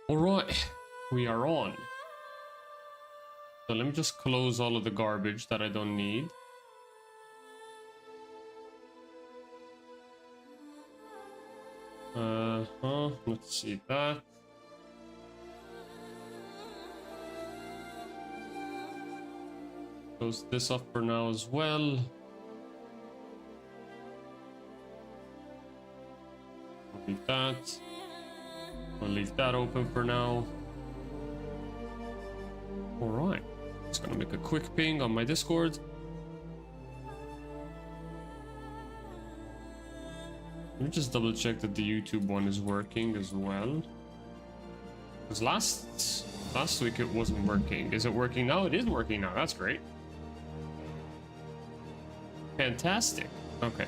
All right, we are on. So let me just close all of the garbage that I don't need. Let's see that. Close this off for now as well. Leave that. I'll leave that open for now. All right. Just gonna make a quick ping on my Discord. Let me just double check that the YouTube one is working as well. Because last week it wasn't working. Is it working now? It is working now. That's great. Fantastic. Okay.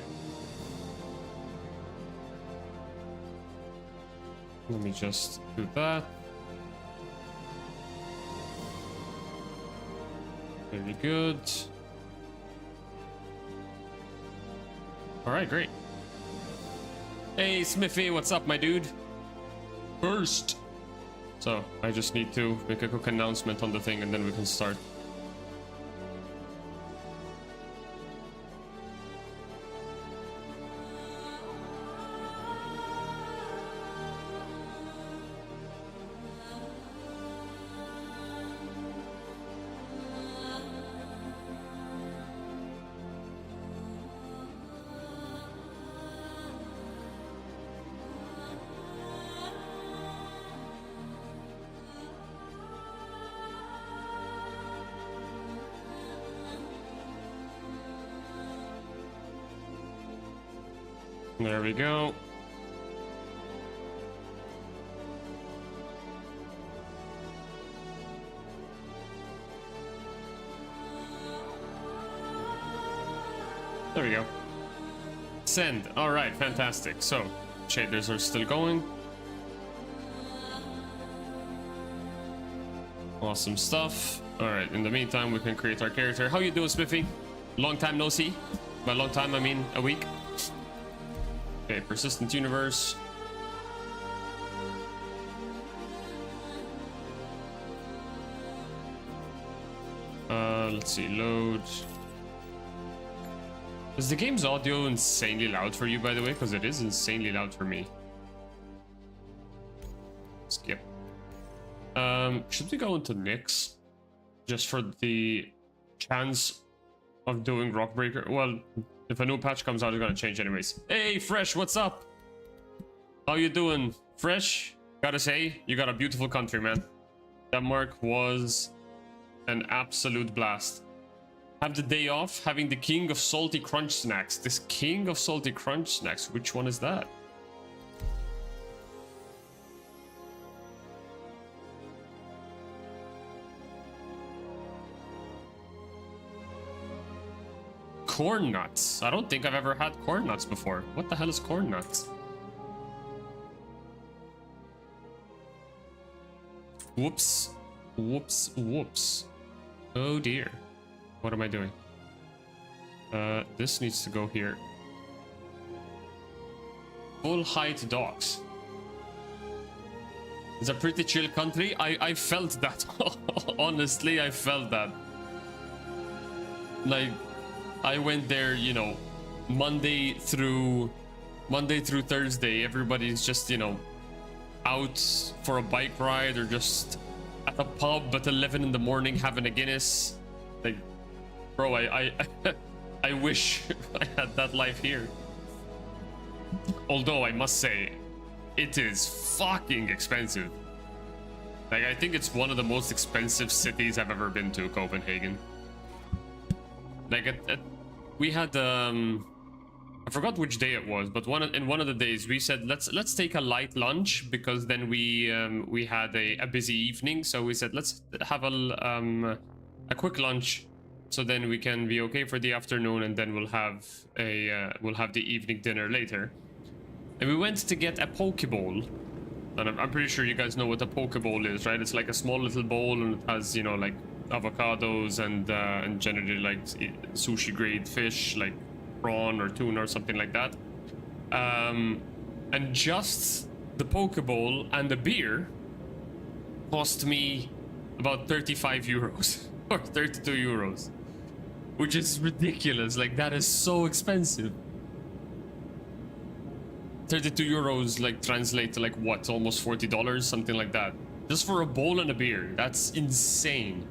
Let me just do that. Very good. All right, great. Hey, Smithy, what's up, my dude? First. So, I just need to make a quick announcement on the thing and then we can start. There we go. There we go. Send. All right, fantastic. So, shaders are still going. Awesome stuff. All right, in the meantime, we can create our character. How you doing, Smithy? Long time no see. By long time, I mean a week. Okay, persistent universe. Let's see, load. Is the game's audio insanely loud for you, by the way? Because it is insanely loud for me. Skip. Should we go into Nyx? Just for the chance of doing Rockbreaker? Well, if a new patch comes out, it's gonna change anyways. Hey, Fresh, what's up? How you doing? Fresh, gotta say, you got a beautiful country, man. Denmark was an absolute blast. Have the day off, having the king of salty crunch snacks. This king of salty crunch snacks, which one is that? Corn nuts. I don't think I've ever had corn nuts before. What the hell is corn nuts? Whoops. Whoops. Whoops. Oh dear. What am I doing? This needs to go here. Full height docks. It's a pretty chill country. I felt that. Honestly, I felt that. Like, I went there, you know, Monday through Thursday. Everybody's just, you know, out for a bike ride or just at a pub at 11 in the morning having a Guinness. Like, bro, I wish I had that life here. Although I must say, it is fucking expensive. Like, I think it's one of the most expensive cities I've ever been to, Copenhagen. Like, we had I forgot which day it was, but in one of the days we said let's take a light lunch, because then we had a busy evening. So we said let's have a quick lunch, so then we can be okay for the afternoon, and then we'll have the evening dinner later. And we went to get a poke bowl, and I'm pretty sure you guys know what a poke bowl is, right? It's like a small little bowl, and it has, you know, like avocados and generally like sushi grade fish, like prawn or tuna or something like that, and just the poke bowl and the beer cost me about 35 euros or 32 euros, which is ridiculous. Like, that is so expensive. 32 euros like translate to like what, almost $40, something like that, just for a bowl and a beer. That's insane.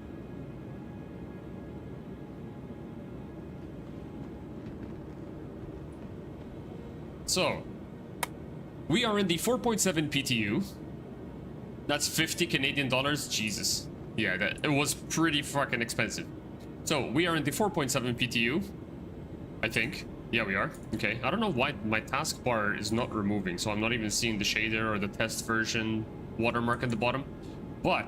So we are in the 4.7 PTU. That's 50 Canadian dollars. Jesus. Yeah, that it was pretty fucking expensive. So we are in the 4.7 PTU, I think. Yeah, we are. Okay. I don't know why my taskbar is not removing, so I'm not even seeing the shader or the test version watermark at the bottom. But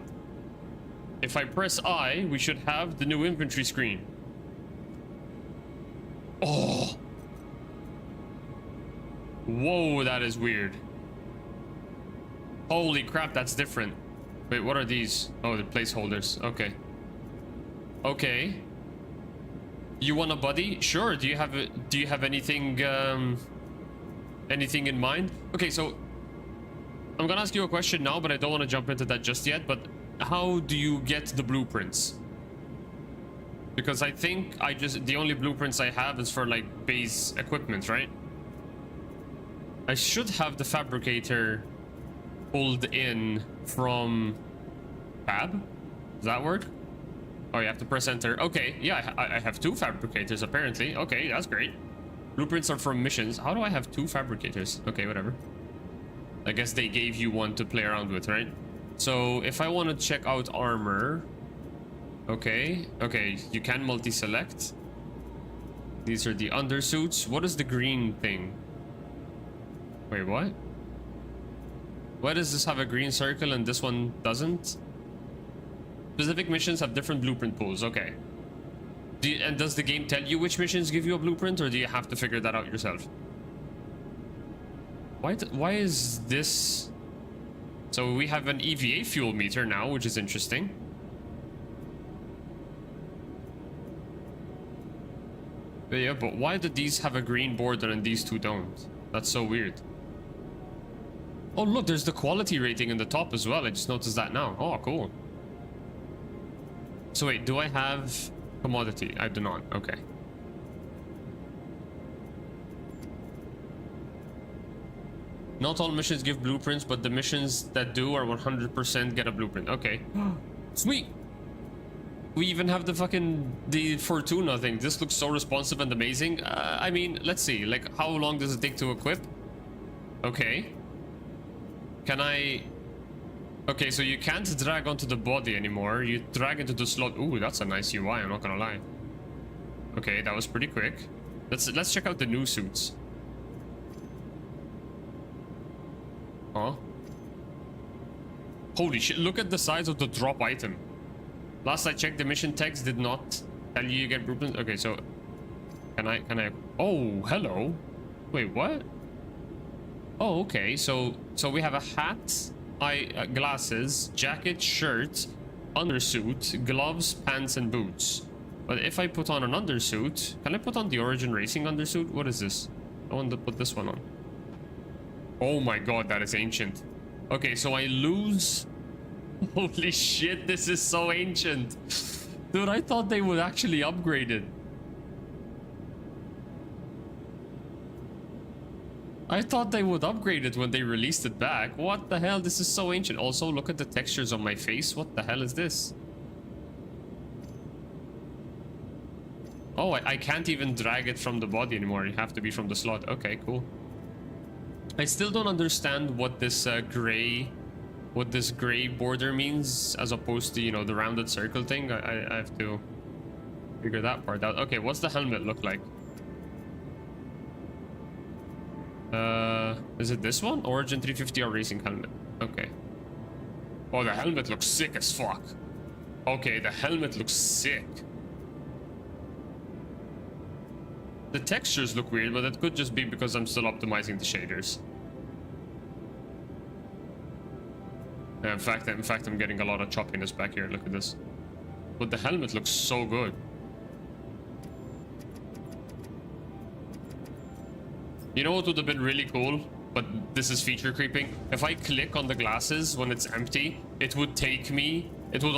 if I press I, we should have the new inventory screen. Oh. Whoa, that is weird. Holy crap, that's different. Wait, what are these? Oh, the placeholders. Okay. Okay. You want a buddy? Sure. Do you have anything anything in mind? Okay, so I'm gonna ask you a question now, but I don't want to jump into that just yet. But how do you get the blueprints? Because I think the only blueprints I have is for like base equipment, right? I should have the fabricator pulled in from fab. Does that work? Oh, you have to press enter. Okay, yeah, I have 2 fabricators apparently. Okay, that's great. Blueprints are from missions. How do I have 2 fabricators? Okay, whatever. I guess they gave you one to play around with, right? So if I want to check out armor, okay, you can multi-select. These are the undersuits. What is the green thing? Wait, what? Why does this have a green circle and this one doesn't? Specific missions have different blueprint pools. Okay. And does the game tell you which missions give you a blueprint, or do you have to figure that out yourself? Why is this? So we have an EVA fuel meter now, which is interesting. But yeah, but why do these have a green border and these 2 don't? That's so weird. Oh, look, there's the quality rating in the top as well. I just noticed that now. Oh, cool. So wait, do I have commodity? I do not. Okay. Not all missions give blueprints, but the missions that do are 100% get a blueprint. Okay. Sweet. We even have the Fortuna thing. This looks so responsive and amazing. I mean, let's see. Like, how long does it take to equip? Okay. Can I... Okay, so you can't drag onto the body anymore. You drag into the slot. Ooh, that's a nice UI, I'm not gonna lie. Okay, that was pretty quick. Let's check out the new suits. Huh? Holy shit, look at the size of the drop item. Last I checked, the mission text did not tell you get blueprints. Okay, so can I oh, hello. Wait, what? Oh, okay. So we have a hat, glasses, jacket, shirt, undersuit, gloves, pants, and boots. But if I put on an undersuit, can I put on the Origin Racing undersuit? What is this? I want to put this one on. Oh my god, that is ancient. Okay, so I lose... Holy shit, this is so ancient. Dude, I thought they would actually upgrade it. I thought they would upgrade it when they released it back. What the hell? This is so ancient. Also, look at the textures on my face. What the hell is this? Oh, I can't even drag it from the body anymore. You have to be from the slot. Okay, cool. I still don't understand what this gray border means, as opposed to, you know, the rounded circle thing. I have to figure that part out. Okay, what's the helmet look like? Is it this one? Origin 350R Racing helmet. Okay. Oh, the helmet looks sick as fuck. Okay, the helmet looks sick. The textures look weird, but it could just be because I'm still optimizing the shaders. In fact, I'm getting a lot of choppiness back here. Look at this. But the helmet looks so good. You know what would have been really cool, but this is feature creeping. If I click on the glasses when it's empty, it would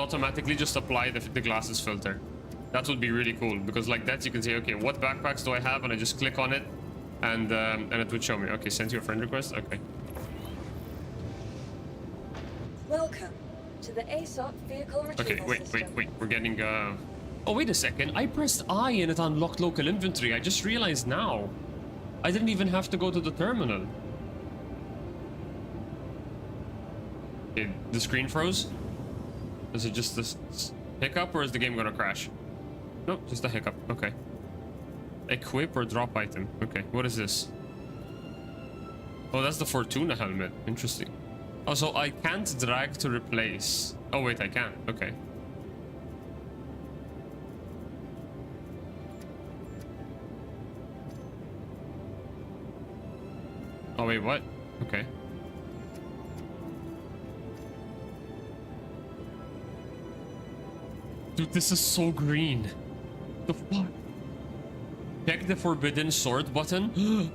automatically just apply the glasses filter. That would be really cool, because like that you can say, okay, what backpacks do I have? And I just click on it, and it would show me. Okay, send you a friend request. Okay. Welcome to the ASOP vehicle retrieval system. Wait. We're getting Oh, wait a second. I pressed I and it unlocked local inventory. I just realized now. I didn't even have to go to the terminal. Okay, the screen froze? Is it just this hiccup, or is the game gonna crash? Nope, just a hiccup. Okay. Equip or drop item. Okay, what is this? Oh, that's the Fortuna helmet. Interesting. Oh, so I can't drag to replace. Oh, wait, I can. Okay. Oh, wait, what? Okay. Dude, this is so green. The fuck? Check the forbidden sort button.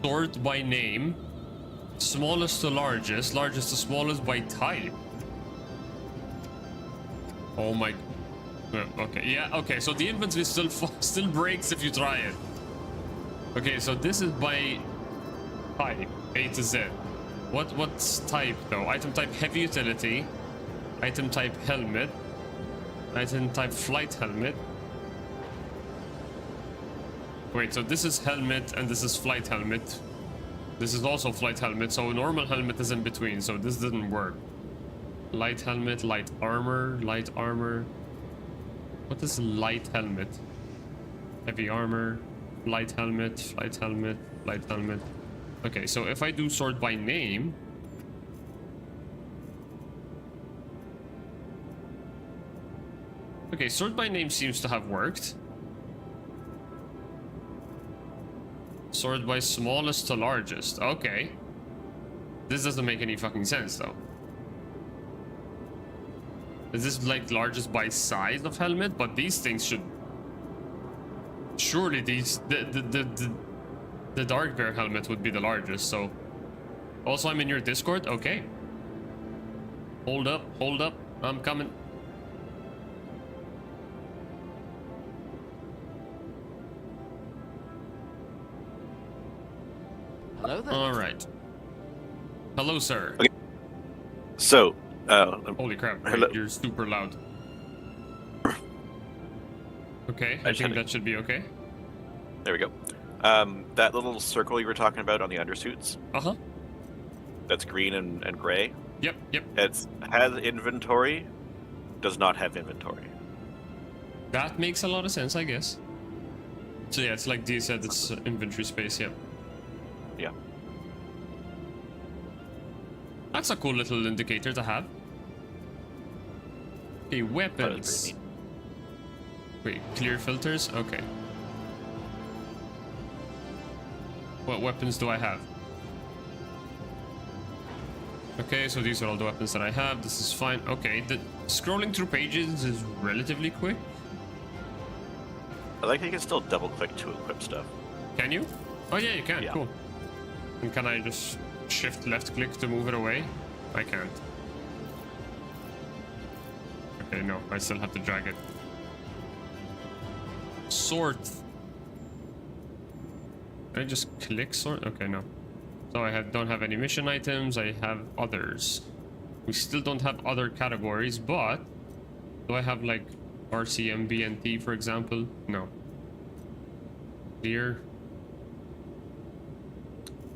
Sort by name. Smallest to largest. Largest to smallest by type. Oh my... Okay, yeah, okay. So the inventory still breaks if you try it. Okay, so this is by... type, A to Z. What's type though? Item type heavy utility. Item type helmet. Item type flight helmet. Wait, so this is helmet and this is flight helmet. This is also flight helmet, so normal helmet is in between, so this didn't work. Light helmet, light armor, light armor. What is light helmet? Heavy armor, light helmet, flight helmet, light helmet. Okay, so if I do sort by name... Okay, sort by name seems to have worked. Sort by smallest to largest. Okay. This doesn't make any fucking sense, though. Is this like largest by size of helmet? But these things should... Surely these... The Dark Bear helmet would be the largest, so... Also, I'm in your Discord? Okay. Hold up, I'm coming. Hello there. Alright. Hello, sir. Okay. So, Holy crap, hello. you're super loud. Okay, I think that should be okay. There we go. That little circle you were talking about on the undersuits, Uh-huh. that's green and gray, Yep. it has inventory, does not have inventory. That makes a lot of sense, I guess. So yeah, it's like Dee said, it's inventory space, yep. Yeah. That's a cool little indicator to have. Okay, weapons. Wait, clear filters? Okay. What weapons do I have? Okay, so these are all the weapons that I have. This is fine. Okay, the scrolling through pages is relatively quick. I like how you can still double click to equip stuff. Can you? Oh yeah, you can. Yeah. Cool. And can I just shift left click to move it away? I can't. Okay, no, I still have to drag it. Sort. Can I just click sort? Okay, no. So I don't have any mission items. I have others. We still don't have other categories, but do I have like RCM, BNT, for example? No. Clear.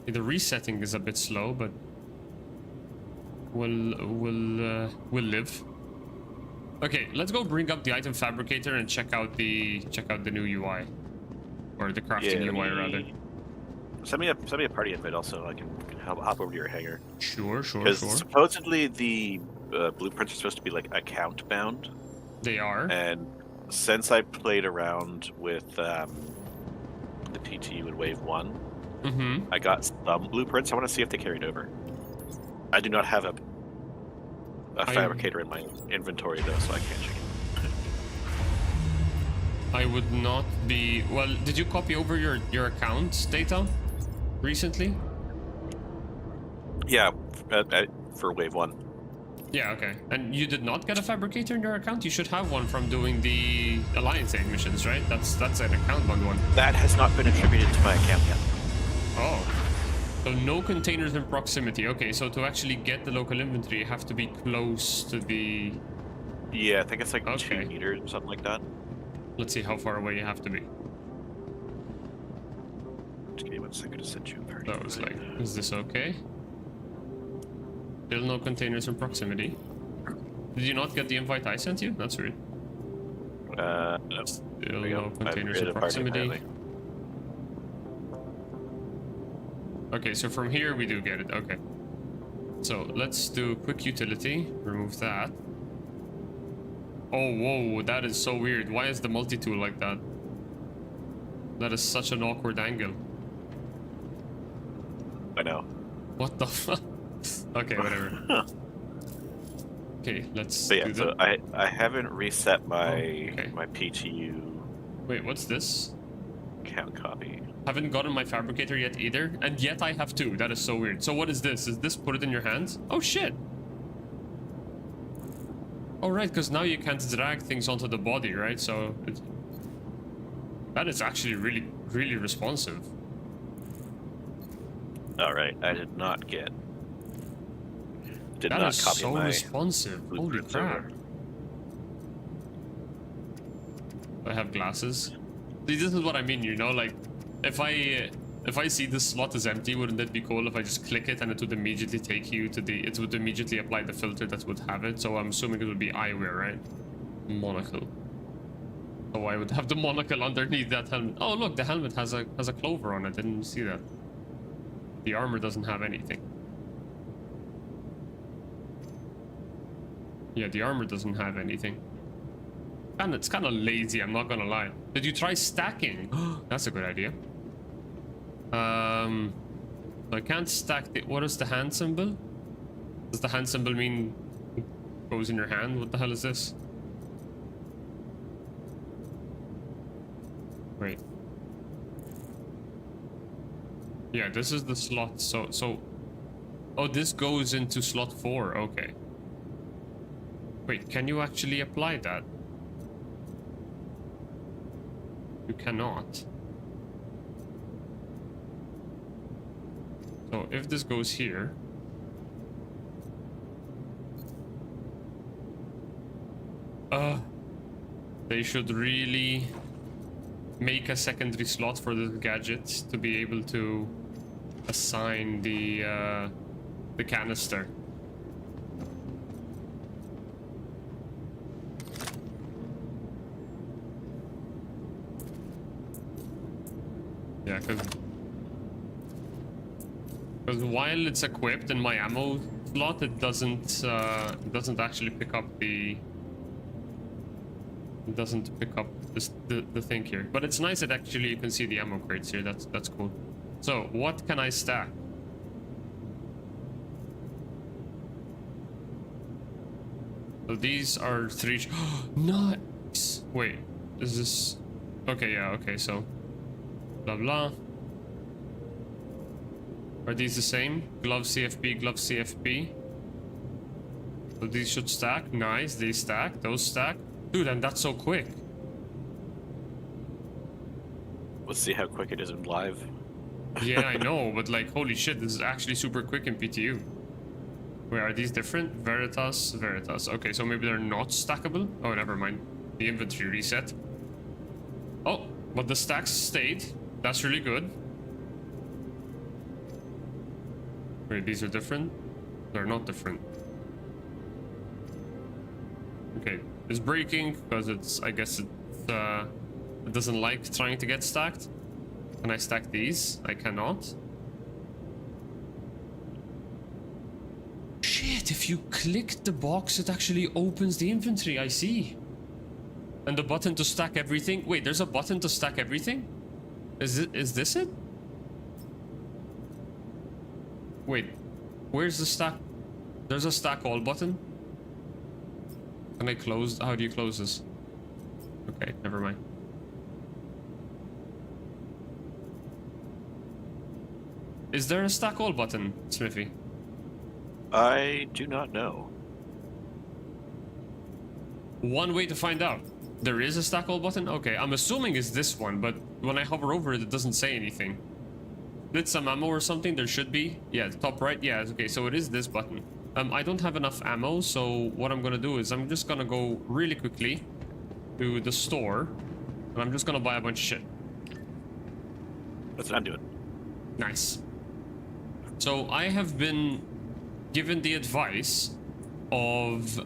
The resetting is a bit slow, but we'll live. Okay, let's go bring up the item fabricator and check out the new UI, or the crafting UI rather. Send me a party invite also. I can hop over to your hangar. Sure. Because supposedly the blueprints are supposed to be like account bound. They are. And since I played around with the PTU in Wave 1, I got some blueprints. I want to see if they carried over. I do not have a fabricator in my inventory though, so I can't check it. I would not be... Well, did you copy over your account data recently? Yeah, for wave 1. Yeah, okay. And you did not get a fabricator in your account? You should have one from doing the Alliance Aid missions, right? That's an account bug one. That has not been attributed to my account yet. Oh. So no containers in proximity. Okay, so to actually get the local inventory, you have to be close to the... Yeah, I think it's like 2 meters or something like that. Let's see how far away you have to be. Just give me 1 second to send you a party. That was like, is this okay? Still no containers in proximity. Did you not get the invite I sent you? That's weird. No. Still no containers in proximity. Okay, so from here we do get it. Okay. So let's do quick utility. Remove that. Oh, whoa, that is so weird. Why is the multi-tool like that? That is such an awkward angle. I know. What the fuck? Okay, whatever. Okay, let's do so that. I haven't reset my my PTU. Wait, what's this? Account copy. Haven't gotten my fabricator yet either, and yet I have 2. That is so weird. So what is this? Is this put it in your hands? Oh shit! Oh right, because now you can't drag things onto the body, right? So that is actually really responsive. All right, I did not get. Did that not is copy so my responsive. Holy crap! I have glasses. See, this is what I mean. You know, like if I see this slot is empty, wouldn't it be cool if I just click it and it would immediately take you to the... It would immediately apply the filter that would have it. So I'm assuming it would be eyewear, right? Monocle. Oh, I would have the monocle underneath that helmet. Oh, look, the helmet has a clover on it. Didn't see that. The armor doesn't have anything. Yeah, the armor doesn't have anything. And it's kind of lazy, I'm not gonna lie. Did you try stacking? That's a good idea. So I can't stack the... What is the hand symbol? Does the hand symbol mean it goes in your hand? What the hell is this? Wait. Yeah, this is the slot. So... Oh, this goes into slot 4. Okay. Wait, can you actually apply that? You cannot. So if this goes here... They should really make a secondary slot for the gadget to be able to assign the canister. Yeah, because while it's equipped in my ammo slot, it doesn't actually pick up the... It doesn't pick up the thing here. But it's nice that actually you can see the ammo crates here. That's cool. So what can I stack? So these are 3... Nice! Wait, is this... Okay, yeah, okay, so... Blah blah. Are these the same? Glove CFP, glove CFP. So these should stack. Nice, these stack. Those stack. Dude, and that's so quick. Let's see how quick it is in live. Yeah, I know, but like, holy shit, this is actually super quick in PTU. Wait, are these different? Veritas, Veritas. Okay, so maybe they're not stackable? Oh, never mind. The inventory reset. Oh, but the stacks stayed. That's really good. Wait, these are different? They're not different. Okay, it's breaking because it's... I guess it doesn't like trying to get stacked. Can I stack these? I cannot. Shit, if you click the box, it actually opens the inventory. I see. And the button to stack everything. Wait, there's a button to stack everything? Is this it? Wait, where's the stack? There's a stack all button. Can I close? How do you close this? Okay, never mind. Is there a stack all button, Smithy? I do not know. One way to find out. There is a stack all button? Okay, I'm assuming it's this one, but when I hover over it, it doesn't say anything. Lit some ammo or something? There should be. Yeah, the top right. Yeah, okay, so it is this button. I don't have enough ammo, so what I'm gonna do is I'm just gonna go really quickly to the store, and I'm just gonna buy a bunch of shit. That's what I'm doing. Nice. So I have been given the advice of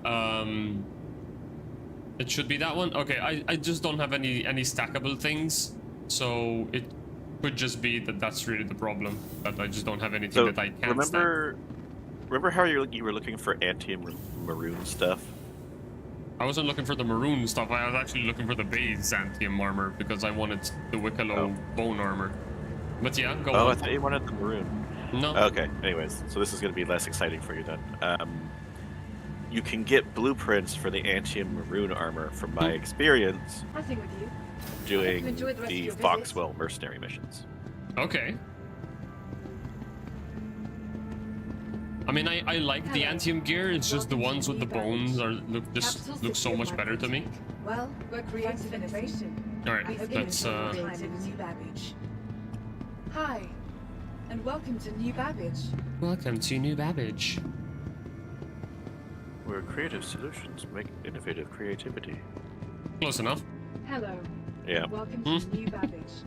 it should be that one. Okay, I just don't have any stackable things, so it could just be that that's really the problem, that I just don't have anything that I can't stack. Remember how you were looking for anti-maroon stuff? I wasn't looking for the maroon stuff. I was actually looking for the base antium armor because I wanted the Wicklow bone armor. But yeah, go on. Oh, I thought you wanted the maroon. No. Okay, anyways, so this is going to be less exciting for you then. You can get blueprints for the antium maroon armor from my experience doing the Foxwell mercenary missions. Okay. I mean, I like the antium gear. It's just the ones with the bones look so much better to me. Well, we're creative innovation. All right, let's Hi, and welcome to New Babbage. Welcome to New Babbage. Where creative solutions make innovative creativity. Close enough. Hello. Yeah. Welcome to New Babbage.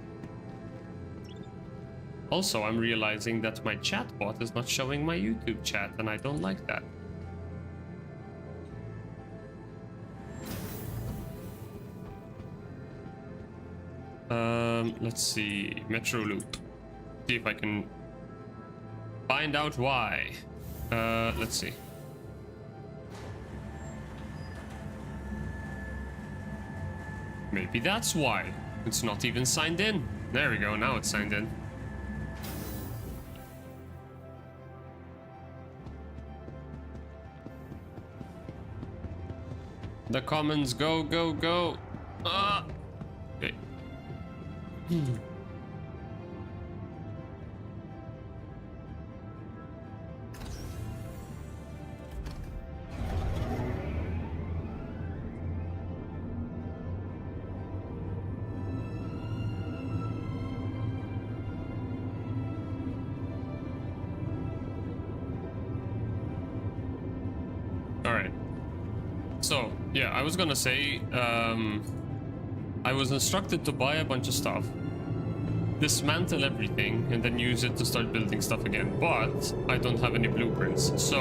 Also, I'm realizing that my chatbot is not showing my YouTube chat, and I don't like that. Let's see. Metro Loop. See if I can find out why. Let's see. Maybe that's why. It's not even signed in. There we go, now it's signed in. The commons, go, go, go. Okay. So, yeah, I was gonna say, I was instructed to buy a bunch of stuff, dismantle everything, and then use it to start building stuff again, but I don't have any blueprints. So,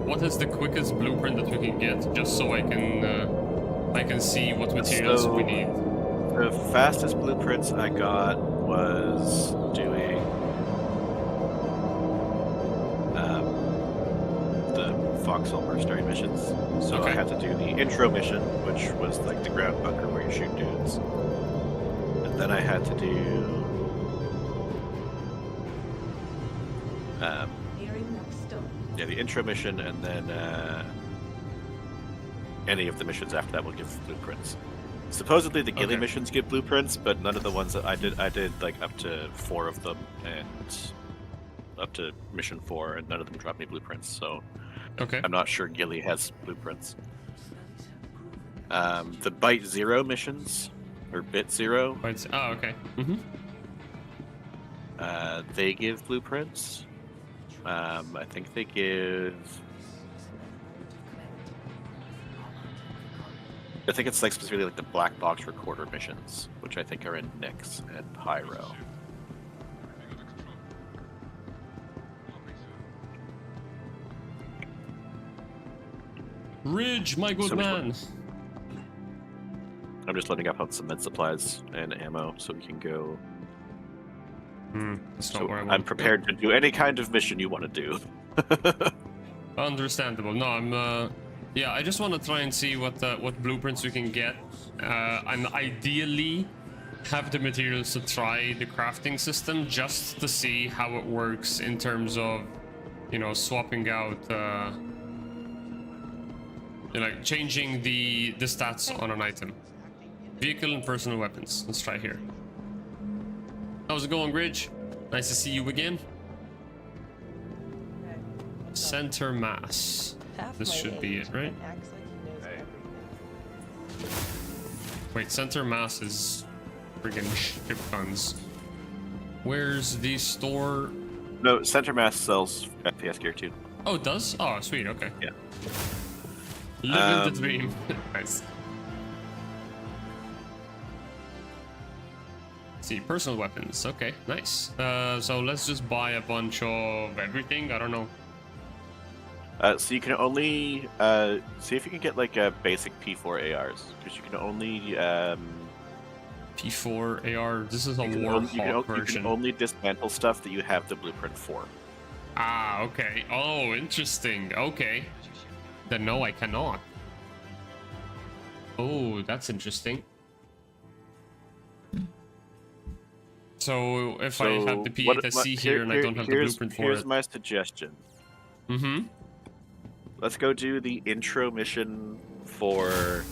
what is the quickest blueprint that we can get, just so I can see what materials we need? The fastest blueprints I got was doing the Foxhole mercenary missions. So okay. I had to do the intro mission, which was like the ground bunker where you shoot dudes. And then I had to do yeah, the intro mission, and then any of the missions after that will give blueprints. Supposedly the ghillie missions give blueprints, but none of the ones that I did like up to 4 of them, and up to mission 4, and none of them dropped me blueprints, so okay. I'm not sure ghillie has blueprints. The Byte 0 missions, or Bit 0. Oh, okay. Mm-hmm. They give blueprints. I think they give... I think it's like specifically like the black box recorder missions, which I think are in Nyx and Pyro. Ridge, my good man. I'm just loading up on some med supplies and ammo so we can go. That's not so where I want. I'm prepared to do any kind of mission you want to do. Understandable. No, I'm. Yeah, I just want to try and see what blueprints we can get, and ideally have the materials to try the crafting system just to see how it works in terms of, you know, swapping out, like changing the stats on an item. Vehicle and personal weapons. Let's try here. How's it going, Ridge? Nice to see you again. Center mass. This should be it, right? Wait, center mass is friggin' ship guns. Where's the store? No, center mass sells FPS gear too. Oh, it does? Oh, sweet, okay. Yeah. Living the dream. Nice. See, personal weapons. Okay, nice. So let's just buy a bunch of everything. I don't know. So you can only see if you can get like a basic P4 ARs, because you can only P4 AR. This is a you Warhawk version. can only dismantle stuff that you have the blueprint for. Ah, okay. Oh, interesting. Okay. Then no, I cannot. Oh, that's interesting. So if I have the P8SC here and I don't have the blueprint for it. Here's my suggestion. Mm-hmm. Let's go do the intro mission for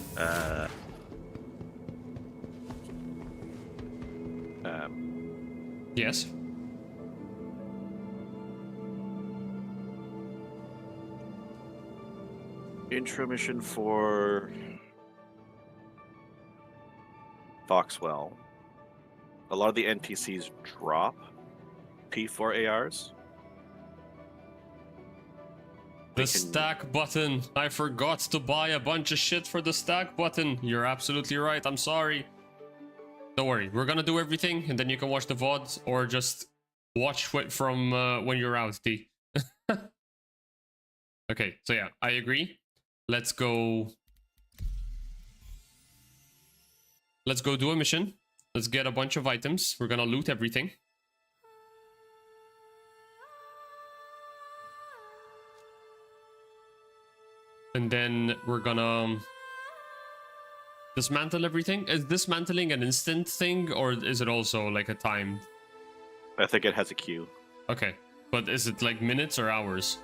Yes. Intro mission for Foxwell. A lot of the NPCs drop P4 ARs. The stack button. I forgot to buy a bunch of shit for the stack button. You're absolutely right. I'm sorry. Don't worry. We're gonna do everything, and then you can watch the VODs or just watch it from when you're out, D. Okay, so yeah, I agree. Let's go. Let's go do a mission. Let's get a bunch of items. We're gonna loot everything. And then we're gonna dismantle everything. Is dismantling an instant thing, or is it also like a timed? I think it has a queue. Okay, but is it like minutes or hours?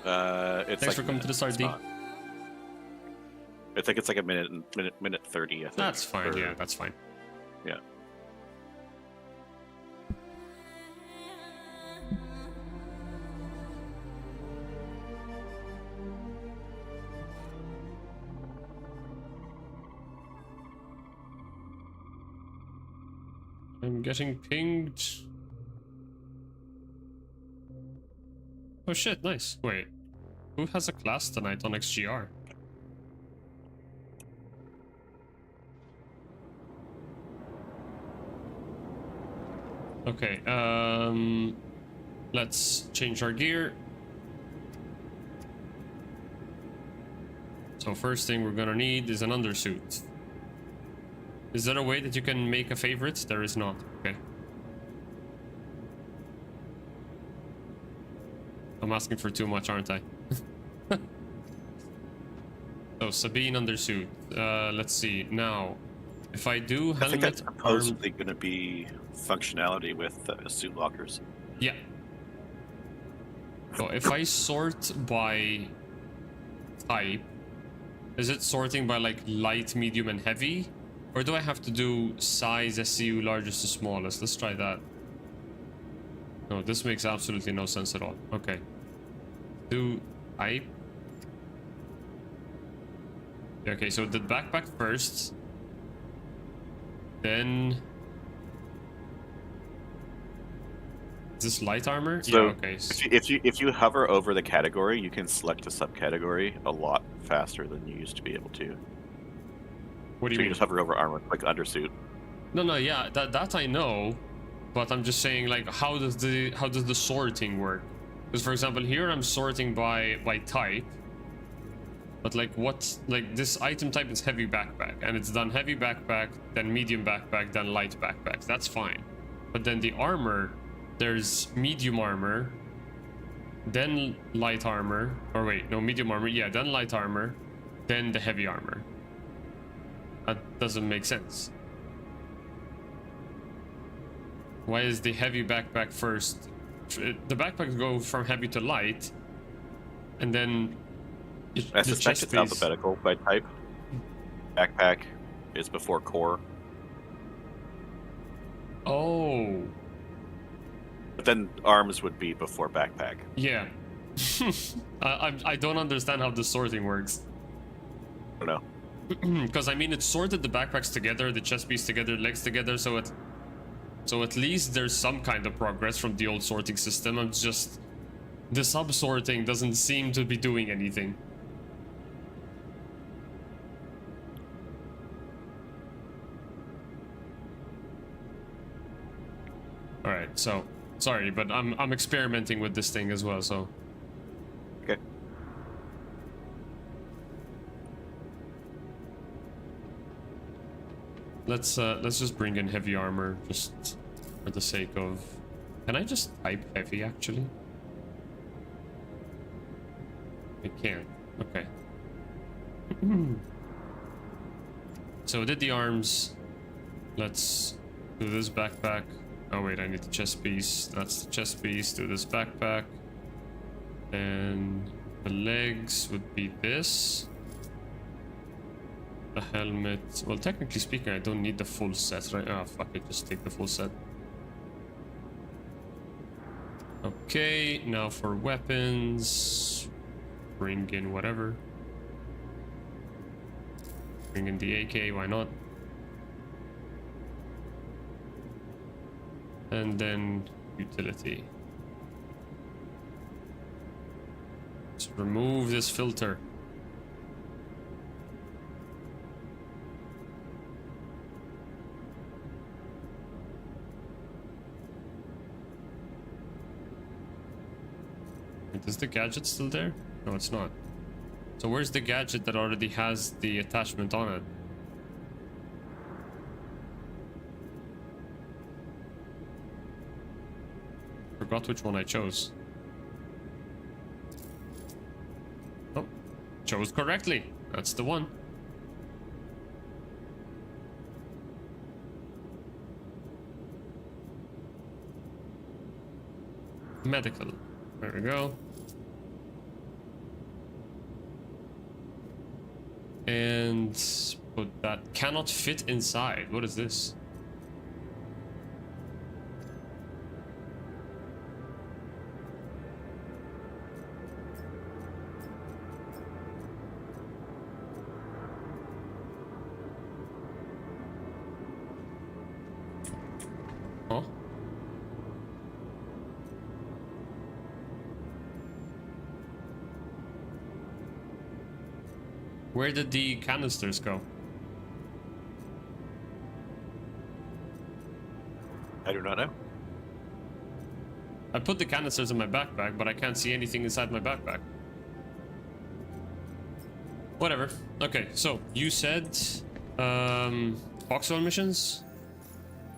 It's Thanks like for coming to the start, D. I think it's like a minute 30. I think. That's fine. Yeah, that's fine. Yeah. I'm getting pinged. Oh shit, nice. Wait, who has a class tonight on XGR? Okay, let's change our gear. So first thing we're gonna need is an undersuit. Is there a way that you can make a favorite? There is not. Okay. I'm asking for too much, aren't I? So Sabine undersuit. Let's see. Now, if I do helmet, I think that's supposedly going to be functionality with suit lockers. Yeah. So if I sort by type, is it sorting by like light, medium, and heavy? Or do I have to do size, SCU, largest to smallest? Let's try that. No, this makes absolutely no sense at all. Okay. Do type. Okay, so the backpack first. Then... Is this light armor? So yeah, okay. If you hover over the category, you can select a subcategory a lot faster than you used to be able to. What do you so mean? You just hover over armor, like undersuit. No, yeah, that I know, but I'm just saying, like, how does the sorting work? Because for example, here I'm sorting by type, but like this item type is heavy backpack, and it's done heavy backpack, then medium backpack, then light backpack. That's fine, but then the armor, there's medium armor, then light armor, or wait, no, medium armor, yeah, then light armor, then the heavy armor. That doesn't make sense. Why is the heavy backpack first? The backpacks go from heavy to light, and then I suspect it's alphabetical by type. Backpack is before core. Oh. But then arms would be before backpack. Yeah. I don't understand how the sorting works. I don't know. Because I mean, it sorted the backpacks together, the chest piece together, legs together, so at least there's some kind of progress from the old sorting system. I'm just, the sub-sorting doesn't seem to be doing anything. All right, so sorry, but I'm experimenting with this thing as well, so. Okay. Let's just bring in heavy armor just for the sake of. Can I just type heavy actually? I can't. Okay. So we did the arms. Let's do this backpack. Oh wait, I need the chest piece. That's the chest piece. Do this backpack. And the legs would be this. The helmet. Well, technically speaking, I don't need the full set, right? Oh, fuck it. Just take the full set. Okay, now for weapons. Bring in whatever. Bring in the AK, why not? And then utility. Let's remove this filter. Is the gadget still there? No, it's not. So where's the gadget that already has the attachment on it? Forgot which one I chose. Oh, chose correctly. That's the one. Medical. There we go. And but that cannot fit inside. What is this? Huh? Where did the canisters go? I do not know. I put the canisters in my backpack, but I can't see anything inside my backpack. Whatever. Okay, so you said Foxwell missions?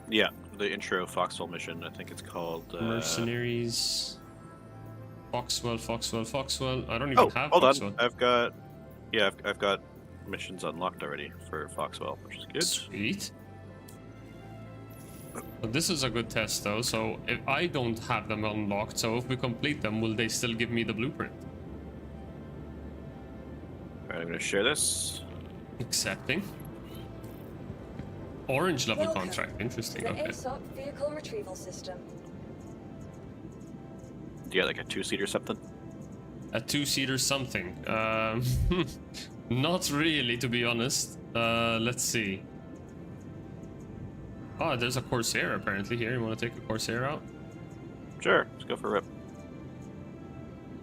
Yeah, the intro Foxwell mission. I think it's called Mercenaries. Foxwell. I don't even have hold Foxwell. on. I've got missions unlocked already for Foxwell, which is good. Sweet. But this is a good test though, so if I don't have them unlocked, so if we complete them, will they still give me the blueprint? Alright, I'm gonna share this. Accepting. Orange level Welcome contract, interesting, to the okay. ASOP vehicle retrieval system. Do you got like a 2-seater something? A 2-seater something. Not really, to be honest. Let's see. Oh, there's a Corsair apparently here. You want to take a Corsair out? Sure, let's go for a rip.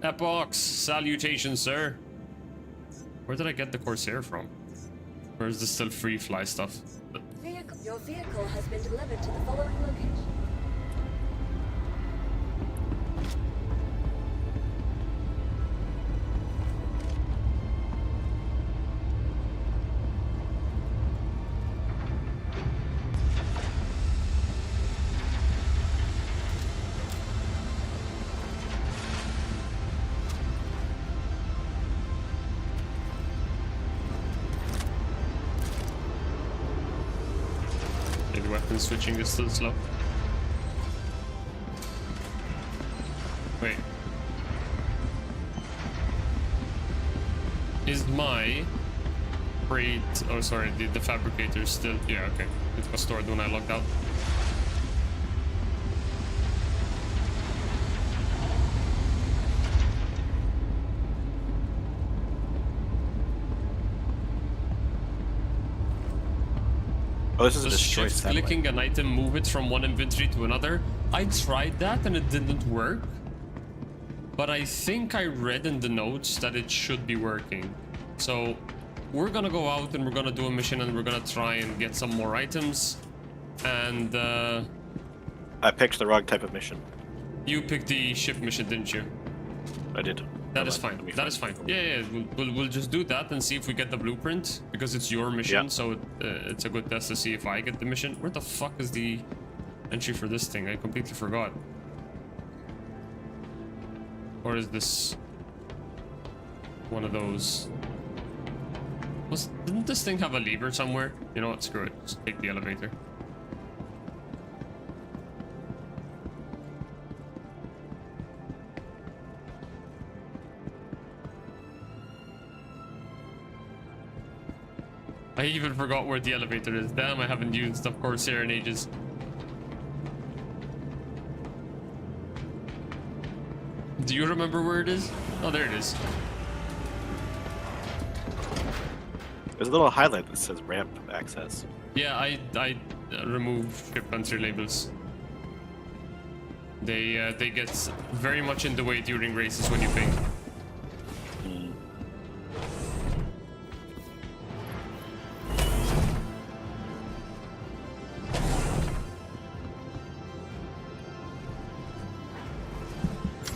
Epox, salutations, sir. Where did I get the Corsair from? Or is this still free fly stuff? Your vehicle has been delivered to the following location. Weapon switching is still slow. Wait. Is my crate... Oh, sorry, the fabricator still... Yeah, okay. It was stored when I logged out. Oh, this is a Just destroy shift satellite. clicking an item, move it from one inventory to another. I tried that and it didn't work. But I think I read in the notes that it should be working. So we're gonna go out and we're gonna do a mission and we're gonna try and get some more items. And I picked the wrong type of mission. you picked the ship mission, didn't you? I did. That is fine. That is fine. Yeah, we'll just do that and see if we get the blueprint, because it's your mission. Yeah. So it's a good test to see if I get the mission. Where the fuck is the entry for this thing? I completely forgot. Or is this one of those? Didn't this thing have a lever somewhere? You know what? Screw it. Just take the elevator. I even forgot where the elevator is. Damn, I haven't used, of course, here in ages. Do you remember where it is? Oh, there it is. There's a little highlight that says ramp access. Yeah, I removed ship entry labels. They get very much in the way during races when you ping.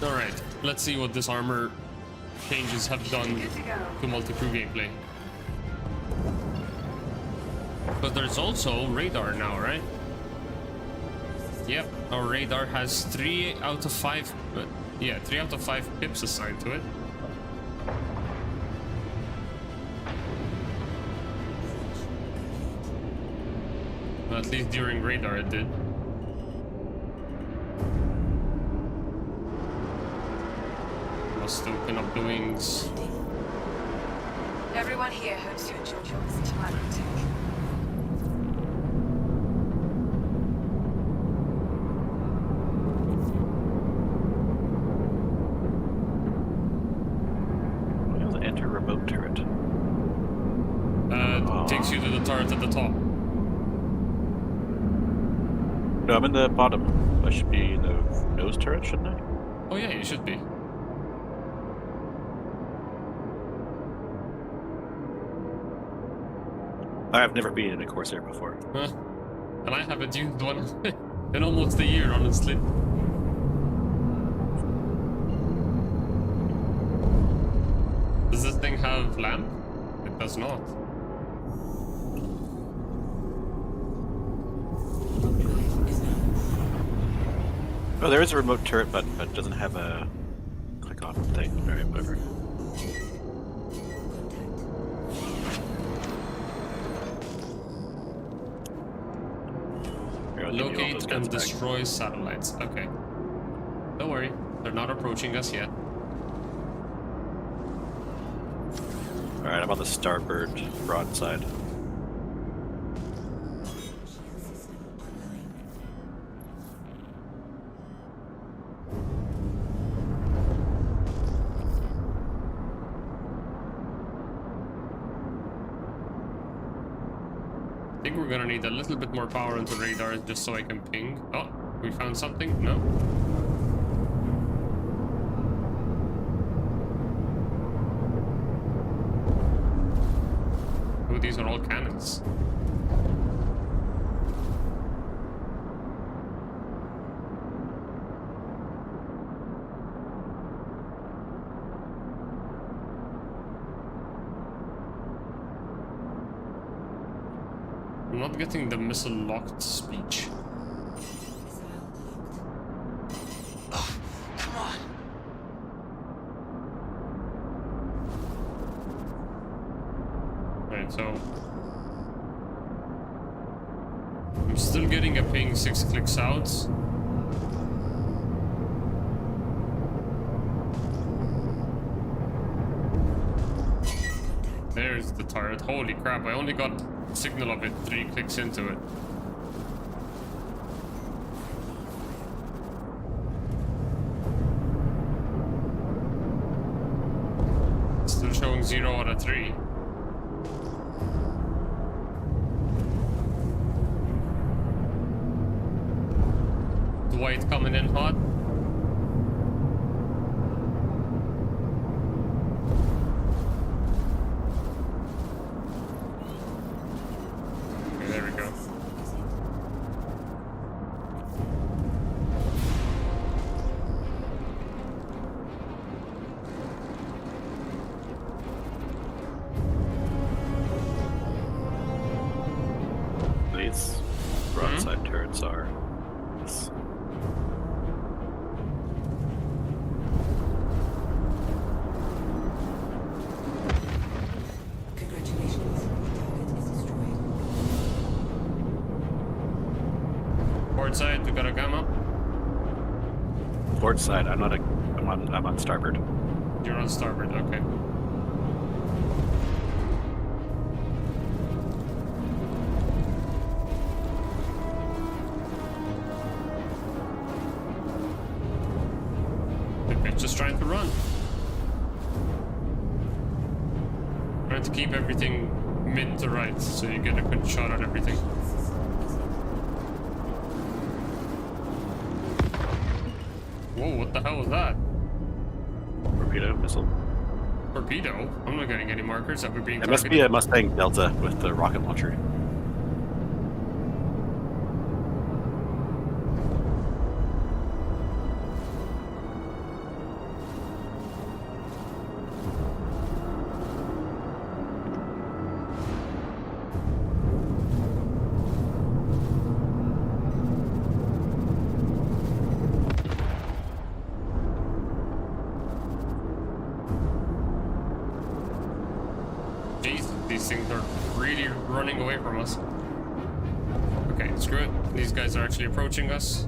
Alright, let's see what this armor changes have done to multi-crew gameplay. But there's also radar now, right? Yep, our radar has 3 out of 5, yeah, 3 out of 5 pips assigned to it. Well, at least during radar it did. Must open up the wings. Everyone here hopes you enjoyed your visit to my boutique. Enter remote turret. Takes you to the turret at the top. No, I'm in the bottom. I should be in the nose turret, shouldn't I? Oh yeah, you should be. I've never been in a Corsair before. Huh. And I haven't used one in almost a year, honestly. Does this thing have lamp? It does not. Oh, there is a remote turret button, but it doesn't have a click on thing. Alright, whatever. Here, I'll give you all Locate those and guns back. destroy satellites. Okay. Don't worry, they're not approaching us yet. Alright, I'm on the starboard broadside. I think we're gonna need a little bit more power into radar just so I can ping. Oh, we found something? No? Oh, these are all cannons. I'm not getting the missile locked speech. Oh, come on. Right, so I'm still getting a ping 6 clicks out. There's the turret. Holy crap, I only got signal of it 3 clicks into it. Still showing 0 out of 3. white coming in hot. Okay, there we go. These broadside turrets are. Yes. Congratulations. Target is destroyed. Port side, we got a gamma. Port side. I'm on starboard. You're on starboard, okay. The bitch is trying to run. Trying to keep everything mid to right so you get a good shot at everything. Whoa, what the hell was that? Torpedo missile. Torpedo? I'm not getting any markers that we're being It must be a Mustang Delta with the rocket launcher. Jeez, these things are really running away from us. Okay, screw it. These guys are actually approaching us.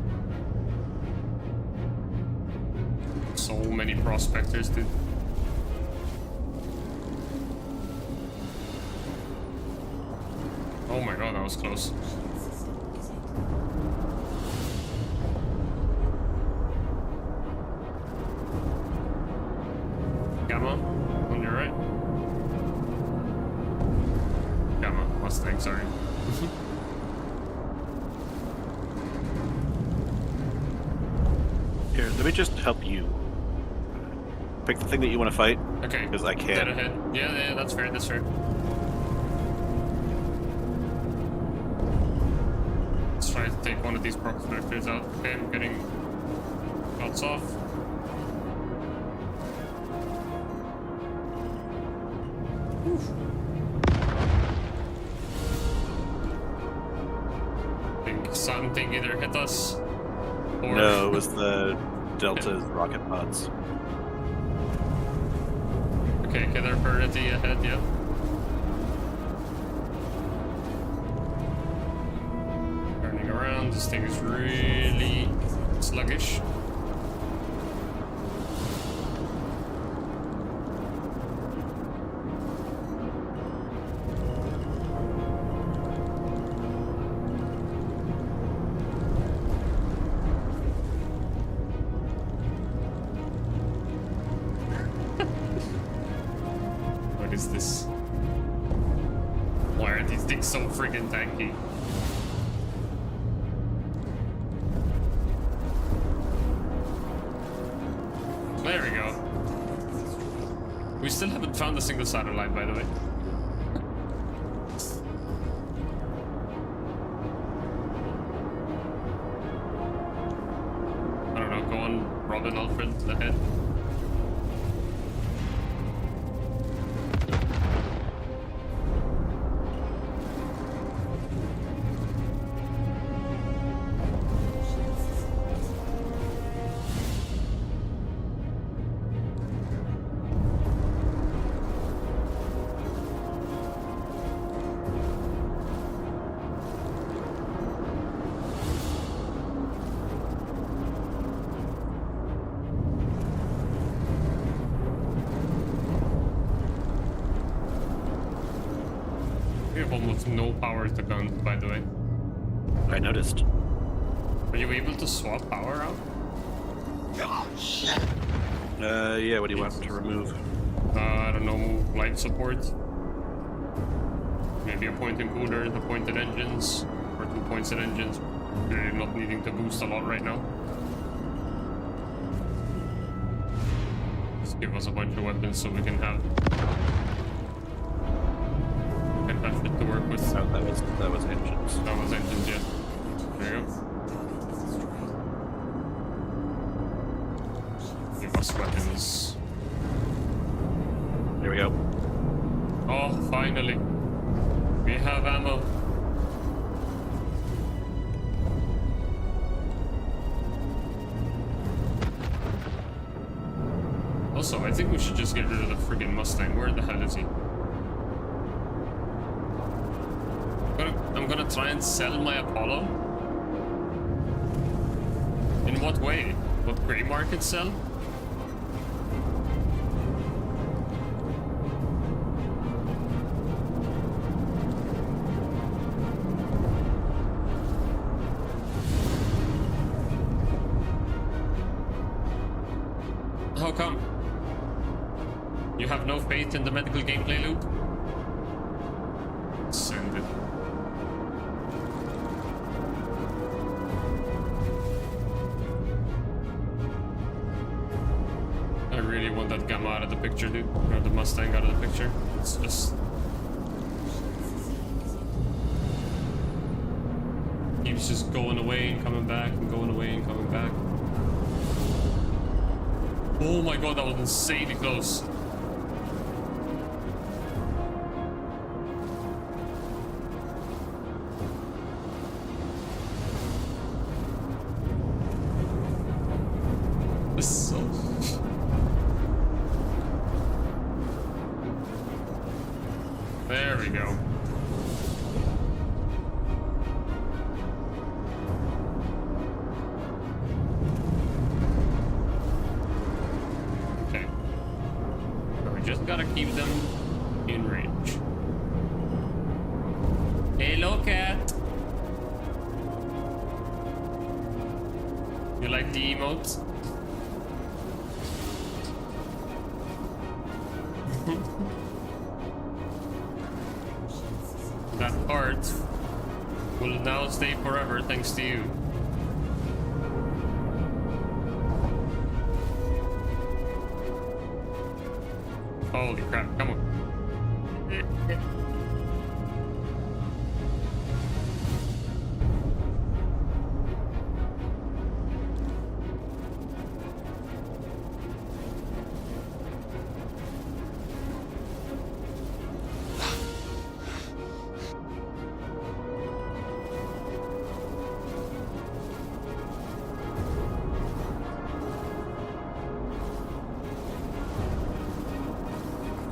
So many prospectors, dude. Oh my god, that was close. Gamma, on your right. Gamma, Mustang, sorry. Here, let me just help you. Pick the thing that you want to fight. Okay. Because I Dead can't. ahead. Yeah, that's fair, that's fair. Let's try to take one of these prospectors out. Okay, I'm getting shots off. I think something either hit us or... No, it was the Delta's rocket pods. Okay, killer priority ahead, yeah. Turning around, this thing is really sluggish. What is this? Why are these things so freaking tanky? There we go. We still haven't found a single satellite, by the way. I don't know, go on, Robin, Alfred, ahead. We have almost no power to guns, by the way. I noticed. Are you able to swap power out? Yeah, what do you want to remove? I don't know, light support. Maybe a point and cooler, the pointed engines, or 2 points and engines. Really not needing to boost a lot right now. Just give us a bunch of weapons so we can have shit to work with. Oh, that was engines. That was engines, yeah. There you go. Give us weapons. There we go. Oh, finally. We have ammo. Also, I think we should just get rid of the friggin' Mustang. Where the hell is he? I'm gonna try and sell my Apollo. In what way? What gray market sell? How come? You have no faith in the medical gameplay loop? Send it. I really want that Gamma out of the picture, dude. Or the Mustang out of the picture. It's just... keeps just going away and coming back and going away and coming back. Oh my god, that was insanely close. This is so... There we go. Okay. So we just gotta keep them in range. Hello, cat. You like the emotes? That heart will now stay forever thanks to you. Holy crap, come on.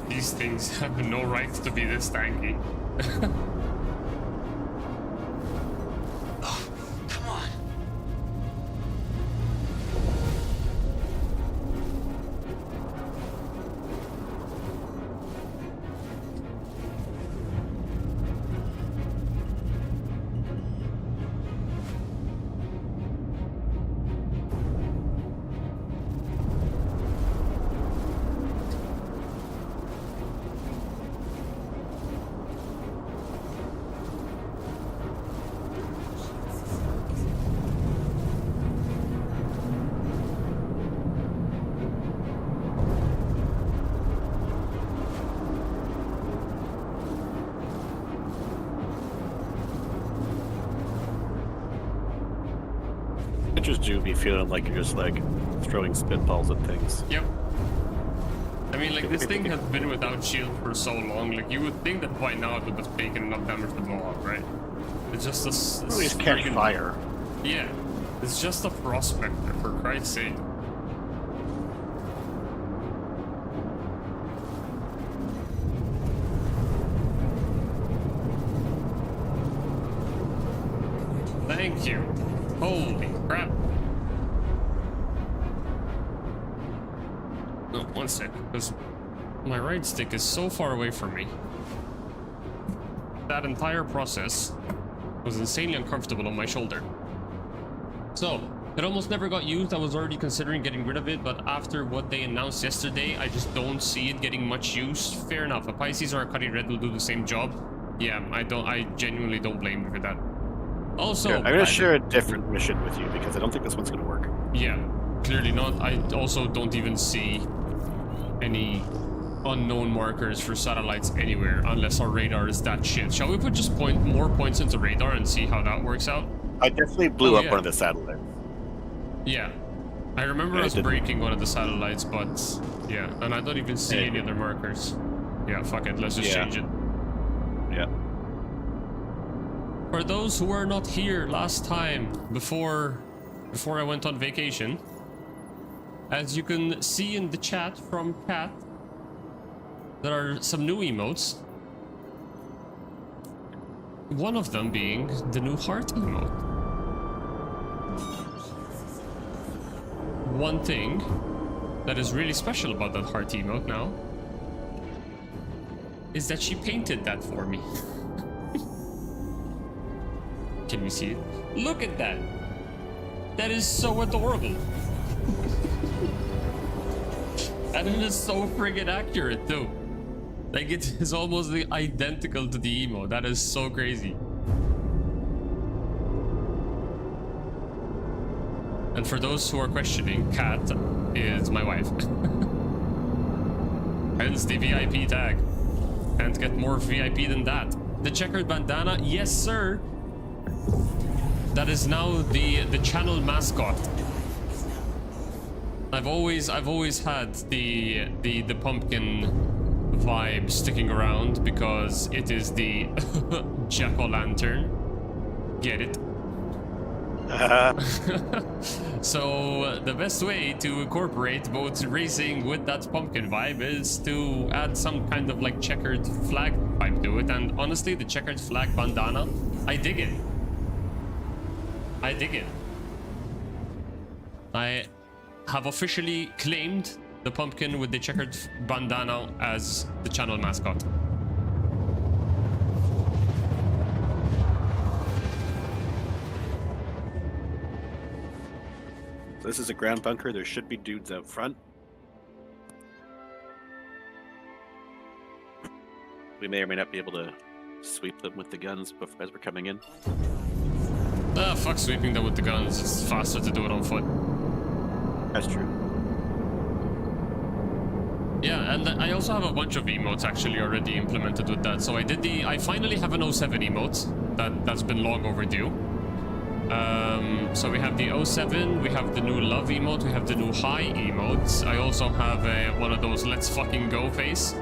These things have no right to be this tanky. Oh, come on. Pictures do be feeling like you're just like throwing spitballs at things. Yep. I mean, like, this thing has been without shield for so long, like, you would think that by now it would have taken enough damage to blow up, right? It's just a... At least catch fire. Yeah. It's just a prospector, for Christ's sake. Thank you. Holy crap. No, one sec, because my right stick is so far away from me. That entire process was insanely uncomfortable on my shoulder. So, it almost never got used. I was already considering getting rid of it, but after what they announced yesterday, I just don't see it getting much use. Fair enough, a Pisces or a Cutty Red will do the same job. Yeah, I genuinely don't blame you for that. Also, yeah, I'm gonna share a different mission with you because I don't think this one's gonna work. Yeah, clearly not. I also don't even see any unknown markers for satellites anywhere unless our radar is that shit. Shall we put just more points into radar and see how that works out? I definitely blew up one of the satellites. Yeah. I remember us breaking one of the satellites, but yeah, and I don't even see any other markers. Yeah, fuck it, let's just change it. Yeah. For those who were not here last time, before I went on vacation, as you can see in the chat from Kat, there are some new emotes. One of them being the new heart emote. One thing that is really special about that heart emote now is that she painted that for me. Can we see it? Look at that! That is so adorable! And it is so friggin' accurate too. Like, it is almost identical to the emote. That is so crazy. And for those who are questioning, Kat is my wife. Hence the VIP tag. Can't get more VIP than that. The checkered bandana, yes sir. That is now the channel mascot. I've always had the pumpkin vibe sticking around because it is the jack-o'-lantern. Get it? So the best way to incorporate both racing with that pumpkin vibe is to add some kind of like checkered flag vibe to it. And honestly, the checkered flag bandana, I dig it. I dig it. I have officially claimed the pumpkin with the checkered bandana as the channel mascot. This is a ground bunker. There should be dudes out front. We may or may not be able to sweep them with the guns as we're coming in. Ah, fuck sweeping them with the guns. It's faster to do it on foot. That's true. Yeah, and I also have a bunch of emotes actually already implemented with that. So I finally have an 07 emote that's been long overdue. So we have the 07, we have the new love emote, we have the new high emotes. I also have one of those let's fucking go face.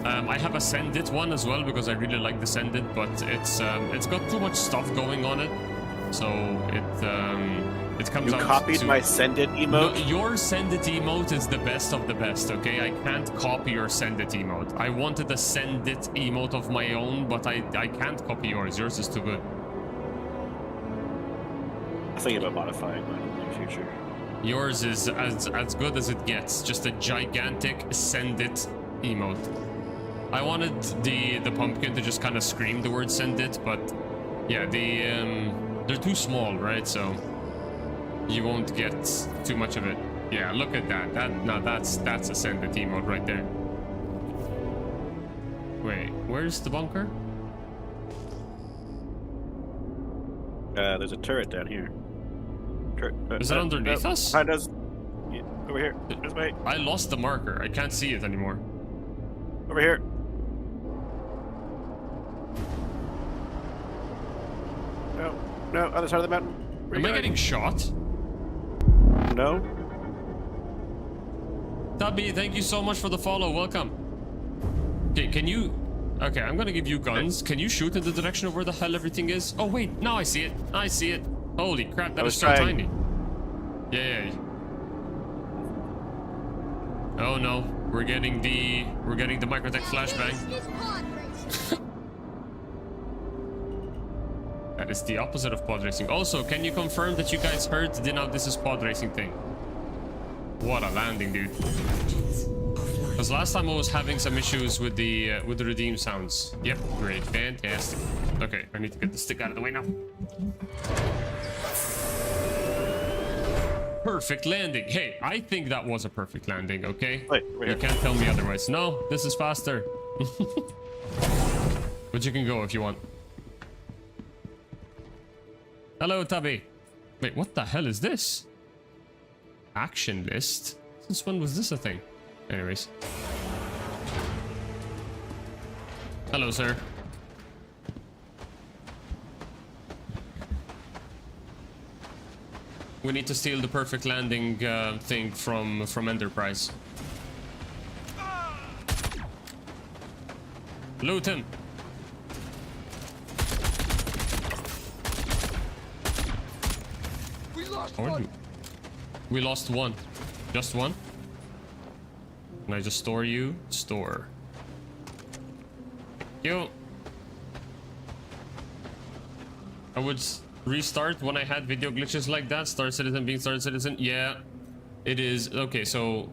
I have a send it one as well because I really like the send it, but it's got too much stuff going on it, so it comes out. You copied my send it emote? No, your send it emote is the best of the best, okay? I can't copy your send it emote. I wanted a send it emote of my own, but I can't copy yours. Yours is too good. I'm thinking about modifying mine in the future. Yours is as good as it gets. Just a gigantic send it emote. I wanted the pumpkin to just kind of scream the word send it, but yeah, they're too small, right? So you won't get too much of it. Yeah, look at that. That's a send it emote right there. Wait, where's the bunker? There's a turret down here. Is it underneath us? Behind us. Yeah, over here. This way. I lost the marker. I can't see it anymore. Over here. No, other side of the mountain. Am I getting shot? No. Tabby, thank you so much for the follow. Welcome. Okay, can you... Okay, I'm gonna give you guns. Can you shoot in the direction of where the hell everything is? Oh, wait. Now I see it. I see it. Holy crap, that is so tiny. Yeah. Oh, no. We're getting the microtech flashbang. That is the opposite of pod racing. Also, can you confirm that you guys heard the now this is pod racing thing? What a landing, dude. Because last time I was having some issues with the redeem sounds. Yep, great, fantastic. Okay, I need to get the stick out of the way now. Perfect landing. Hey, I think that was a perfect landing, okay? Wait, you can't tell me otherwise. No, this is faster. But you can go if you want. Hello, Tabby. Wait, what the hell is this? Action list? Since when was this a thing? Anyways. Hello, sir. We need to steal the perfect landing thing from Enterprise. Loot him. We lost Oh, one. we lost one. Just one? Can I just store you? Store. Yo. I would restart when I had video glitches like that. Star Citizen being Star Citizen. Yeah, it is. Okay, so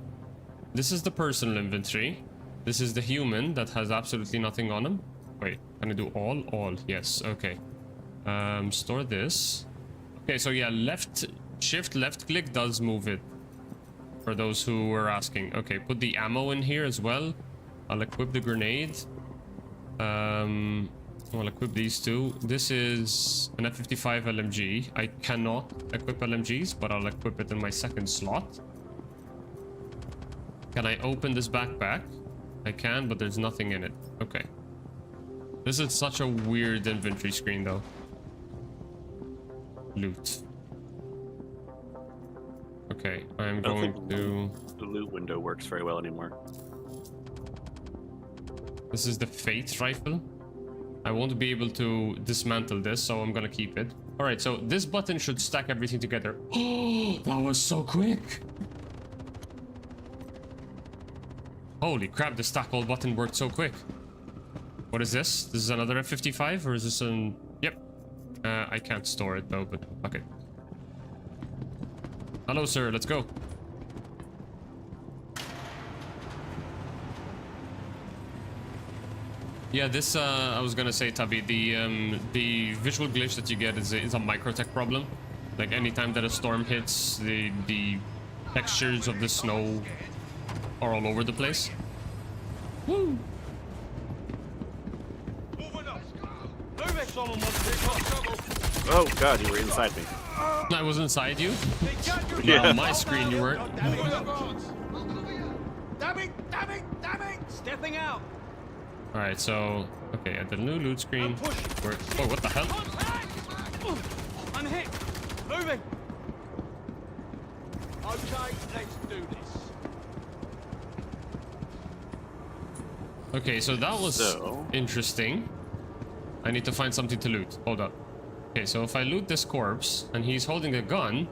this is the personal inventory. This is the human that has absolutely nothing on him. Wait, can I do all? All, yes, okay. Store this. Okay, so yeah, shift left click does move it. For those who were asking. Okay, put the ammo in here as well. I'll equip the grenade. I'll equip these two. This is an F-55 LMG. I cannot equip LMGs, but I'll equip it in my second slot. Can I open this backpack? I can, but there's nothing in it. Okay. This is such a weird inventory screen, though. Loot. Okay, I'm going to... The loot window works very well anymore. This is the Fate rifle. I won't be able to dismantle this, so I'm gonna keep it. Alright, so this button should stack everything together. Oh, that was so quick! Holy crap, the stack all button worked so quick. What is this? This is another F-55, or is this an... Yep. I can't store it though, but okay. Hello, sir, let's go. Yeah, this, I was gonna say, Tubby, the visual glitch that you get is a microtech problem. Like, anytime that a storm hits, the textures of the snow are all over the place. Woo! Oh god, you were inside me. I was inside you? Yeah. Well, on my screen you weren't. Damn it! Stepping out. Alright, so... Okay, at the new loot screen... Oh, what the hell? I'm hit. Moving. Okay, let's do this. Okay, so that was interesting. I need to find something to loot. Hold up. Okay, so if I loot this corpse, and he's holding a gun...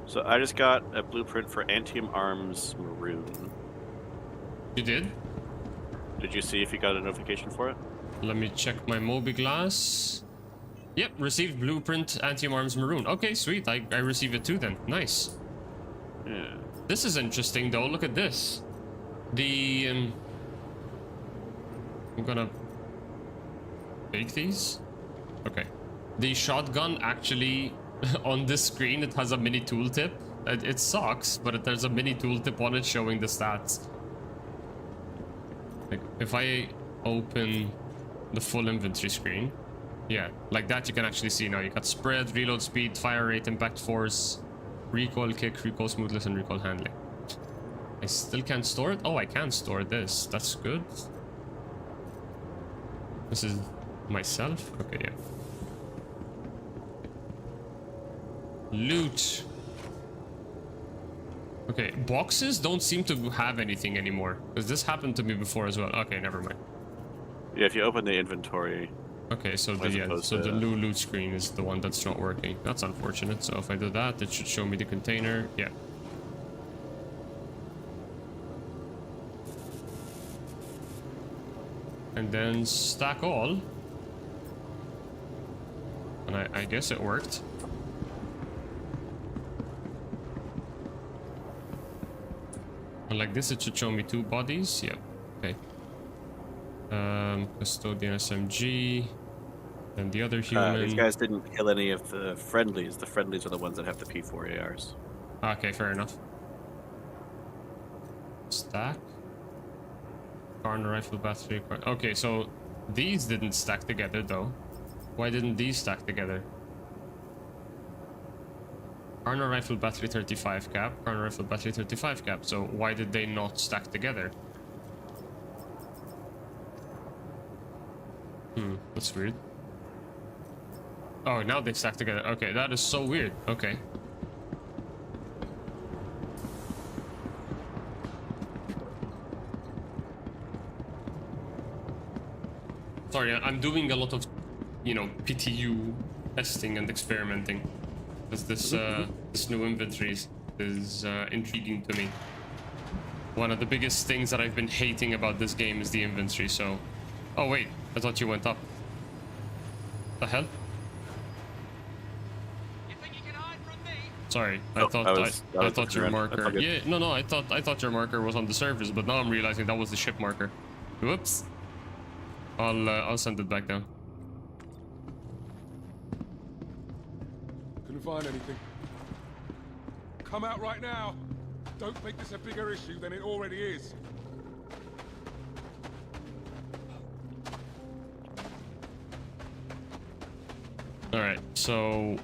So I just got a blueprint for Antium Arms Maroon. You did? Did you see if you got a notification for it? Let me check my Moby Glass. Yep, received blueprint Antium Arms Maroon. Okay, sweet. I received it too then. Nice. Yeah. This is interesting though. Look at this. The... I'm gonna... take these? Okay. The shotgun actually... on this screen, it has a mini tooltip. It sucks, but there's a mini tooltip on it showing the stats. Like, if I open the full inventory screen, yeah, like that you can actually see now. You got spread, reload speed, fire rate, impact force, recoil kick, recoil smoothness, and recoil handling. I still can't store it? Oh, I can store this. That's good. This is myself? Okay, yeah. Loot. Okay, boxes don't seem to have anything anymore. Because this happened to me before as well. Okay, never mind. Yeah, if you open the inventory... Okay, so the new loot screen is the one that's not working. That's unfortunate. So if I do that, it should show me the container. Yeah. And then stack all. And I guess it worked. And like this, it should show me 2 bodies. Yeah. Okay. Custodian SMG. And the other human. These guys didn't kill any of the friendlies. The friendlies are the ones that have the P4ARs. Okay, fair enough. Stack. Garner rifle battery. Okay, so these didn't stack together though. Why didn't these stack together? Corner rifle battery 35 cap, corner rifle battery 35 cap. So why did they not stack together? That's weird. Oh, now they stack together. Okay, that is so weird. Okay. Sorry, I'm doing a lot of, you know, PTU testing and experimenting. Because this new inventory is intriguing to me. One of the biggest things that I've been hating about this game is the inventory, so... Oh wait, I thought you went up. The hell? You think you can hide from me? Sorry, Oh, I thought your marker... good. Yeah, no, I thought your marker was on the surface, but now I'm realizing that was the ship marker. Whoops. I'll send it back down. Couldn't find anything. Come out right now. Don't make this a bigger issue than it already is. Alright, so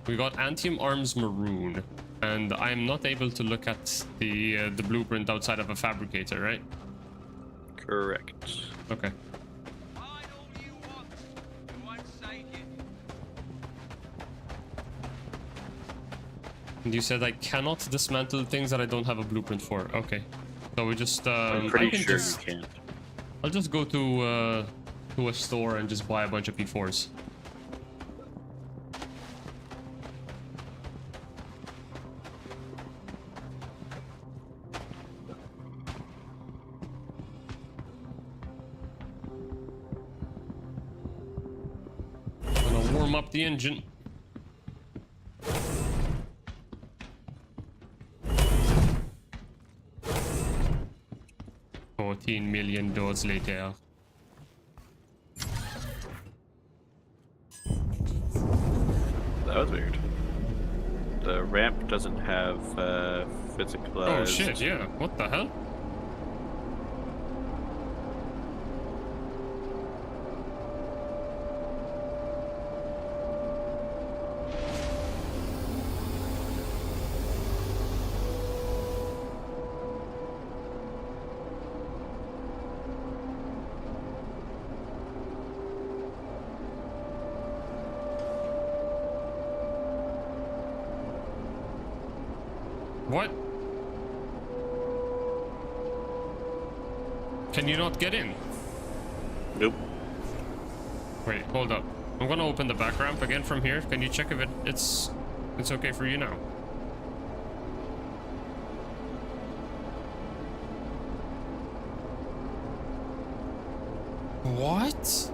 we got Antium Arms Maroon, and I'm not able to look at the blueprint outside of a fabricator, right? Correct. Okay. Hide all you want. You won't save you. And you said I cannot dismantle things that I don't have a blueprint for. Okay. So we just I'm I pretty can sure just, you can't. I'll just go to a store and just buy a bunch of P4s. Gonna warm up the engine. $14 million later. That was weird. The ramp doesn't have physical. Oh shit, yeah. What the hell? What? Can you not get in? Nope. Wait, hold up. I'm gonna open the back ramp again from here. Can you check if it's okay for you now? What?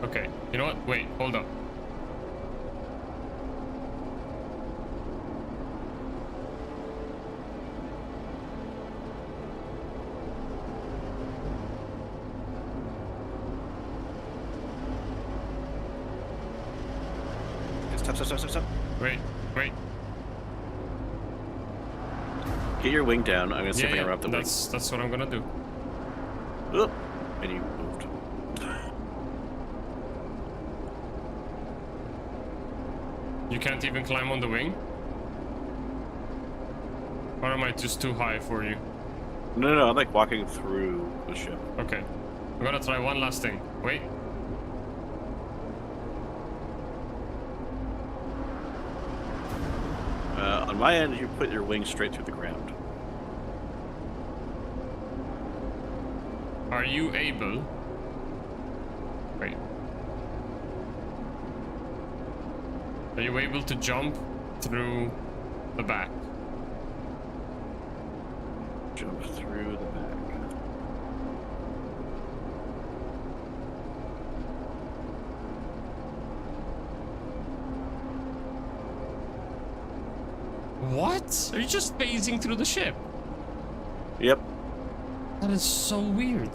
Okay, you know what? Wait, hold up. Stop. Wait. Get your wing down. I'm gonna see if I can wrap the wing. That's what I'm gonna do. Oop. And you moved. You can't even climb on the wing? Or am I just too high for you? No, I'm like walking through the ship. Okay. I'm gonna try one last thing. Wait. On my end, you put your wing straight through the ground. Are you able? Wait. Are you able to jump through the back? Jump through the back. What? Are you just phasing through the ship? Yep. That is so weird.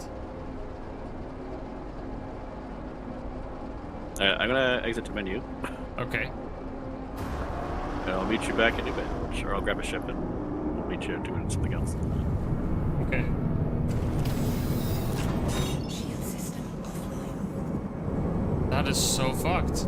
I'm gonna exit to menu. Okay. And I'll meet you back in a bit. Sure, I'll grab a ship and we'll meet you doing something else. Okay. Shield system offline. That is so fucked.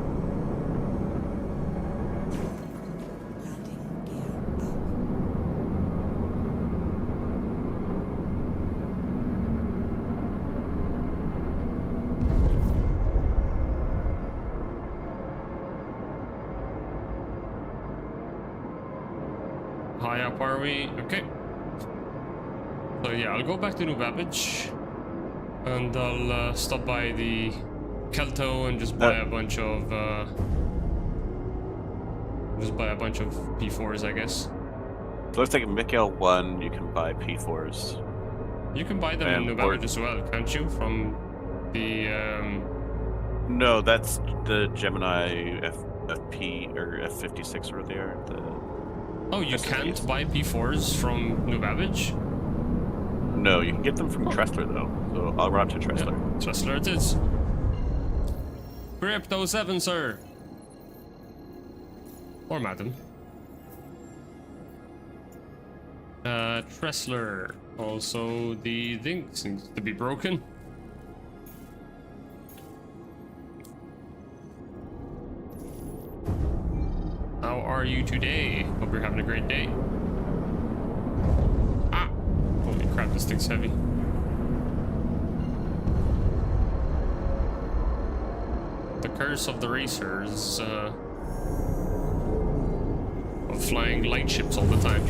high up are we? Okay. So yeah, I'll go back to New Babbage. And I'll stop by the Kelto and just buy a bunch of P4s, I guess. So looks like Mikhail 1, you can buy P4s. You can buy them in New Babbage as well, can't you? From the No, that's the Gemini FP or F56 or they are. Oh, you can't buy P4s from New Babbage? No, you can get them from Tressler though. So I'll run up to Tressler. Yeah, Tressler it is. Crypto 7, sir. Or madam. Tressler. Also, the thing seems to be broken. How are you today? Hope you're having a great day. Ah! Holy crap, this thing's heavy. The curse of the racers, of flying light ships all the time.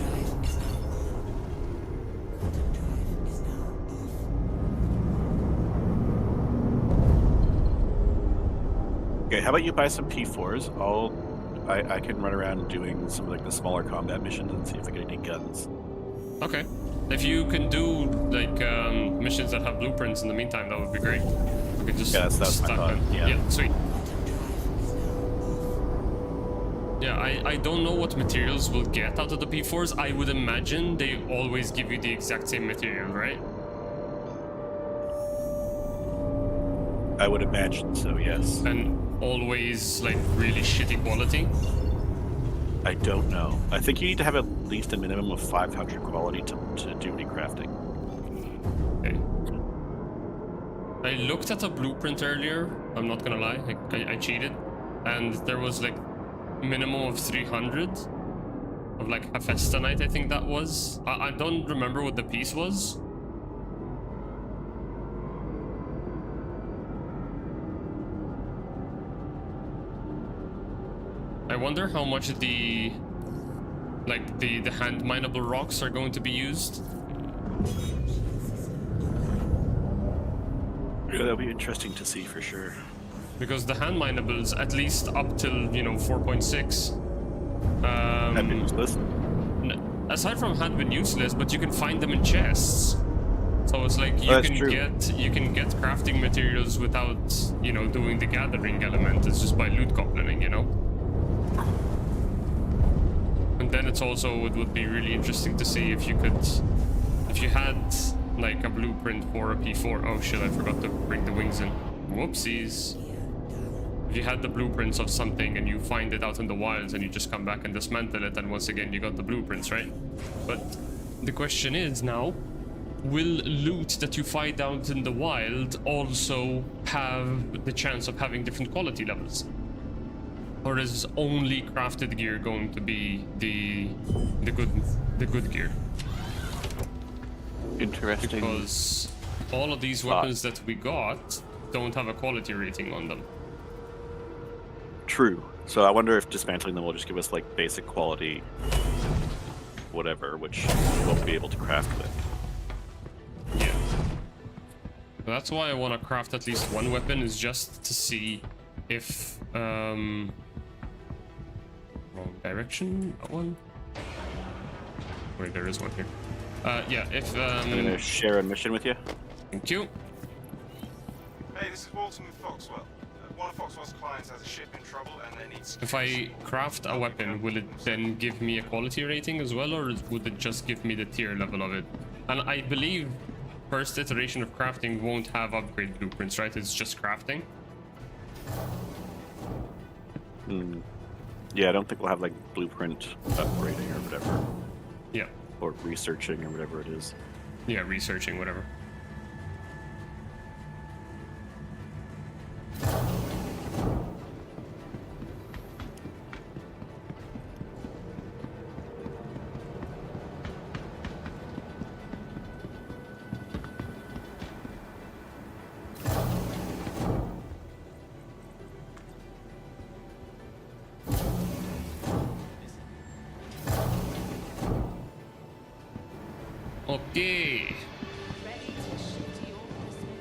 Okay, how about you buy some P4s? I can run around doing some like the smaller combat missions and see if I get any guns. Okay. If you can do like missions that have blueprints in the meantime, that would be great. We could just that's my stack thought. them. Yeah. Sweet. Yeah, I don't know what materials we'll get out of the P4s. I would imagine they always give you the exact same material, right? I would imagine so, yes. And always like really shitty quality. I don't know. I think you need to have at least a minimum of 500 quality to do any crafting. Okay. I looked at a blueprint earlier. I'm not gonna lie, I cheated, and there was like minimum of 300 of like Hephaestonite, I think that was. I don't remember what the piece was. I wonder how much the hand mineable rocks are going to be used. Yeah, that'll be interesting to see for sure. Because the hand minables, at least up till 4.6, Have been useless. aside from had been useless, but you can find them in chests. So it's like you can get crafting materials without doing the gathering element. It's just by loot goblining, And then it would be really interesting to see if you had like a blueprint for a P4. Oh shit, I forgot to bring the wings in. Whoopsies. If you had the blueprints of something and you find it out in the wilds and you just come back and dismantle it, and once again you got the blueprints, right? But the question is now, will loot that you find out in the wild also have the chance of having different quality levels? Or is only crafted gear going to be the good gear? Interesting. Because all of these weapons that we got don't have a quality rating on them. True. So I wonder if dismantling them will just give us like basic quality whatever, which we won't be able to craft with. Yeah. That's why I want to craft at least one weapon, is just to see if wrong direction, that one. Wait, there is one here. Yeah, if I'm gonna share a mission with you. Thank you. Hey, this is Walton with Foxwell. One of Foxwell's clients has a ship in trouble and they need... If I craft a weapon, will it then give me a quality rating as well, or would it just give me the tier level of it? And I believe first iteration of crafting won't have upgrade blueprints, right? It's just crafting. Yeah, I don't think we'll have like blueprint upgrading or whatever. Yeah. Or researching or whatever it is. Yeah, researching, whatever. Okay.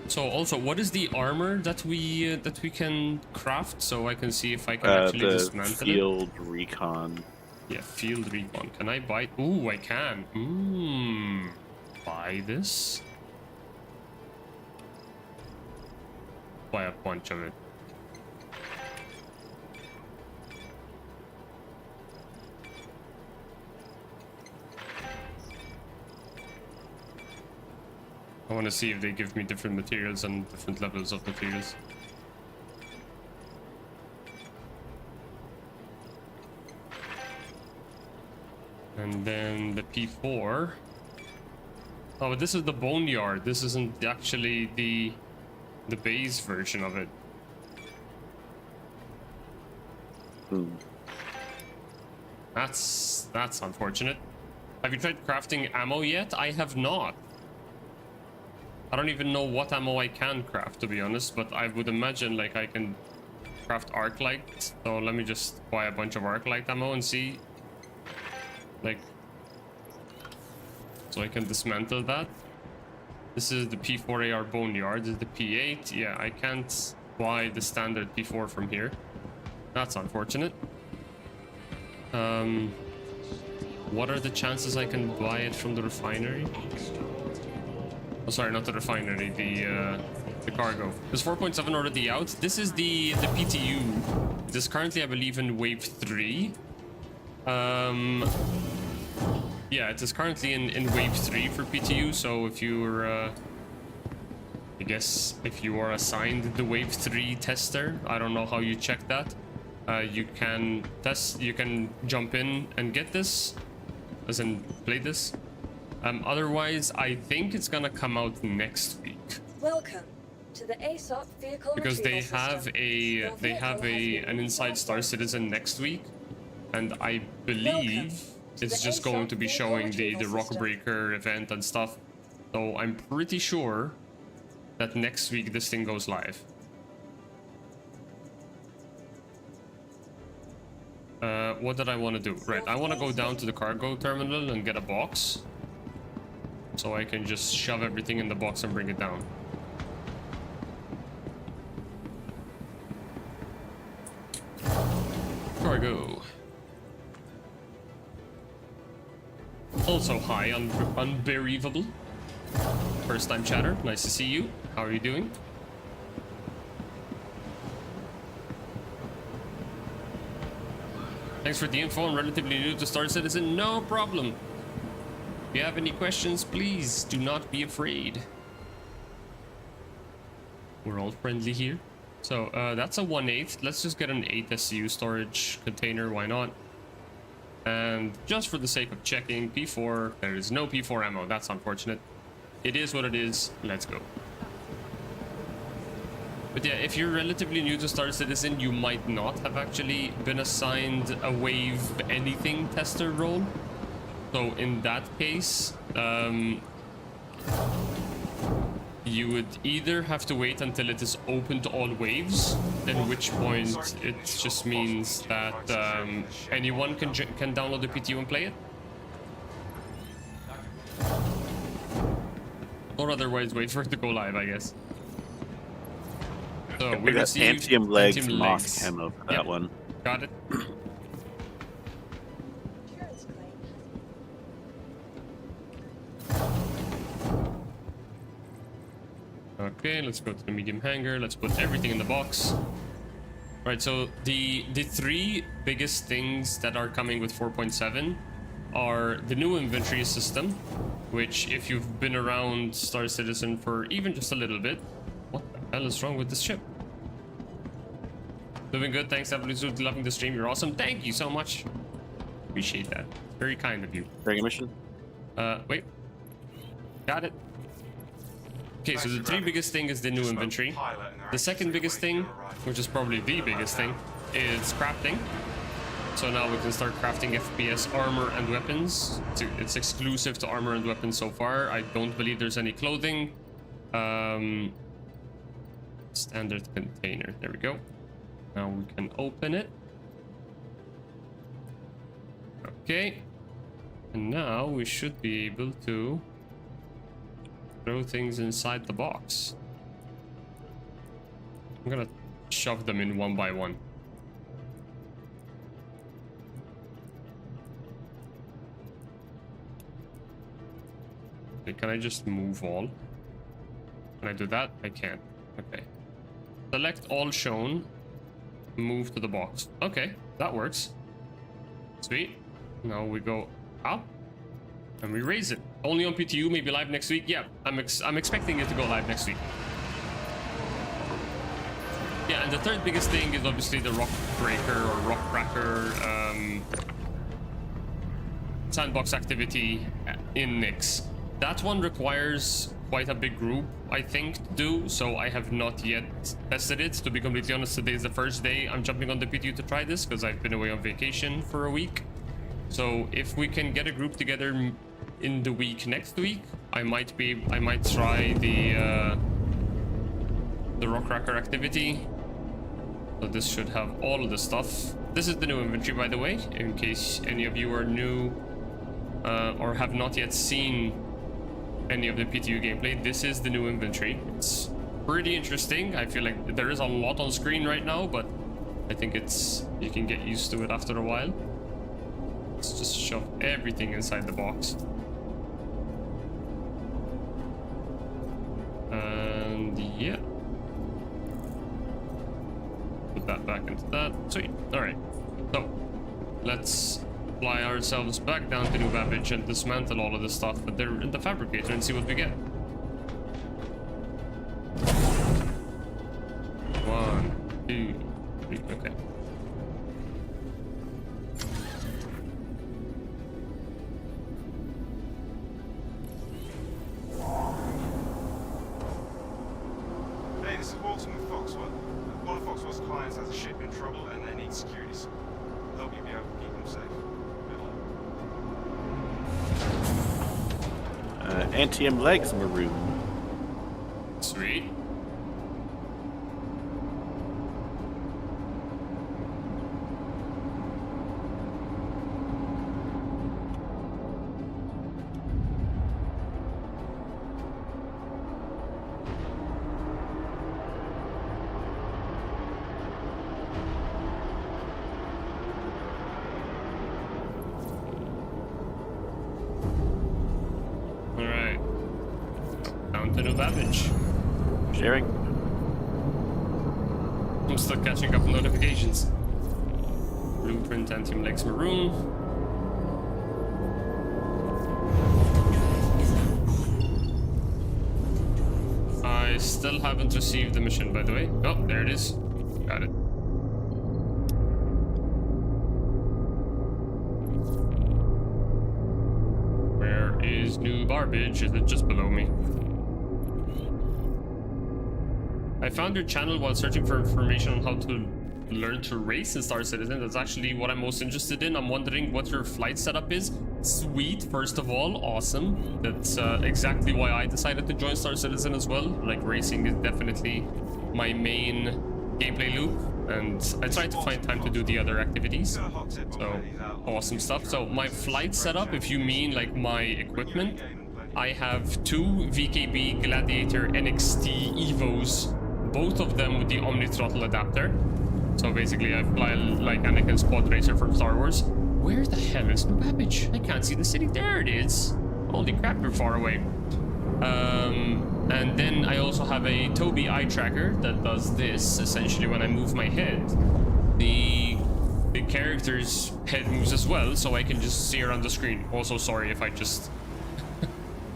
So also, what is the armor that we can craft? So I can see if I can actually dismantle it. Field recon. Yeah, field recon. Can I buy? Ooh, I can. Buy this. Buy a bunch of it. I want to see if they give me different materials and different levels of materials. And then the P4. Oh, but this is the boneyard. This isn't actually the base version of it. That's unfortunate. Have you tried crafting ammo yet? I have not. I don't even know what ammo I can craft, to be honest, but I would imagine like I can craft arc light. So let me just buy a bunch of arc light ammo and see, like, so I can dismantle that. This is the P4AR boneyard. This is the P8. Yeah, I can't buy the standard P4 from here. That's unfortunate. What are the chances I can buy it from the refinery? Oh, sorry, not the refinery, the cargo. There's 4.7 already out. This is the PTU. It is currently, I believe, in wave 3. Yeah, it is currently in wave 3 for PTU. So if you're, I guess, if you are assigned the wave 3 tester, I don't know how you check that. You can test. You can jump in and get this, as in play this. Otherwise, I think it's gonna come out next week. Welcome to the ASOP vehicle because they retrieval have system. an Inside Star Citizen next week, and I believe it's just going to be showing the Rock Breaker event and stuff. So I'm pretty sure that next week this thing goes live. What did I want to do? Right, I want to go down to the cargo terminal and get a box, so I can just shove everything in the box and bring it down. Cargo. Also, hi, unbelievable. First time chatter, nice to see you. How are you doing? Thanks for the info. I'm relatively new to Star Citizen. No problem. If you have any questions, please do not be afraid. We're all friendly here. So that's a 1/8. Let's just get an 8 SCU storage container. Why not? And just for the sake of checking, P4, there is no P4 ammo. That's unfortunate. It is what it is. Let's go. But yeah, if you're relatively new to Star Citizen, you might not have actually been assigned a wave anything tester role. So in that case, you would either have to wait until it is open to all waves, in which point it just means that anyone can download the PTU and play it. Or otherwise wait for it to go live, I guess. So we got Antium legs, moss camo for that one. Got it. Okay, let's go to the medium hangar. Let's put everything in the box. Right, so the three biggest things that are coming with 4.7 are the new inventory system, which if you've been around Star Citizen for even just a little bit, what the hell is wrong with this ship? Doing good, thanks Evolution, loving the stream, you're awesome. Thank you so much. Appreciate that. Very kind of you. Bring a mission. Wait. Got it. Okay, so the three biggest thing is the new inventory. The second biggest thing, which is probably the biggest thing, is crafting. So now we can start crafting FPS armor and weapons. It's exclusive to armor and weapons so far. I don't believe there's any clothing. Standard container. There we go. Now we can open it. Okay. And now we should be able to throw things inside the box. I'm gonna shove them in one by one. Okay, can I just move all? Can I do that? I can't. Okay. Select all shown. Move to the box. Okay, that works. Sweet. Now we go up and we raise it. Only on PTU, maybe live next week. Yeah, I'm expecting it to go live next week. Yeah, and the third biggest thing is obviously the rock breaker or rock cracker sandbox activity in Nyx. That one requires quite a big group, I think, to do, so I have not yet tested it. To be completely honest, today is the first day I'm jumping on the PTU to try this because I've been away on vacation for a week. So if we can get a group together in the week next week, I might try the rock cracker activity. So this should have all of the stuff. This is the new inventory, by the way, in case any of you are new or have not yet seen any of the PTU gameplay. This is the new inventory. It's pretty interesting. I feel like there is a lot on screen right now, but I think you can get used to it after a while. Let's just shove everything inside the box. And yeah. Put that back into that. Sweet. Alright. So, let's fly ourselves back down to New Babbage and dismantle all of this stuff that they're in the fabricator and see what we get. 1, 2, 3. Okay. Hey, this is Walton with Foxwell. One of Foxwell's clients has a ship in trouble and they need security support. Hope you'll be able to keep them safe. Good luck. Antium legs maroon. Sweet. Sharing. I'm still catching up on notifications. Blueprint, Antium Legs Maroon. I still haven't received the mission, by the way. Oh, there it is. Got it. Where is New Barbage? Is it just below me? I found your channel while searching for information on how to learn to race in Star Citizen. That's actually what I'm most interested in. I'm wondering what your flight setup is. Sweet, first of all, awesome. That's exactly why I decided to join Star Citizen as well. Like, racing is definitely my main gameplay loop, and I try to find time to do the other activities. So, awesome stuff. So, my flight setup, if you mean like my equipment, I have 2 VKB Gladiator NXT Evos, both of them with the Omni Throttle adapter. So basically I fly like Anakin's Quad Racer from Star Wars. Where the hell is New Babbage? I can't see the city. There it is. Holy crap, you're far away. And then I also have a Tobii eye tracker that does this. Essentially, when I move my head, the character's head moves as well, so I can just see around the screen. Also, sorry if I just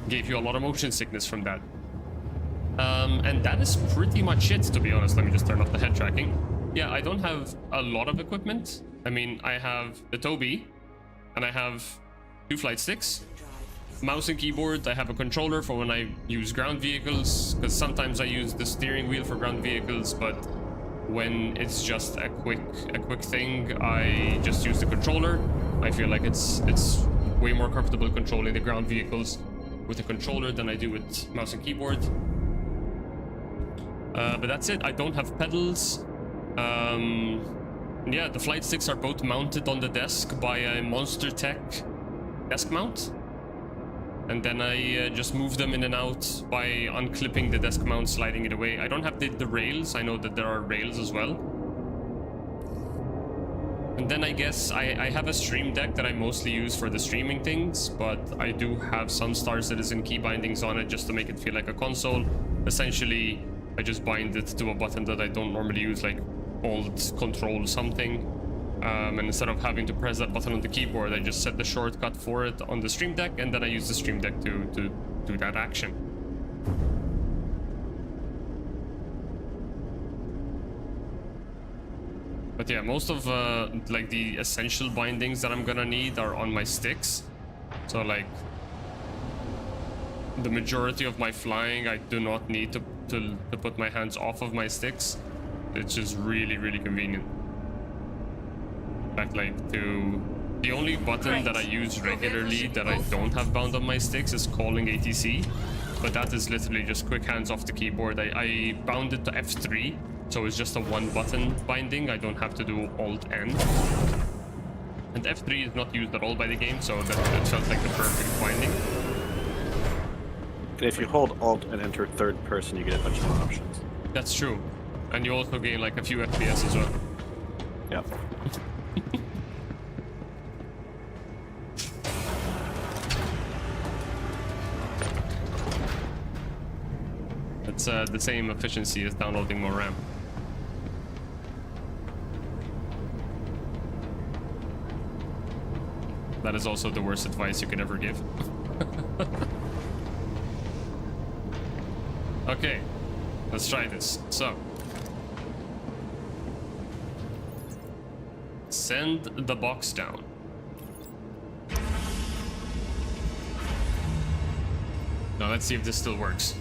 gave you a lot of motion sickness from that. And that is pretty much it, to be honest. Let me just turn off the head tracking. Yeah, I don't have a lot of equipment. I mean, I have the Tobii, and I have 2 flight sticks, mouse and keyboard. I have a controller for when I use ground vehicles, because sometimes I use the steering wheel for ground vehicles, but when it's just a quick thing, I just use the controller. I feel like it's way more comfortable controlling the ground vehicles with the controller than I do with mouse and keyboard. But that's it. I don't have pedals. Yeah, the flight sticks are both mounted on the desk by a Monster Tech desk mount. And then I just move them in and out by unclipping the desk mount, sliding it away. I don't have the rails. I know that there are rails as well. And then I guess I have a stream deck that I mostly use for the streaming things, but I do have some Star Citizen key bindings on it just to make it feel like a console. Essentially, I just bind it to a button that I don't normally use, like Alt Control something. And instead of having to press that button on the keyboard, I just set the shortcut for it on the Stream Deck, and then I use the Stream Deck to do that action. But yeah, most of like the essential bindings that I'm gonna need are on my sticks. So like the majority of my flying, I do not need to put my hands off of my sticks. It's just really, really convenient. Like the only button that I use regularly that I don't have bound on my sticks is calling ATC, but that is literally just quick hands off the keyboard. I bound it to F3, so it's just a one button binding. I don't have to do Alt N, and F3 is not used at all by the game, so that felt like the perfect binding. And if you hold Alt and enter third person, you get a bunch more options. That's true, and you also gain like a few FPS as well. Yep. It's the same efficiency as downloading more RAM. That is also the worst advice you can ever give. Okay, let's try this. So, send the box down. Now let's see if this still works.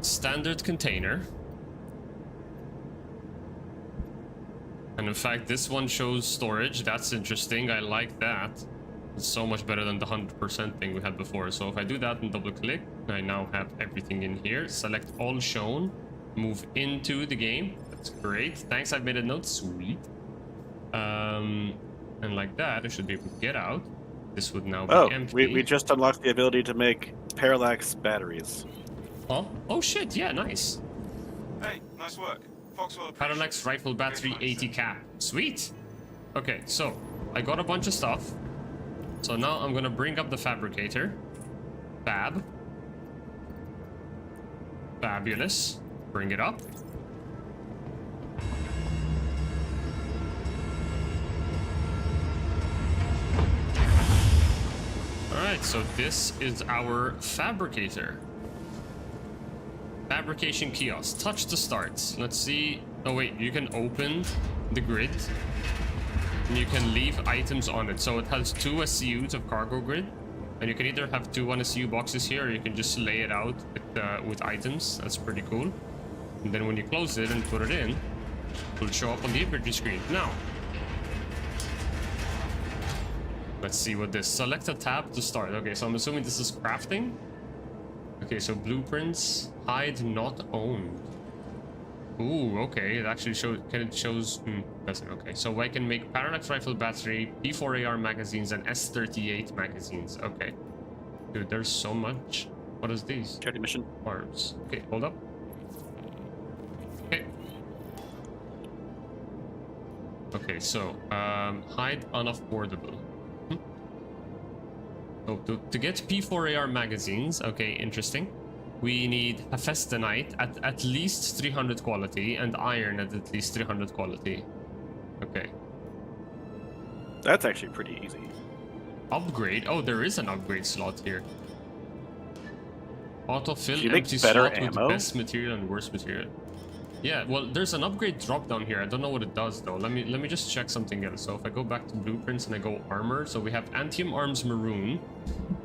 Standard container. And in fact, this one shows storage. That's interesting. I like that. It's so much better than the 100% thing we had before. So if I do that and double click, I now have everything in here. Select all shown. Move into the game. That's great. Thanks, I've made a note. Sweet. And like that, I should be able to get out. This would now be empty. We just unlocked the ability to make parallax batteries. Oh, oh shit, yeah, nice. Hey, nice work. Foxwell Parallax rifle battery 80 cap. Sweet. Okay, so I got a bunch of stuff. So now I'm gonna bring up the fabricator. Fab. Fabulous. Bring it up. Alright, so this is our fabricator. Fabrication kiosk. Touch to start. Let's see. Oh wait, you can open the grid and you can leave items on it. So it has 2 SCUs of cargo grid, and you can either have 2 1 SCU boxes here, or you can just lay it out with items. That's pretty cool. And then when you close it and put it in, it will show up on the inventory screen. Now, let's see what this. Select a tab to start. Okay, so I'm assuming this is crafting. Okay, so blueprints, hide not owned. Ooh, okay, it actually shows, doesn't, okay. So I can make parallax rifle battery, P4AR magazines, and S38 magazines. Okay. Dude, there's so much. What is these? Charity mission. Arms. Okay, hold up. Okay. Okay, so, hide unaffordable. So to get P4AR magazines, okay, interesting. We need Hephaestonite at least 300 quality and iron at least 300 quality. Okay. That's actually pretty easy. Upgrade? Oh, there is an upgrade slot here. Autofill you make empty better slot ammo? with best material and worst material. Yeah, well, there's an upgrade drop down here. I don't know what it does though. Let me just check something else. So if I go back to blueprints and I go armor, so we have Antium Arms Maroon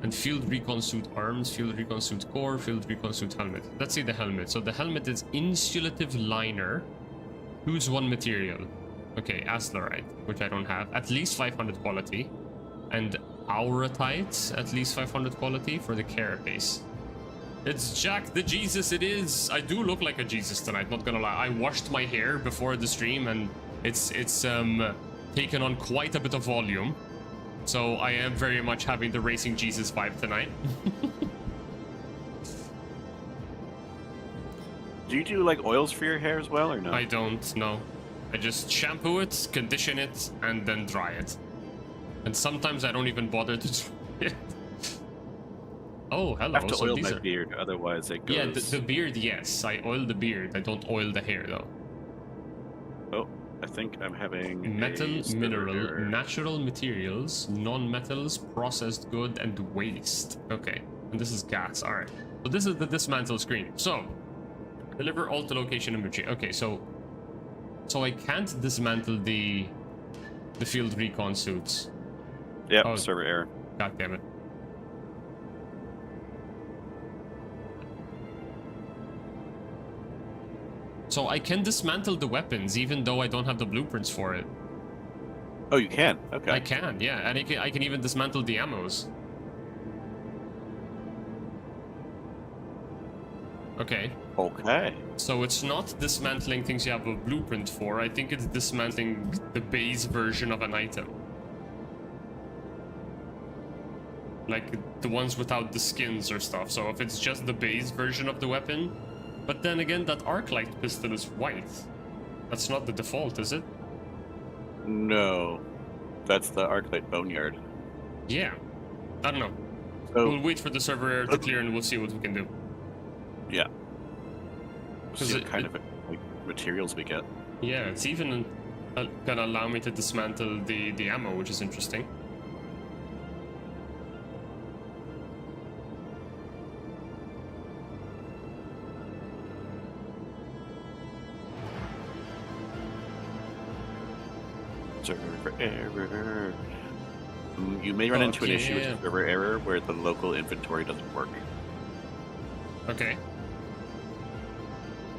and Field Recon Suit Arms, Field Recon Suit Core, Field Recon Suit Helmet. Let's see the helmet. So the helmet is insulative liner. Choose one material. Okay, Aslarite, which I don't have. At least 500 quality. And Auratite, at least 500 quality for the carapace. It's Jack the Jesus, it is. I do look like a Jesus tonight, not gonna lie. I washed my hair before the stream and it's taken on quite a bit of volume. So I am very much having the Racing Jesus vibe tonight. Do you do like oils for your hair as well, or no? I don't know. I just shampoo it, condition it, and then dry it. And sometimes I don't even bother to dry it. Oh, hello. I have to so oil these my are... beard, otherwise it goes. Yeah, the beard, yes. I oil the beard. I don't oil the hair, though. Oh, I think I'm having Metal, a server mineral, error. natural materials, non-metals, processed good, and waste. Okay, and this is gas. All right. So this is the dismantle screen. So, deliver all to location imagery. Okay, so I can't dismantle the field recon suits. Yep, Oh. server error. God damn it. So I can dismantle the weapons even though I don't have the blueprints for it. Oh, you can. Okay. I can, yeah, and I can even dismantle the ammos. Okay. Okay. So it's not dismantling things you have a blueprint for. I think it's dismantling the base version of an item. Like the ones without the skins or stuff. So if it's just the base version of the weapon, but then again, that arc-light pistol is white. That's not the default, is it? No, that's the Arclight Boneyard. Yeah. I don't know. So, We'll wait for the server error to clear and we'll see what we can do. yeah. 'Cause See what kind of like materials we get. Yeah, it's even gonna allow me to dismantle the ammo, which is interesting. Server error. You may run into an issue with server error where the local inventory doesn't work. Okay.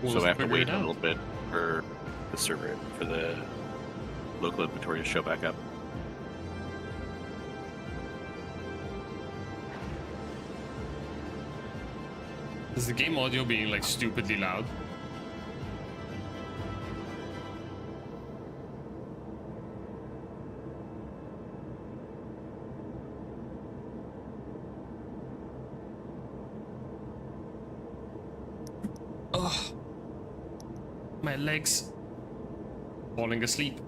We'll So I have to figure wait it a out. little bit for the server, for the local inventory to show back up. Is the game audio being like stupidly loud? Ugh. My legs. Falling asleep.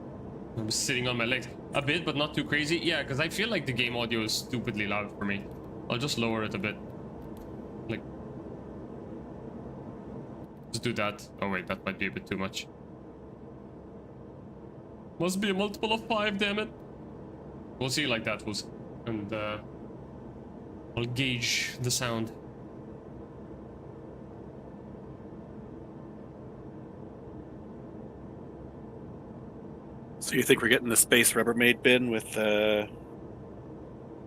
I'm sitting on my legs. A bit, but not too crazy. Yeah, because I feel like the game audio is stupidly loud for me. I'll just lower it a bit. Like... Just do that. Oh wait, that might be a bit too much. Must be a multiple of 5, damn it. We'll see like that. And I'll gauge the sound. So you think we're getting the space Rubbermaid bin with The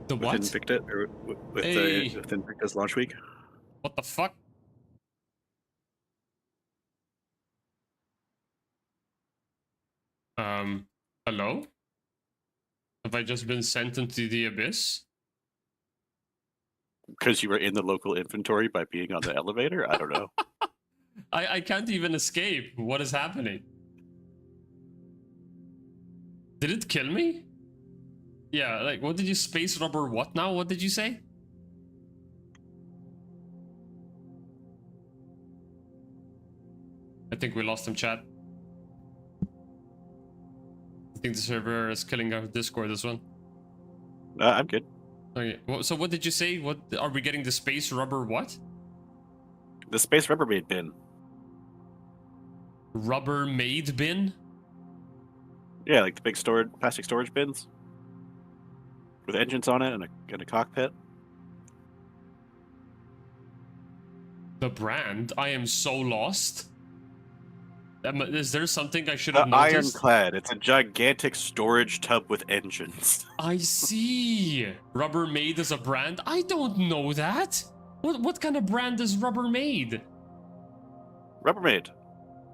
what? Invicta, or with Hey. with Invicta's launch week? What the fuck? Hello? Have I just been sent into the abyss? Because you were in the local inventory by being on the elevator? I don't know. I can't even escape. What is happening? Did it kill me? Yeah, like, what did you space rubber what now? What did you say? I think we lost him, chat. I think the server is killing our Discord as well. I'm good. Okay, well, so what did you say? What are we getting the space rubber what? The space Rubbermaid bin. Rubber made bin? Yeah, like the big plastic storage bins with engines on it and a cockpit. The brand? I am so lost. Is there something I should have noticed? Ironclad. It's a gigantic storage tub with engines. I see. Rubbermaid is a brand? I don't know that. What kind of brand is Rubbermaid? Rubbermaid.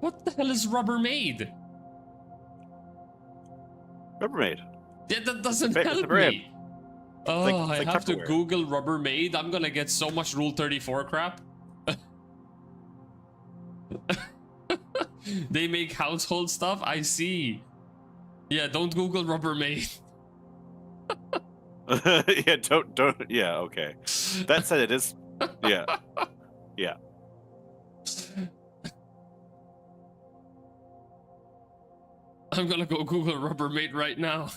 What the hell is Rubbermaid? Rubbermaid. Yeah, that doesn't it's a help brand. me. Oh, it's like I have to Tupperware. Google Rubbermaid. I'm gonna get so much Rule 34 crap. They make household stuff? I see. Yeah, don't Google Rubbermaid. Yeah, don't. Yeah, okay. That said, it is. Yeah, yeah. I'm gonna go Google Rubbermaid right now.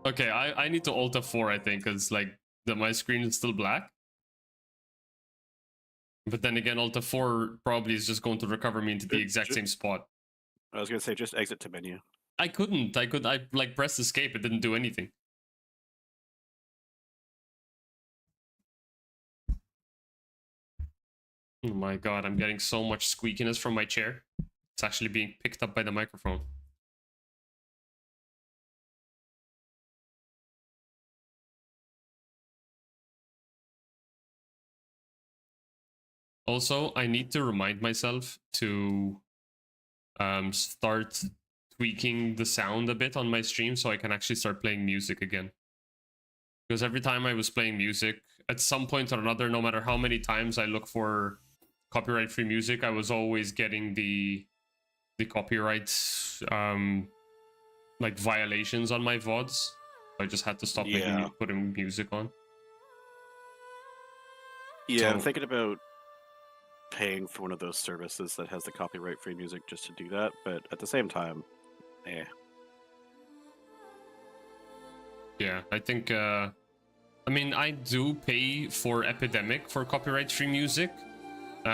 Okay, I need to Alt F4, I think, because like my screen is still black. But then again, Alt F4 probably is just going to recover me into the exact same spot. I was gonna say just exit to menu. I couldn't. I like pressed escape. It didn't do anything. Oh my god, I'm getting so much squeakiness from my chair. It's actually being picked up by the microphone. Also, I need to remind myself to start tweaking the sound a bit on my stream so I can actually start playing music again. Because every time I was playing music, at some point or another, no matter how many times I look for copyright-free music, I was always getting the copyright like violations on my VODs. So I just had to stop putting music on. Yeah, I'm thinking about paying for one of those services that has the copyright-free music just to do that, but at the same time, Yeah, I think, I mean, I do pay for Epidemic for copyright-free music,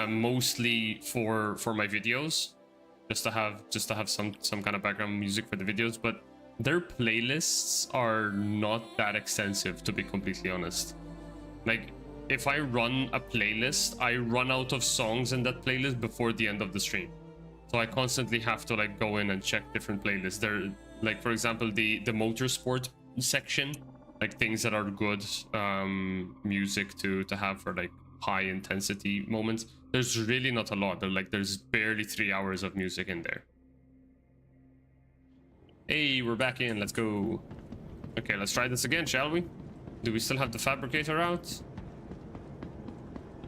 mostly for my videos, just to have some kind of background music for the videos, but their playlists are not that extensive, to be completely honest. Like, if I run a playlist, I run out of songs in that playlist before the end of the stream. So I constantly have to like go in and check different playlists. There, like for example, the motorsport section, like things that are good music to have for like high intensity moments. There's really not a lot. There's barely 3 hours of music in there. Hey, we're back in. Let's go. Okay, let's try this again, shall we? Do we still have the fabricator out?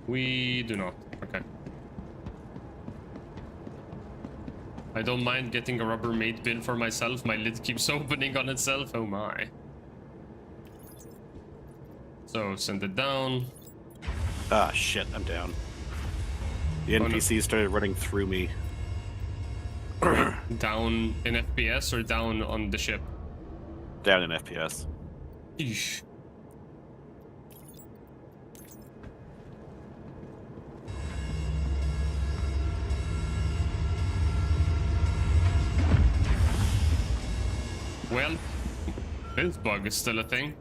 We do not. Okay. I don't mind getting a Rubbermaid bin for myself. My lid keeps opening on itself. Oh my. So send it down. Ah, shit, I'm down. The NPC started running through me. Down in FPS or down on the ship? Down in FPS. Eesh. Well, this bug is still a thing.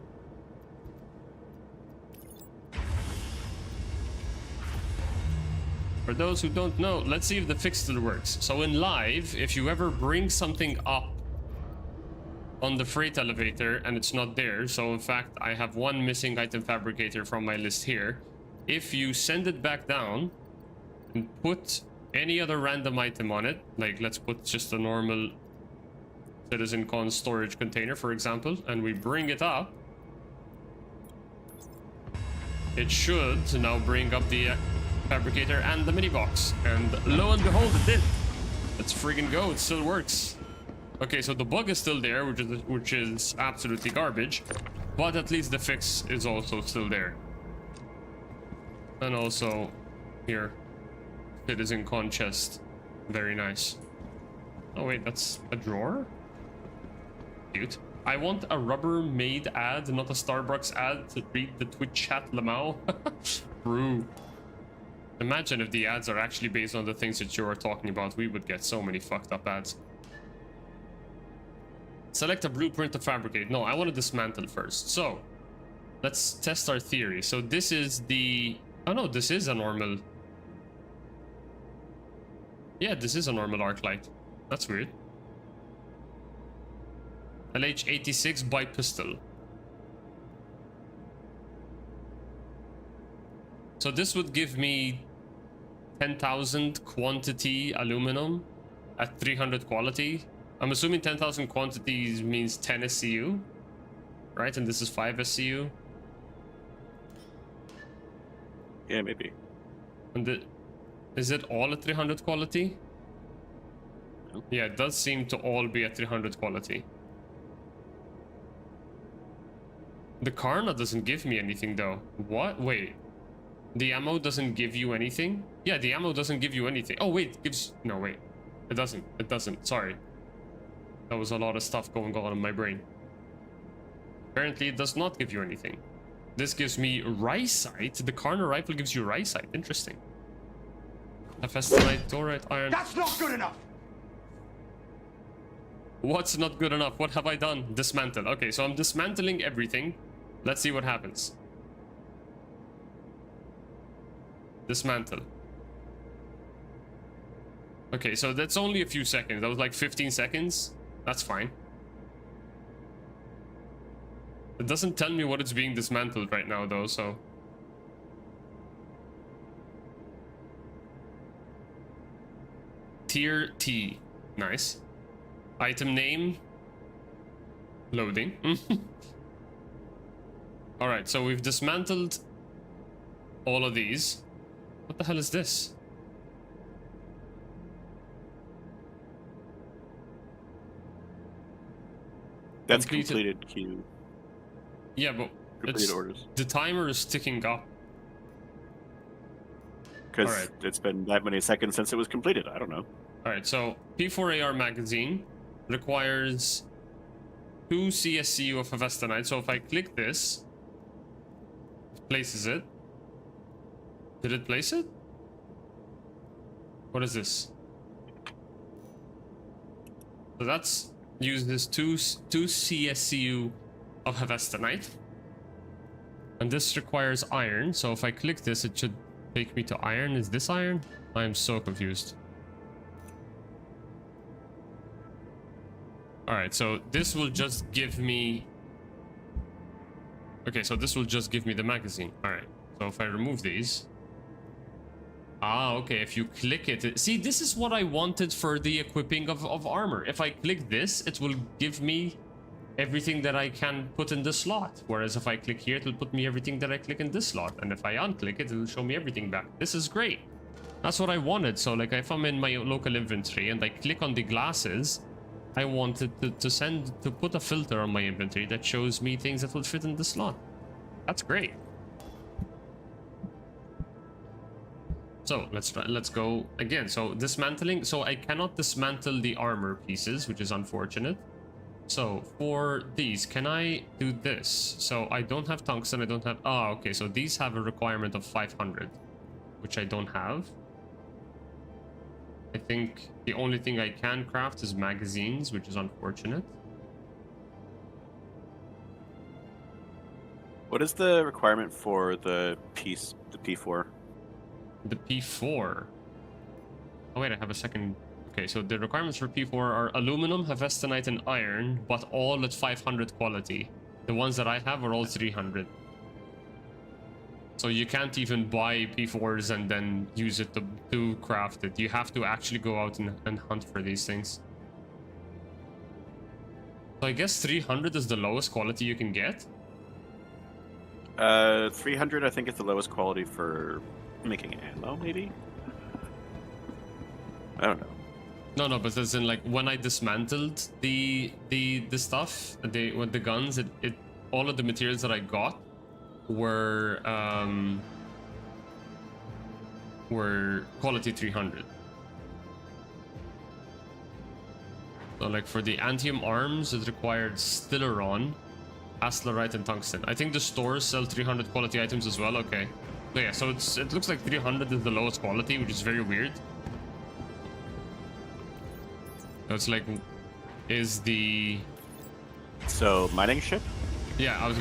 For those who don't know, let's see if the fix still works. So in live, if you ever bring something up on the freight elevator and it's not there, so in fact, I have one missing item fabricator from my list here. If you send it back down and put any other random item on it, like let's put just a normal Citizen Con storage container, for example, and we bring it up, it should now bring up the fabricator and the mini box, and lo and behold, it did. Let's friggin' go. It still works. Okay, so the bug is still there, which is absolutely garbage, but at least the fix is also still there. And also here, Citizen Con chest, very nice. Oh wait, that's a drawer. Cute. I want a Rubbermaid ad, not a Starbucks ad, to read the Twitch chat, Lamau. True. Imagine if the ads are actually based on the things that you are talking about. We would get so many fucked up ads. Select a blueprint to fabricate. No, I want to dismantle first. So, let's test our theory. So this is the... Oh no, this is a normal... Yeah, this is a normal arc light. That's weird. LH86 by pistol. So this would give me 10,000 quantity aluminum at 300 quality. I'm assuming 10,000 quantities means 10 SCU, right? And this is 5 SCU. Yeah, maybe. And is it all at 300 quality? No. Yeah, it does seem to all be at 300 quality. The Karna doesn't give me anything though. What? Wait. The ammo doesn't give you anything? Yeah, the ammo doesn't give you anything. Oh wait, it gives... No, wait. It doesn't. It doesn't. Sorry. That was a lot of stuff going on in my brain. Apparently it does not give you anything. This gives me Rai Sight. The Karna rifle gives you Rai Sight. Interesting. Hephaestonite, Dorite, Iron. That's not good enough! What's not good enough? What have I done? Dismantle. Okay, so I'm dismantling everything. Let's see what happens. Dismantle. Okay, so that's only a few seconds. That was like 15 seconds. That's fine. It doesn't tell me what it's being dismantled right now though, so... Tier T. Nice. Item name. Loading. Alright, so we've dismantled all of these. What the hell is this? That's completed queue. Yeah, but Completed orders. The timer is ticking up. Because it's been that many seconds since it was completed. I don't know. Alright, so P4AR magazine requires 2 CSCU of Hephaestonite. So if I click this, it places it. Did it place it? What is this? So that's uses 2 CSCU of Hephaestonite. And this requires iron. So if I click this, it should take me to iron. Is this iron? I am so confused. Alright, so this will just give me... Okay, so this will just give me the magazine. Alright, so if I remove these... Ah, okay, if you click it... See, this is what I wanted for the equipping of armor. If I click this, it will give me everything that I can put in this slot. Whereas if I click here, it will put me everything that I click in this slot. And if I unclick it, it will show me everything back. This is great. That's what I wanted. So like if I'm in my local inventory and I click on the glasses, I wanted to put a filter on my inventory that shows me things that will fit in the slot. That's great. So let's go again. So dismantling. So I cannot dismantle the armor pieces, which is unfortunate. So for these, can I do this? So I don't have tungsten. I don't have. Oh, okay. So these have a requirement of 500, which I don't have. I think the only thing I can craft is magazines, which is unfortunate. What is the requirement for the piece, the P4? The P4. Oh wait, I have a second. Okay, so the requirements for P4 are aluminum, hephaestonite, and iron, but all at 500 quality. The ones that I have are all 300. So you can't even buy P4s and then use it to craft it. You have to actually go out and hunt for these things. So I guess 300 is the lowest quality you can get? 300 I think is the lowest quality for making ammo, maybe? I don't know. No, but as in like when I dismantled the stuff, with the guns, it all of the materials that I got were quality 300. So like for the Antium arms, it required Stilleron, Aslarite, and Tungsten. I think the stores sell 300 quality items as well. Okay, so yeah, so it looks like 300 is the lowest quality, which is very weird. So it's like, is the... So mining ship? Yeah, I was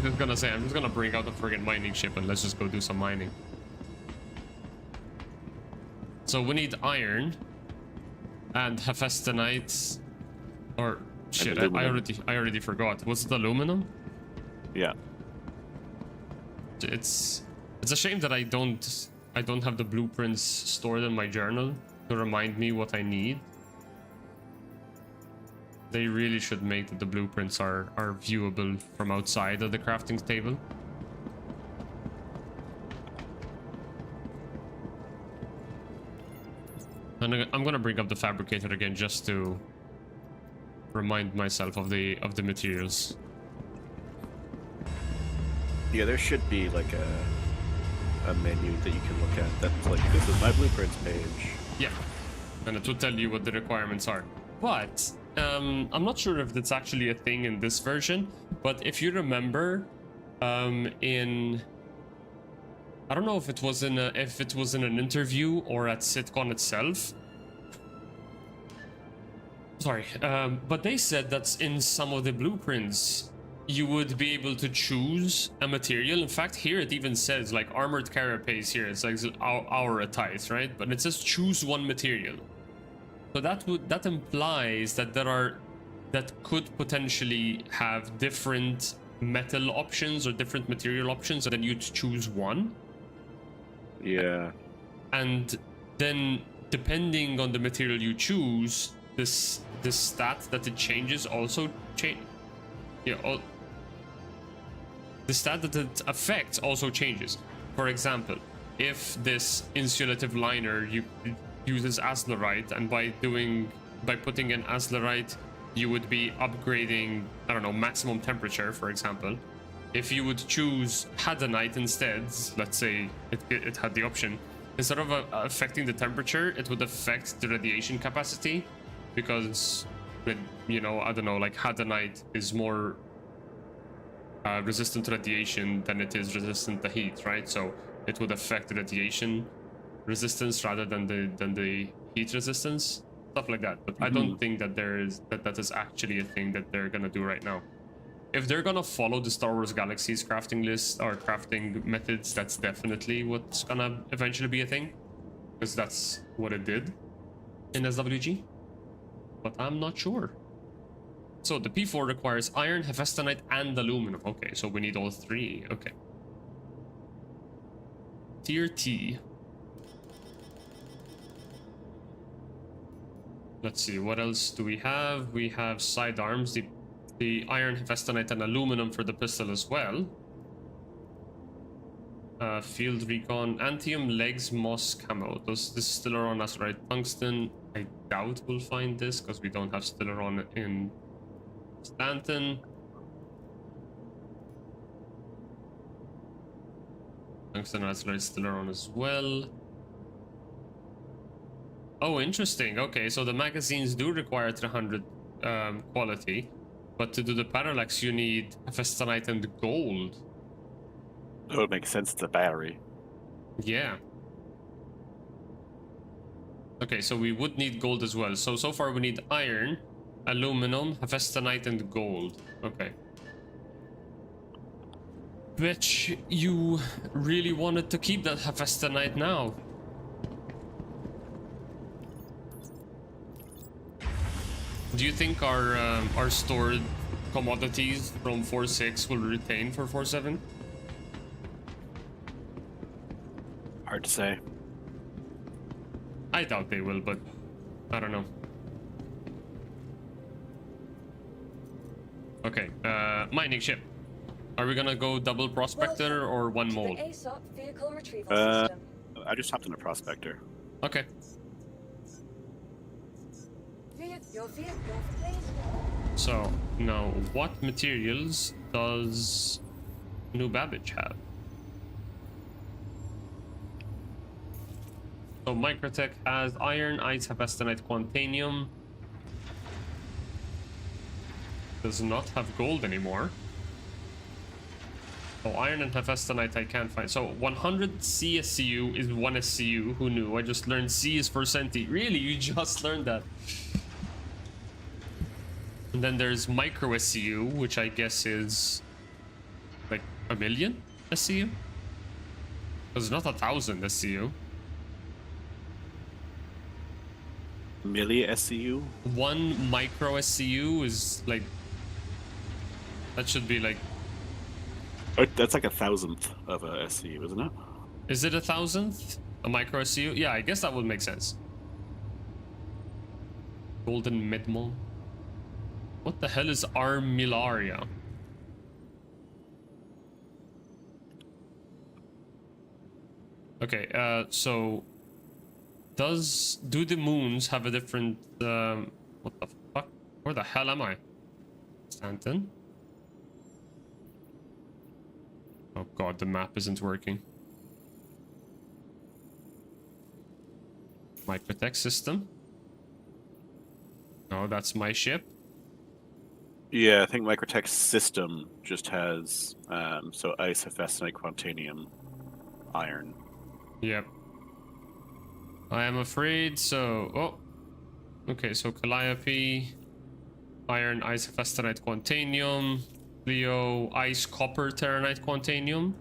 just gonna say, I'm just gonna bring out the friggin' mining ship and let's just go do some mining. So we need iron and hephaestonite, or shit, I already forgot. Was it aluminum? Yeah. It's a shame that I don't have the blueprints stored in my journal to remind me what I need. They really should make that the blueprints are viewable from outside of the crafting table. And I'm gonna bring up the fabricator again just to remind myself of the materials. Yeah, there should be like a menu that you can look at that's like, this is my blueprints page. Yeah, and it will tell you what the requirements are. But I'm not sure if that's actually a thing in this version, but if you remember, in I don't know if it was in an interview or at SitCon itself. Sorry, but they said that in some of the blueprints you would be able to choose a material. In fact, here it even says like armored carapace here. It's like auratite, right? But it says choose one material. So that implies that that could potentially have different metal options or different material options, and then you'd choose one. Yeah. And then depending on the material you choose, this stat that it changes also change. Yeah. The stat that it affects also changes. For example, if this insulative liner uses azlerite, and by putting in azlerite, you would be upgrading, I don't know, maximum temperature, for example. If you would choose hadanite instead, let's say it had the option, instead of affecting the temperature, it would affect the radiation capacity, because, you know, I don't know, like hadanite is more resistant to radiation than it is resistant to heat, right? So it would affect the radiation resistance rather than the heat resistance, stuff like that. But I don't think that that is actually a thing that they're gonna do right now. If they're gonna follow the Star Wars Galaxies crafting list or crafting methods, that's definitely what's gonna eventually be a thing, because that's what it did in SWG. But I'm not sure. So the P4 requires iron, hephaestonite, and aluminum. Okay, so we need all three. Okay. Tier T. Let's see, what else do we have? We have sidearms, the iron, hephaestonite, and aluminum for the pistol as well. Field recon, antium, legs, moss, camo. This is Stellaron, that's right. Tungsten, I doubt we'll find this because we don't have Stellaron in Stanton. Tungsten, that's right. Stellaron as well. Oh, interesting. Okay, so the magazines do require 300 quality, but to do the parallax you need hephaestonite and gold. That would make sense. It's a battery. Yeah. Okay, so we would need gold as well. So far we need iron, aluminum, hephaestonite, and gold. Okay. Bet you really wanted to keep that hephaestonite now. Do you think our stored commodities from 4.6 will retain for 4.7? Hard to say. I doubt they will, but I don't know. Okay, mining ship. Are we gonna go double prospector or one mole? The ASOP vehicle retrieval system. I just hopped in a prospector. Okay. Your vehicle, please. So now, what materials does New Babbage have? So Microtech has iron, ice, hephaestonite, quantanium. Does not have gold anymore. So iron and hephaestonite I can't find. So 100 C SCU is 1 SCU. Who knew? I just learned C is for centi. Really? You just learned that? And then there's micro SCU, which I guess is like 1,000,000 SCU. There's not 1,000 SCU. Milli SCU? One micro SCU is like, that should be like, That's like 1,000th of a SCU, isn't it? is it 1,000th? A micro SCU? Yeah, I guess that would make sense. Golden Midmol. What the hell is Armillaria? Okay, so do the moons have a different what the fuck? Where the hell am I? Stanton? Oh god, the map isn't working. Microtech system. No, that's my ship. Yeah, I think Microtech's system just has so ice, hephaestonite, quantanium, iron. Yep. I am afraid so. Oh. Okay, so Calliope, iron, ice, hephaestonite, quantanium, Leo, ice, copper, terranite, quantanium.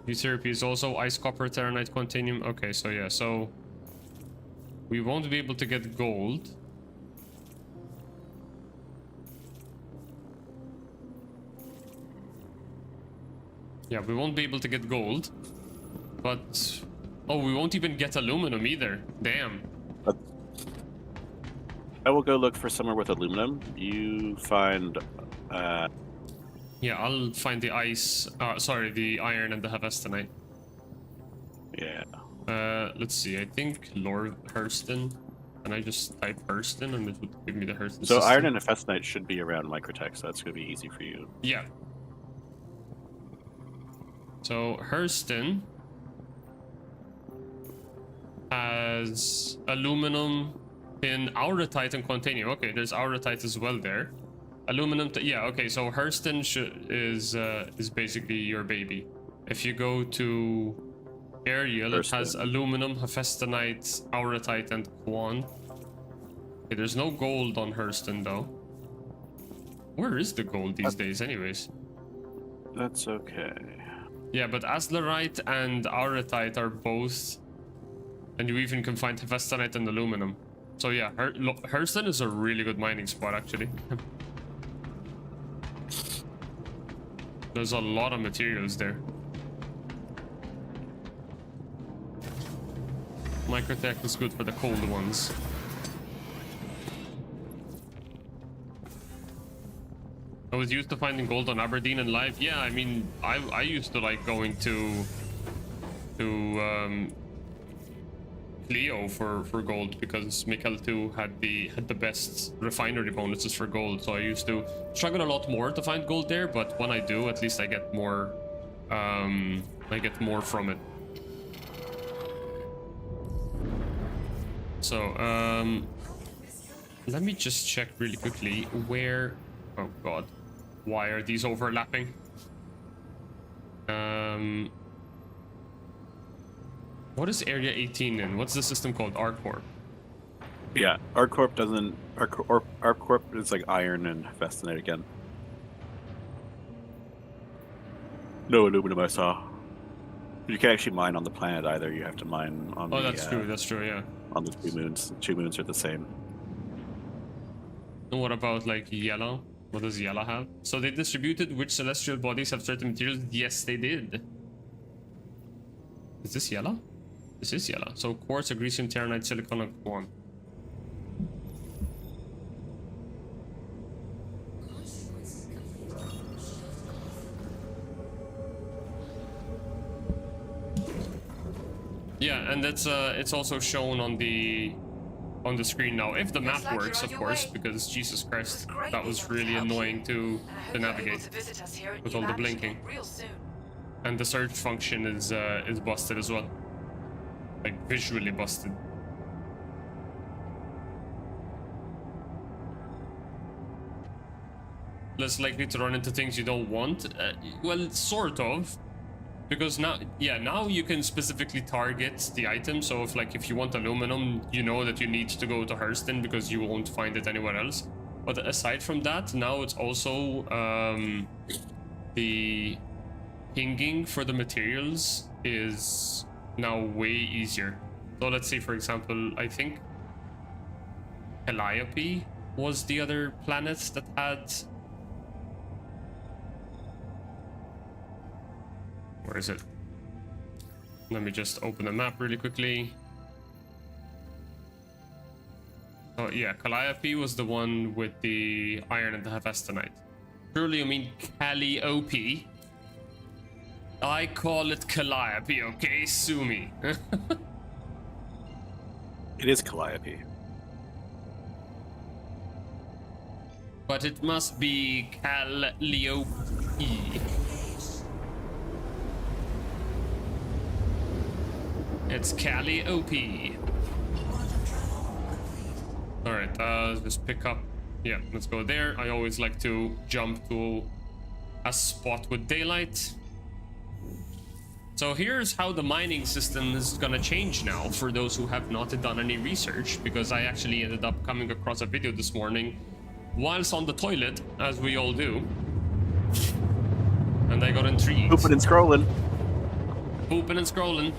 Euterpe is also ice, copper, terranite, quantanium. Okay, so yeah, so we won't be able to get gold. Yeah, we won't be able to get gold, but oh, we won't even get aluminum either. Damn. I will go look for somewhere with aluminum. You find. Yeah, I'll find the ice. Sorry, the iron and the hephaestonite. Yeah. Let's see. I think Lord Hurston. Can I just type Hurston and it would give me the Hurston So system? iron and hephaestonite should be around Microtech, so that's going to be easy for you. Yeah. So Hurston has aluminum in auratite and quantanium. Okay, there's auratite as well there. Aluminum. Yeah. Okay. So Hurston is basically your baby. If you go to Ariel, it has aluminum, hephaestonite, auratite, and quant. Okay, there's no gold on Hurston though. Where is the gold these days, anyways? That's okay. Yeah, but Aslerite and auratite are both, and you even can find hephaestonite and aluminum. So yeah, Hurston is a really good mining spot actually. There's a lot of materials there. Microtech is good for the cold ones. I was used to finding gold on Aberdeen and Live. Yeah, I mean, I used to like going to Clio for gold because Mikkel 2 had the best refinery bonuses for gold. So I used to struggle a lot more to find gold there, but when I do, at least I get more from it. So let me just check really quickly where. Oh god. Why are these overlapping? What is Area 18 in? What's the system called? ArcCorp. Yeah, ArcCorp doesn't. ArcCorp is like iron and hephaestonite again. No aluminum, I saw. You can't actually mine on the planet either. You have to mine on. Oh, that's true. That's true. Yeah. On the 2 moons. The 2 moons are the same. And what about like yellow? What does yellow have? So they distributed which celestial bodies have certain materials? Yes, they did. Is this yellow? This is yellow. So quartz, agricium, terranite, silicon, and quant. Yeah, and that's it's also shown on the screen now, if the map works, of course, because Jesus Christ, that was really annoying to navigate with all the blinking. And the search function is busted as well, like visually busted. Less likely to run into things you don't want. Well, sort of. Because now you can specifically target the item. So if you want aluminum, you know that you need to go to Hurston because you won't find it anywhere else. But aside from that, now it's also the pinging for the materials is now way easier. So let's say, for example, I think Calliope was the other planet that had. Where is it? Let me just open the map really quickly. Oh yeah, Calliope was the one with the iron and the hephaestonite. Surely you mean Calliope? I call it Calliope, okay? Sue me. It is Calliope. But it must be Calliope. E. It's Calliope. Alright, let's just pick up. Yeah, let's go there. I always like to jump to a spot with daylight. So here's how the mining system is gonna change now for those who have not done any research, because I actually ended up coming across a video this morning whilst on the toilet, as we all do. And I got intrigued. Pooping and scrolling. Pooping and scrolling.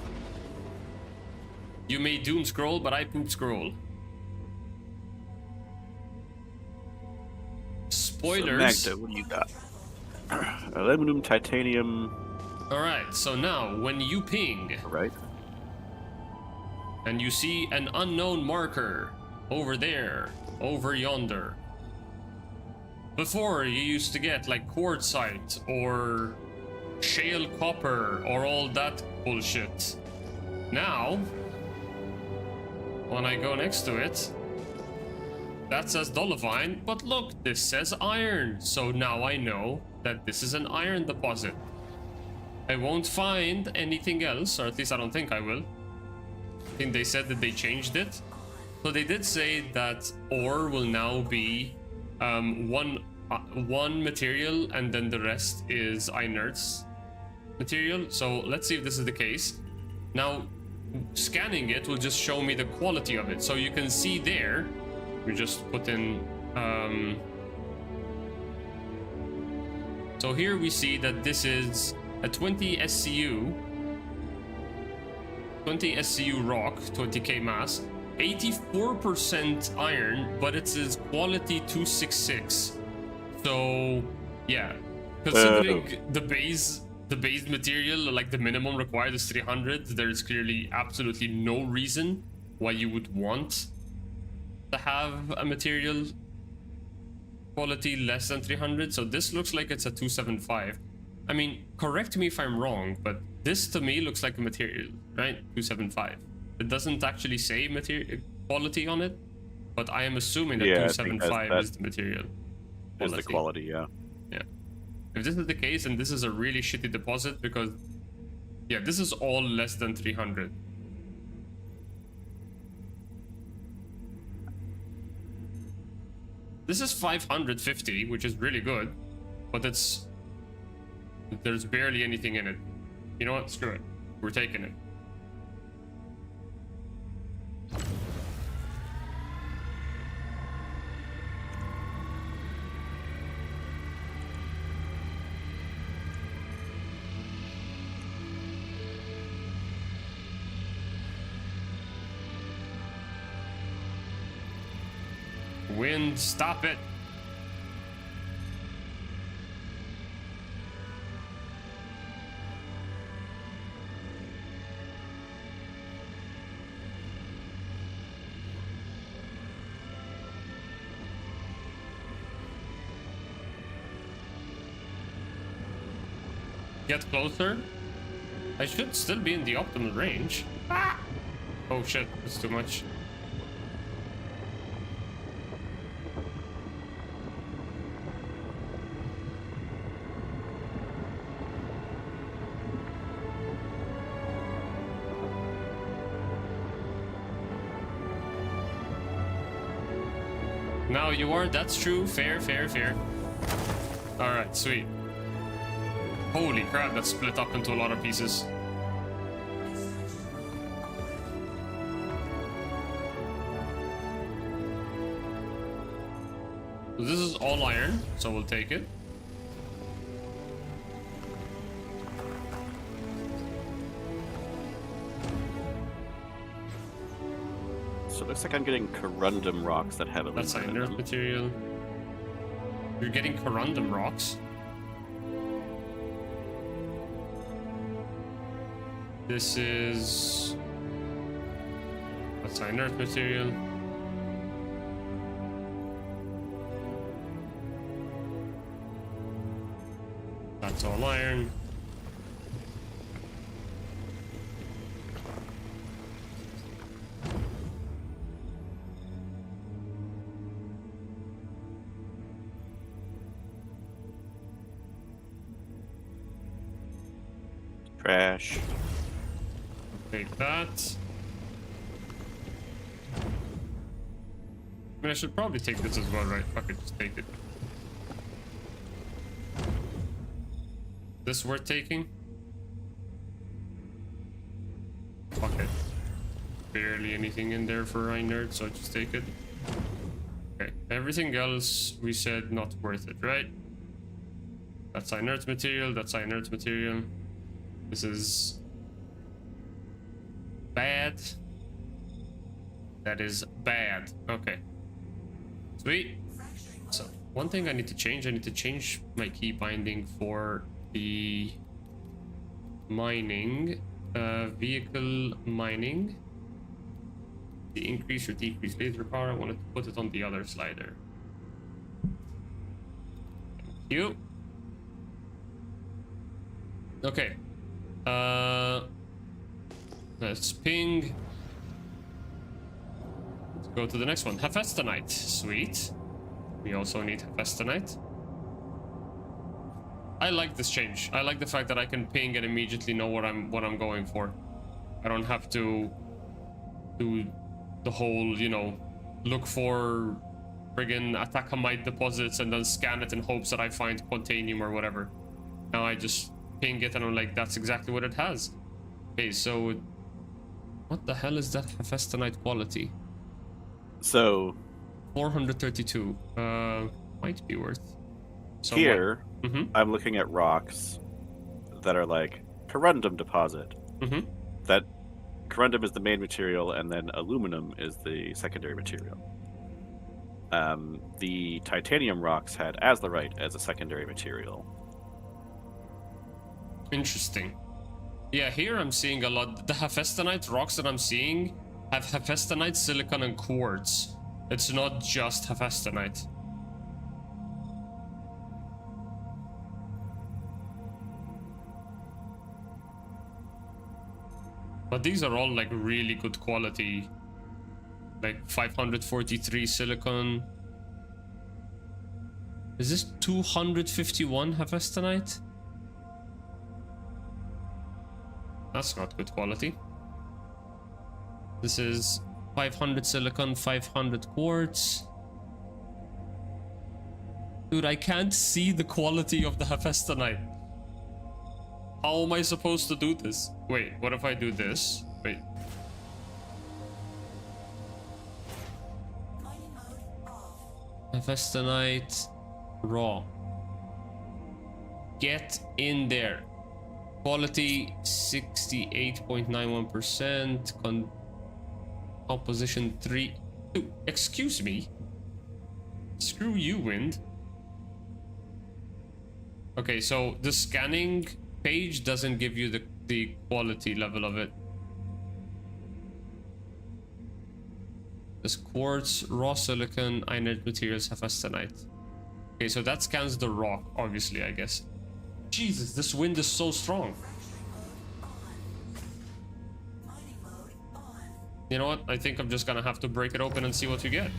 You may doom scroll, but I poop scroll. Spoilers. So Magda, what do you got? Aluminum, titanium. Alright, so now when you ping Right. and you see an unknown marker over there, over yonder. Before, you used to get like quartzite or shale copper or all that bullshit. Now, when I go next to it, that says dolomite, but look, this says iron. So now I know that this is an iron deposit. I won't find anything else, or at least I don't think I will. I think they said that they changed it. So they did say that ore will now be one material, and then the rest is inert material. So let's see if this is the case. Now, scanning it will just show me the quality of it. So you can see there, we just put in... so here we see that this is a 20 SCU rock, 20k mass, 84% iron, but it says quality 266. So yeah, considering the base material, like the minimum required is 300, there's clearly absolutely no reason why you would want to have a material quality less than 300. So this looks like it's a 275. I mean, correct me if I'm wrong, but this to me looks like a material, right? 275. It doesn't actually say material quality on it, but I am assuming that 275 is the material quality. Is the quality, yeah. Yeah. If this is the case, and this is a really shitty deposit, because yeah, this is all less than 300. This is 550, which is really good, but there's barely anything in it. You know what? Screw it. We're taking it. Wind, stop it. Get closer. I should still be in the optimal range. Ah! Oh shit, that's too much. No, you are. That's true. Fair, fair, fair. Alright, sweet. Holy crap, that's split up into a lot of pieces. So this is all iron, so we'll take it. So it looks like I'm getting corundum rocks that have That's aluminum in inert them. material. You're getting corundum rocks. This is... That's inert material. That's all iron. Trash. Take that. I mean, I should probably take this as well, right? Fuck it, just take it. This worth taking? Fuck it. Barely anything in there for Reinhardt, so I just take it. Okay, everything else we said not worth it, right? That's inert material, that's inert material. This is bad. That is bad. Okay. Sweet. So, one thing I need to change my key binding for the mining, vehicle mining. The increase or decrease laser power, I wanted to put it on the other slider. Thank you. Okay. Let's ping. Let's go to the next one. Hephaestonite. Sweet. We also need Hephaestonite. I like this change. I like the fact that I can ping and immediately know what I'm going for. I don't have to do the whole, you know, look for friggin' Atacamite deposits and then scan it in hopes that I find Quantanium or whatever. Now I just ping it and I'm like, that's exactly what it has. Okay, so what the hell is that Hephaestonite quality? So 432. Might be worth. So here, I'm looking at rocks that are like corundum deposit. That corundum is the main material, and then aluminum is the secondary material. The titanium rocks had azlerite as a secondary material. Interesting. Yeah, here I'm seeing a lot. The Hephaestonite rocks that I'm seeing have Hephaestonite, silicon, and quartz. It's not just Hephaestonite. But these are all like really good quality. Like 543 silicon. Is this 251 Hephaestonite? That's not good quality. This is 500 silicon, 500 quartz. Dude, I can't see the quality of the Hephaestonite. How am I supposed to do this? Wait, what if I do this? Wait. Hephaestonite raw. Get in there. Quality 68.91%. Composition 3. Ooh, excuse me. Screw you, Wind. Okay, so the scanning page doesn't give you the quality level of it. This quartz, raw silicon, inert materials, Hephaestonite. Okay, so that scans the rock, obviously, I guess. Jesus, this wind is so strong. You know what? I think I'm just gonna have to break it open and see what we get.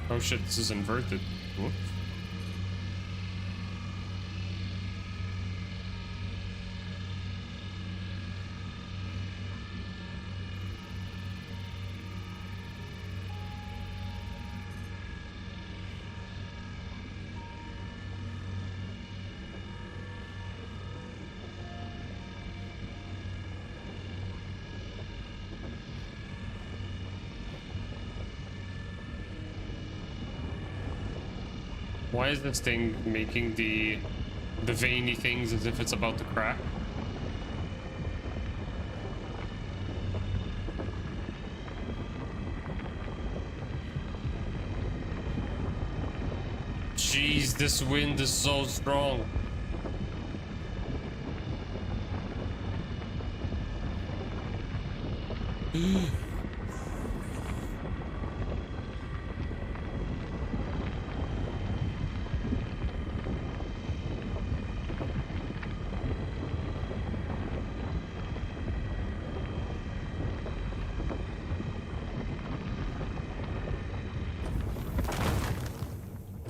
Oh shit, this is inverted. Whoops. Why is this thing making the veiny things as if it's about to crack? Jeez, this wind is so strong.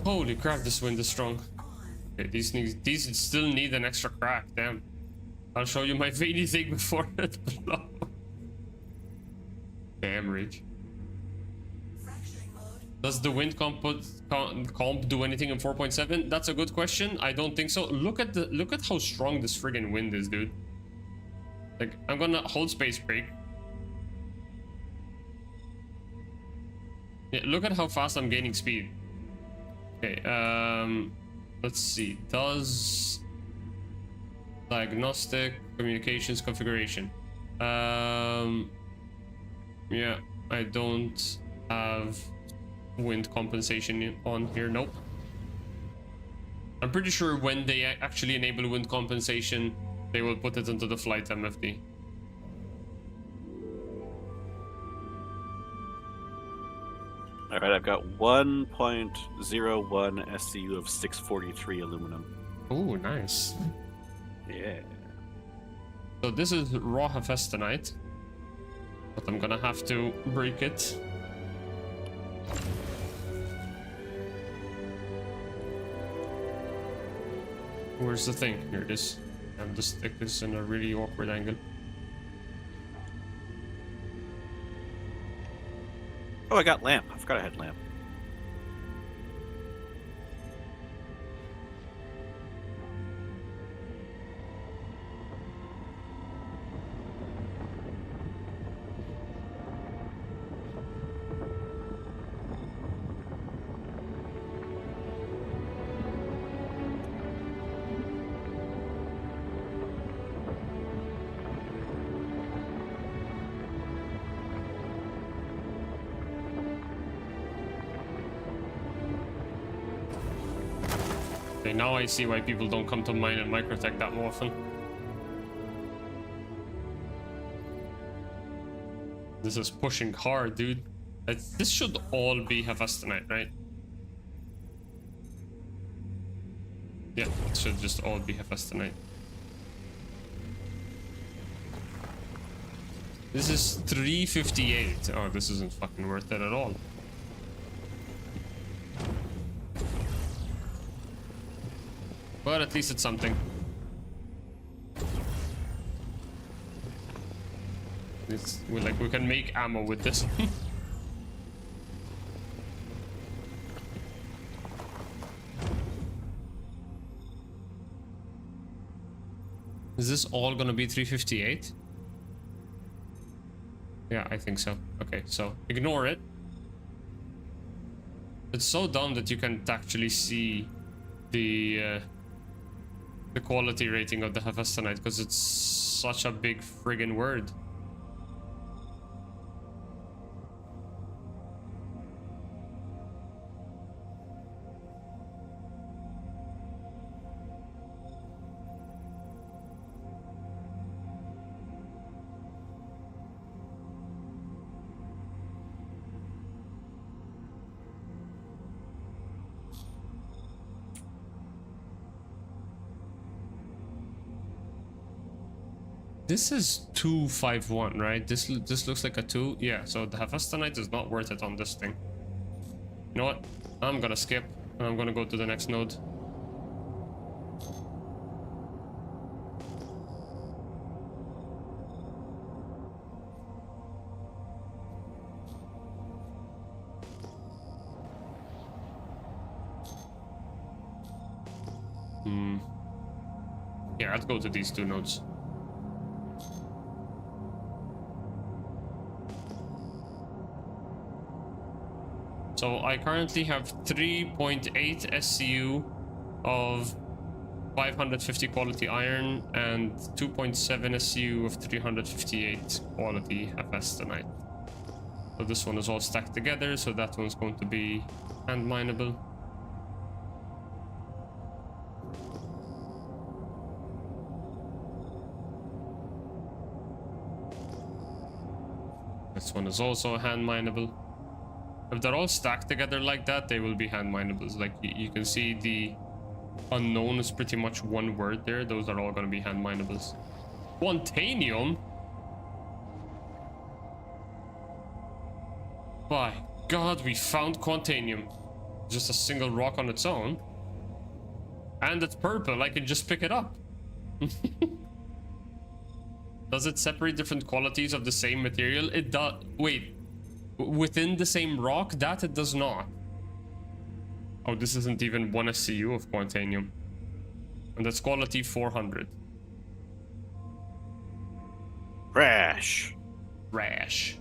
Holy crap, this wind is strong. Okay, these still need an extra crack. Damn. I'll show you my veiny thing before it blows. Damn, Rich. Does the wind comp do anything in 4.7? That's a good question. I don't think so. Look at how strong this friggin' wind is, dude. Like, I'm gonna hold space break. Yeah, look at how fast I'm gaining speed. Okay, let's see. Does diagnostic communications configuration. Yeah, I don't have wind compensation on here. Nope. I'm pretty sure when they actually enable wind compensation, they will put it into the flight MFD. All right, I've got 1.01 SCU of 643 aluminum. Oh, nice. Yeah. So this is raw hephaestonite, but I'm gonna have to break it. Where's the thing? Here it is. And the stick is in a really awkward angle. Oh, I got lamp. I forgot I had lamp. Okay, now I see why people don't come to mine and Microtech that often. This is pushing hard, dude. This should all be hephaestonite, right? Yeah, it should just all be hephaestonite. This is 358. Oh, this isn't fucking worth it at all. But at least it's something. We can make ammo with this. Is this all gonna be 358? Yeah, I think so. Okay, so ignore it. It's so dumb that you can't actually see the quality rating of the hephaestonite because it's such a big friggin' word. This is 251, right? This looks like a 2. Yeah, so the hephaestonite is not worth it on this thing. You know what? I'm gonna skip and I'm gonna go to the next node. Yeah, I'll go to these two nodes. So I currently have 3.8 SCU of 550 quality iron and 2.7 SCU of 358 quality hephaestonite. So this one is all stacked together, so that one's going to be hand mineable. This one is also hand mineable. If they're all stacked together like that, they will be hand minables. Like you can see the unknown is pretty much one word there. Those are all going to be hand minables. Quantanium? By God, we found quantanium. Just a single rock on its own. And it's purple, I can just pick it up. Does it separate different qualities of the same material? It does. Wait, within the same rock? That it does not. Oh, this isn't even 1 SCU of Quantanium. And that's quality 400. Rash. Rash.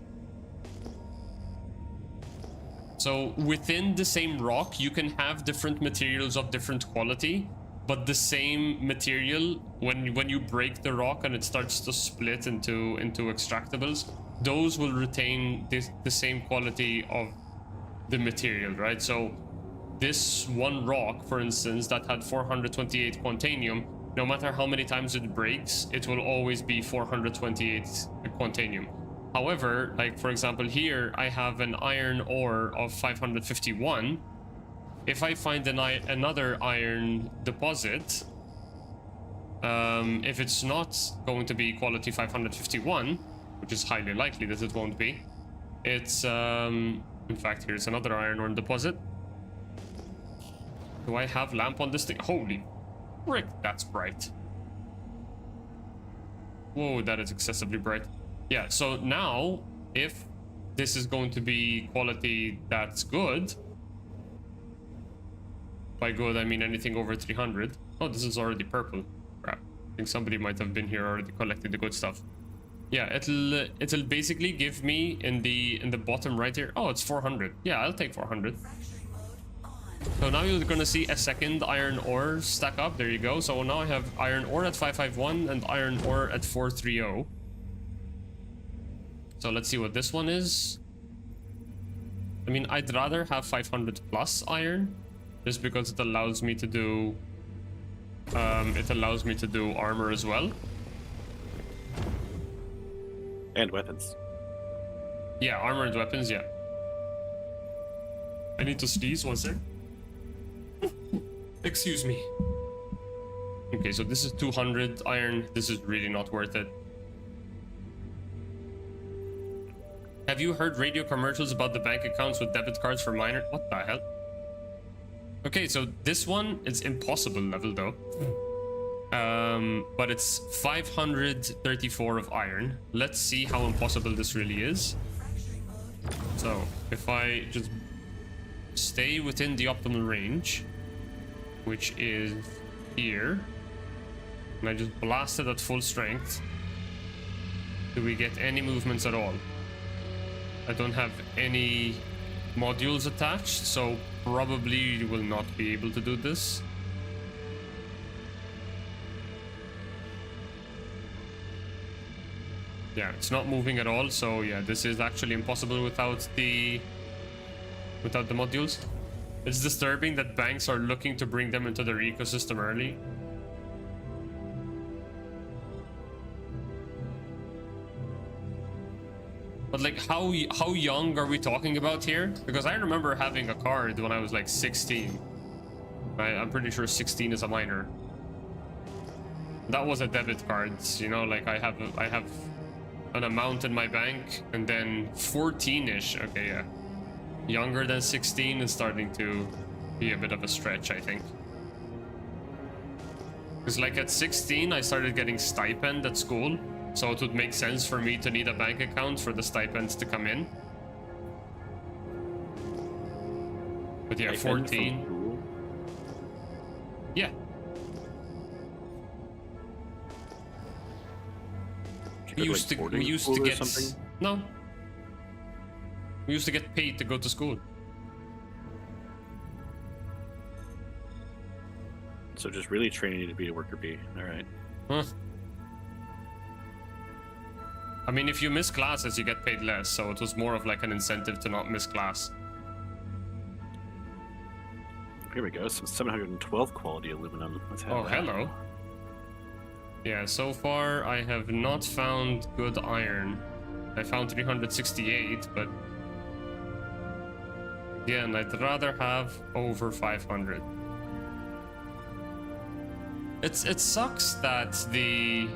So within the same rock, you can have different materials of different quality, but the same material, when you break the rock and it starts to split into extractables, those will retain the same quality of the material, right? So this one rock, for instance, that had 428 Quantanium, no matter how many times it breaks, it will always be 428 Quantanium. However, like for example here, I have an iron ore of 551. If I find another iron deposit, if it's not going to be quality 551, which is highly likely that it won't be, it's, in fact, here's another iron ore deposit. Do I have lamp on this thing? Holy frick, that's bright. Whoa, that is excessively bright. Yeah, so now, if this is going to be quality that's good, by good I mean anything over 300. Oh, this is already purple. Crap. I think somebody might have been here already collecting the good stuff. Yeah, it'll basically give me in the bottom right here. Oh, it's 400. Yeah, I'll take 400. So now you're gonna see a second iron ore stack up. There you go. So now I have iron ore at 551 and iron ore at 430. So let's see what this one is. I mean, I'd rather have 500 plus iron, just because it allows me to do armor as well. And weapons. Yeah, armor and weapons, yeah. I need to sneeze, one sec. Excuse me. Okay, so this is 200 iron. This is really not worth it. Have you heard radio commercials about the bank accounts with debit cards for minor? What the hell? Okay, so this one is impossible level though. But it's 534 of iron. Let's see how impossible this really is. So if I just stay within the optimal range, which is here, and I just blast it at full strength, do we get any movements at all? I don't have any modules attached, so probably you will not be able to do this. Yeah, it's not moving at all, so yeah, this is actually impossible without the modules. It's disturbing that banks are looking to bring them into their ecosystem early. But like, how young are we talking about here? Because I remember having a card when I was like 16. I'm pretty sure 16 is a minor. That was a debit card, you know, like I have an amount in my bank, and then 14-ish. Okay, yeah. Younger than 16 is starting to be a bit of a stretch, I think. Because like at 16, I started getting stipend at school, so it would make sense for me to need a bank account for the stipends to come in. But yeah, 14. Yeah. We used to get no. We used to get paid to go to school. So just really training you to be a worker bee. All right. Huh. I mean, if you miss classes, you get paid less, so it was more of like an incentive to not miss class. Here we go. Some 712 quality aluminum. Let's have that. Hello. Yeah, so far I have not found good iron. I found 368, but yeah, and I'd rather have over 500. It sucks that the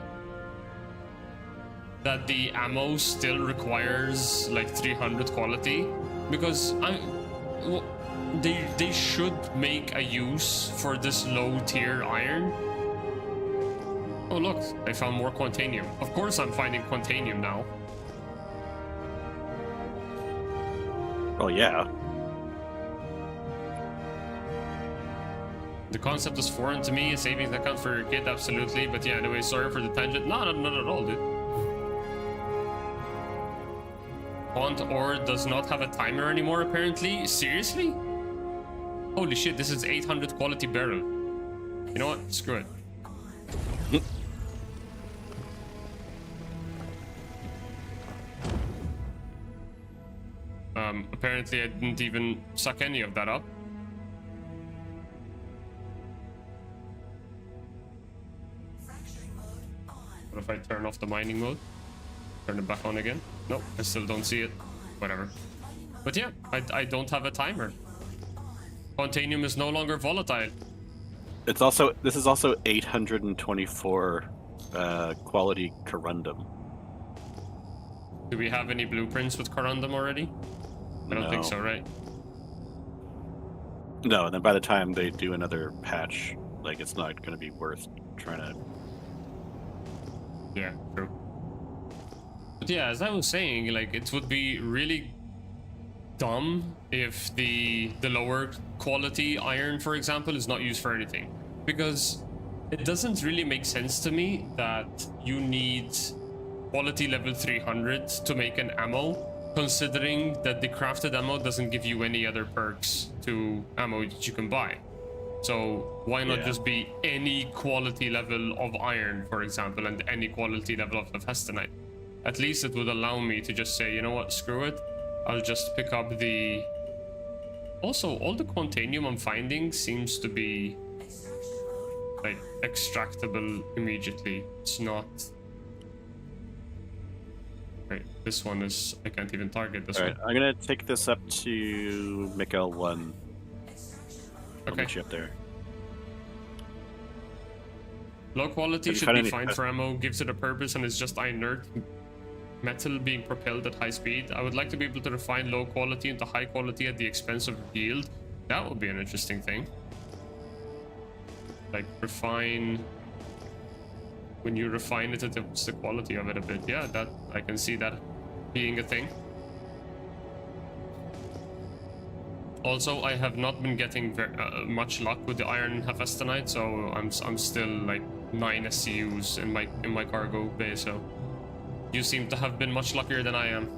ammo still requires like 300 quality, because they should make a use for this low tier iron. Oh look, I found more Quantanium. Of course I'm finding Quantanium now. Oh yeah. The concept is foreign to me. A savings account for your kid, absolutely. But yeah, anyway, sorry for the tangent. No, not at all, dude. Font ore does not have a timer anymore, apparently. Seriously? Holy shit, this is 800 quality barrel. You know what? Screw it. Apparently I didn't even suck any of that up. What if I turn off the mining mode? Turn it back on again? Nope, I still don't see it. Whatever. But yeah, I don't have a timer. Quantanium is no longer volatile. This is also 824 quality corundum. Do we have any blueprints with corundum already? I don't think so, right? No, and then by the time they do another patch, like, it's not going to be worth trying to... Yeah, true. But yeah, as I was saying, like, it would be really dumb if the lower quality iron, for example, is not used for anything. Because it doesn't really make sense to me that you need quality level 300 to make an ammo, considering that the crafted ammo doesn't give you any other perks to ammo that you can buy. So why not just be any quality level of iron, for example, and any quality level of Hephaestonite? At least it would allow me to just say, you know what, screw it. I'll just pick up the... Also, all the Quantanium I'm finding seems to be like extractable immediately. It's not... Right, this one is... I can't even target this one. Alright, I'm gonna take this up to Mikael 1. I'll Okay. meet you up there. Low quality Have you should found be any- fine for ammo, gives it a purpose, and is just inert metal being propelled at high speed. I would like to be able to refine low quality into high quality at the expense of yield. That would be an interesting thing. Like, refine... When you refine it, it ups the quality of it a bit. Yeah, that I can see that being a thing. Also, I have not been getting much luck with the iron Hephaestonite, so I'm still like 9 SCUs in my cargo bay. So you seem to have been much luckier than I am.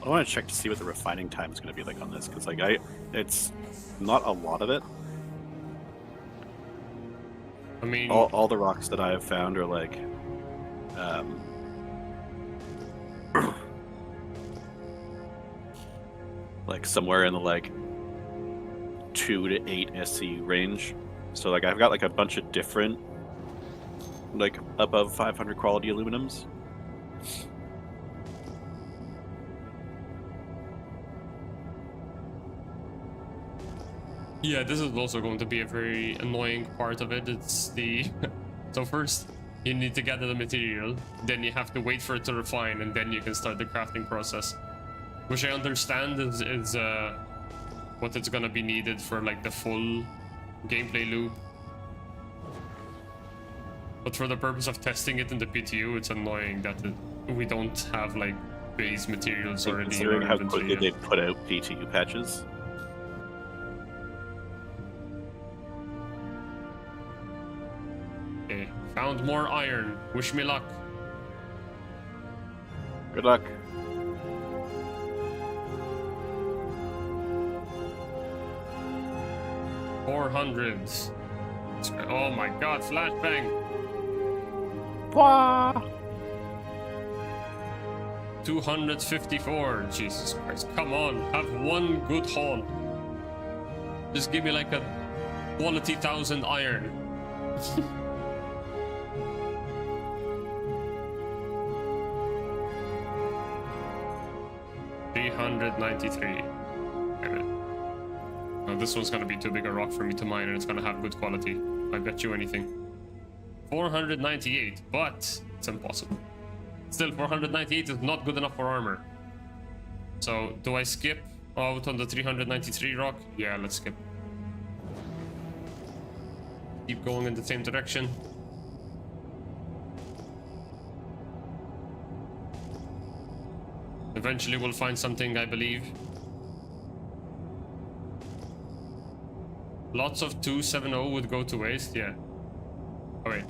I want to check to see what the refining time is going to be like on this, because like it's not a lot of it. I mean, all the rocks that I have found are like, like somewhere in the like 2 to 8 SC range. So like I've got like a bunch of different, like above 500 quality aluminums. yeah, this is also going to be a very annoying part of it. It's the... So first, you need to gather the material, then you have to wait for it to refine, and then you can start the crafting process. Which I understand is what it's gonna be needed for like the full gameplay loop. But for the purpose of testing it in the PTU, it's annoying that we don't have like base materials already. Considering how quickly they put out PTU patches. Okay, found more iron. Wish me luck. Good luck. $400. Oh my god, flashbang. 254. Jesus Christ. Come on, have one good haul. Just give me like a quality 1,000 iron. $393. Damn it. No, this one's gonna be too big a rock for me to mine, and it's gonna have good quality. I bet you anything. 498, but it's impossible. Still, 498 is not good enough for armor. So, do I skip out on the 393 rock? Yeah, let's skip. Keep going in the same direction. Eventually we'll find something, I believe. Lots of 270 would go to waste, yeah. Oh wait.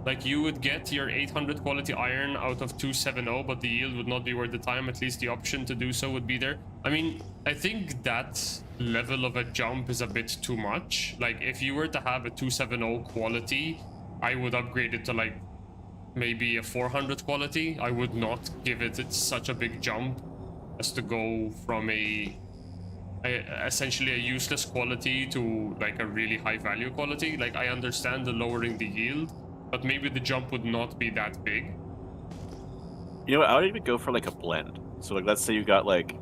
Like, you would get your 800 quality iron out of 270, but the yield would not be worth the time. At least the option to do so would be there. I mean, I think that level of a jump is a bit too much. Like, if you were to have a 270 quality, I would upgrade it to like maybe a 400 quality. I would not give it such a big jump as to go from essentially a useless quality to like a really high value quality. Like, I understand the lowering the yield, but maybe the jump would not be that big. You know what? I would even go for like a blend. So like, let's say you got like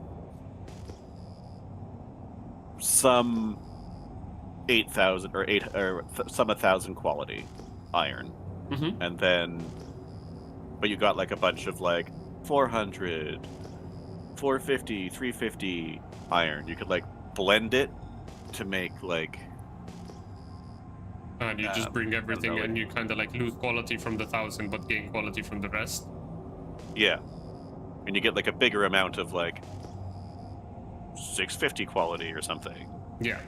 some 8,000 or some 1,000 quality iron, and then, but you got like a bunch of like 400, 450, 350 iron. You could like blend it to make like. And you just bring everything and you kind of like lose quality from the 1,000 but gain quality from the rest. Yeah. And you get like a bigger amount of like 650 quality or something. Yeah.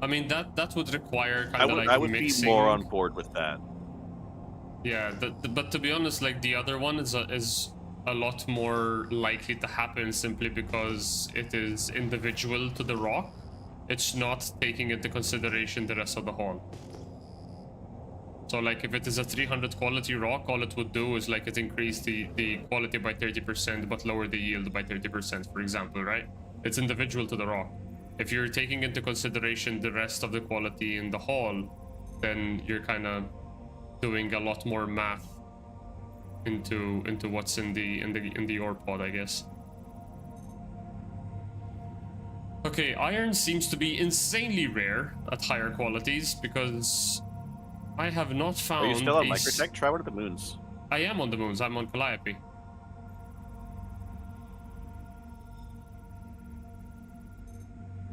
I mean, that would require kind of like I would mixing. be more on board with that. Yeah, but to be honest, like the other one is a lot more likely to happen simply because it is individual to the rock. It's not taking into consideration the rest of the haul. So like if it is a 300 quality rock, all it would do is like it increase the quality by 30% but lower the yield by 30%, for example, right? It's individual to the rock. If you're taking into consideration the rest of the quality in the haul, then you're kind of doing a lot more math into what's in the ore pod, I guess. Okay, iron seems to be insanely rare at higher qualities because I have not found. Are you still on Microtech? Try one of the moons. I am on the moons. I'm on Calliope.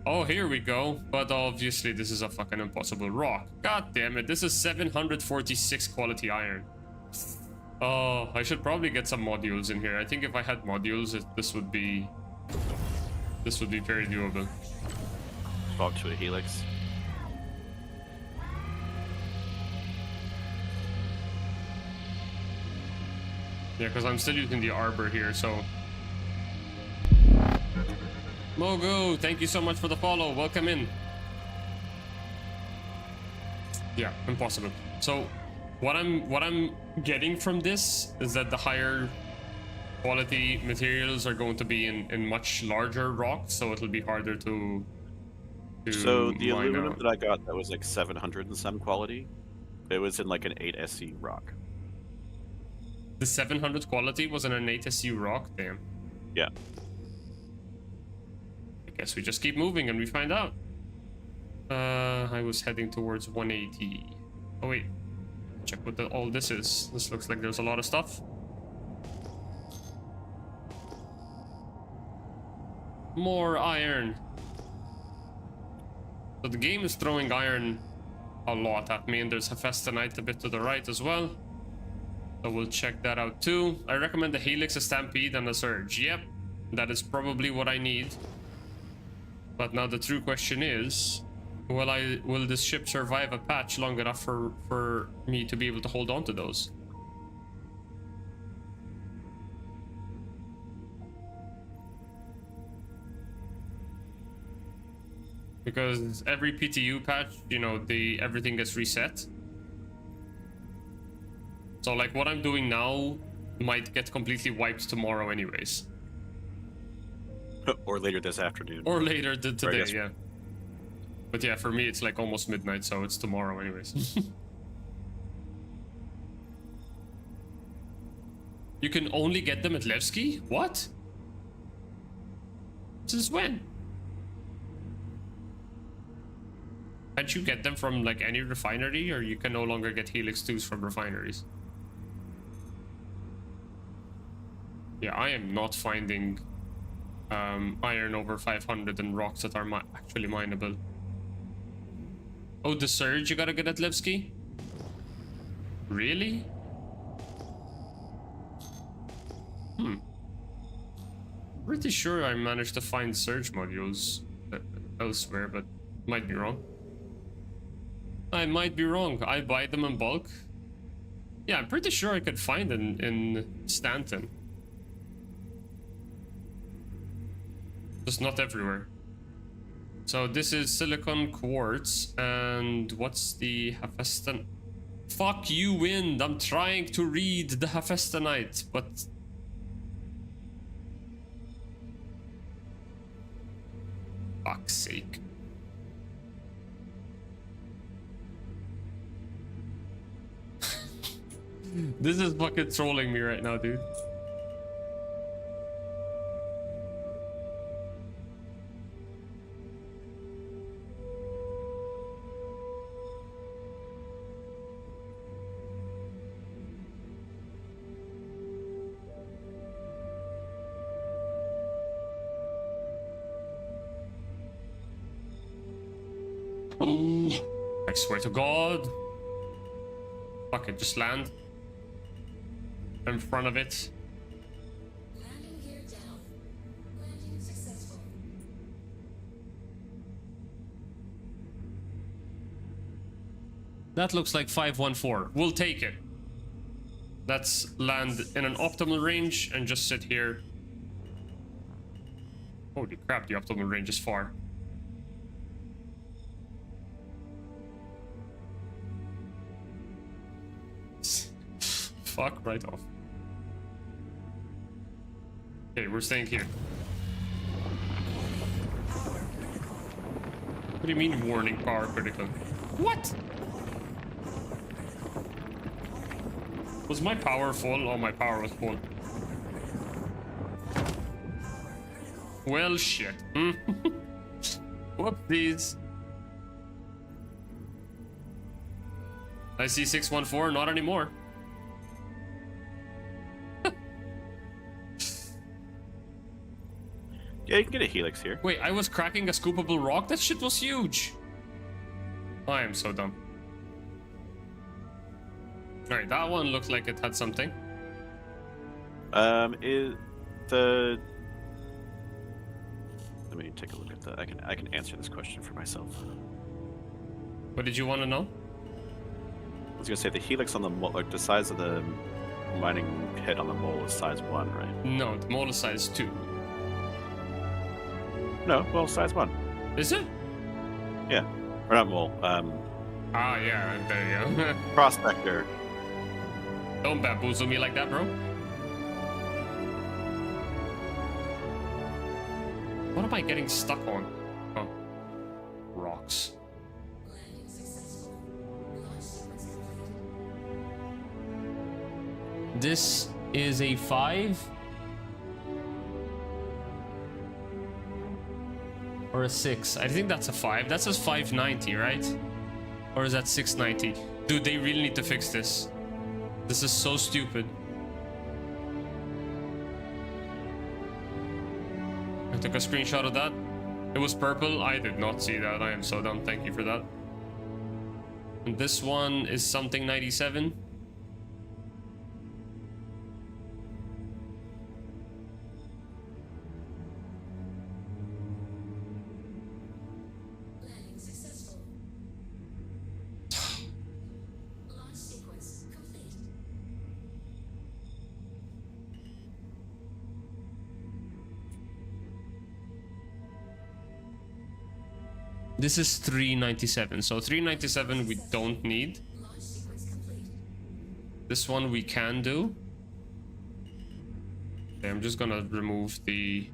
Oh, here we go. But obviously this is a fucking impossible rock. God damn it. This is 746 quality iron. Oh, I should probably get some modules in here. I think if I had modules, this would be very doable. Talk to a helix. Yeah, because I'm still using the arbor here, so. Mogo, thank you so much for the follow. Welcome in. Yeah, impossible. So, what I'm getting from this is that the higher quality materials are going to be in much larger rocks, so it'll be harder to so the mine aluminum out. that I got that was like 700 and some quality, it was in like an 8 SE rock. The 700 quality was in an 8 SU rock, damn. Yeah. I guess we just keep moving and we find out. I was heading towards 180. Oh wait, check what all this is. This looks like there's a lot of stuff. More iron. So the game is throwing iron a lot at me, and there's Hephaestonite a bit to the right as well. So we'll check that out too. I recommend the Helix, a Stampede, and a Surge. Yep, that is probably what I need. But now the true question is, will this ship survive a patch long enough for me to be able to hold on to those? Because every PTU patch, you know, everything gets reset. So like what I'm doing now might get completely wiped tomorrow anyways. Or later this afternoon. Or later today, guess... yeah. But yeah, for me it's like almost midnight, so it's tomorrow anyways. You can only get them at Levski? What? Since when? Can't you get them from like any refinery, or you can no longer get Helix 2s from refineries? Yeah, I am not finding iron over 500 and rocks that are actually mineable. Oh, the surge you gotta get at Levski? Really? Pretty sure I managed to find surge modules elsewhere, but might be wrong. I might be wrong. I buy them in bulk. Yeah, I'm pretty sure I could find them in Stanton. Just not everywhere. So this is silicon quartz, and what's the Hephaeston? Fuck you, wind! I'm trying to read the Hephaestonite, but... Fuck's sake. This is fucking trolling me right now, dude. I swear to God. Fuck it, just land. In front of it. Landing gear down. Landing successful. That looks like 514. We'll take it. Let's land in an optimal range and just sit here. Holy crap, the optimal range is far. Fuck right off. Okay, we're staying here. What do you mean warning power critical? What? Was my power full? Oh, my power was full. Well, shit. Whoopsies. I see 614, not anymore. Yeah, you can get a helix here. Wait, I was cracking a scoopable rock? That shit was huge. I am so dumb. Alright, that one looked like it had something. Is the... Let me take a look at that. I can answer this question for myself. What did you want to know? I was gonna say the helix on the mole, like the size of the mining head on the mole is size 1, right? No, the mole is size 2. No, well, size 1. Is it? Yeah, or not mole. Ah, yeah, there you go. Prospector. Don't bamboozle me like that, bro. What am I getting stuck on? Oh, rocks. Landing successful. Launch sequence complete. This is a 5 or a 6. I think that's a 5. That says 590, right? Or is that 690? Dude, they really need to fix this. This is so stupid. I took a screenshot of that. It was purple. I did not see that. I am so dumb. Thank you for that. And this one is something 97. Landing successful. Launch sequence complete. This is 397. So 397 we don't need. Launch sequence complete. This one we can do. Okay, I'm just gonna remove the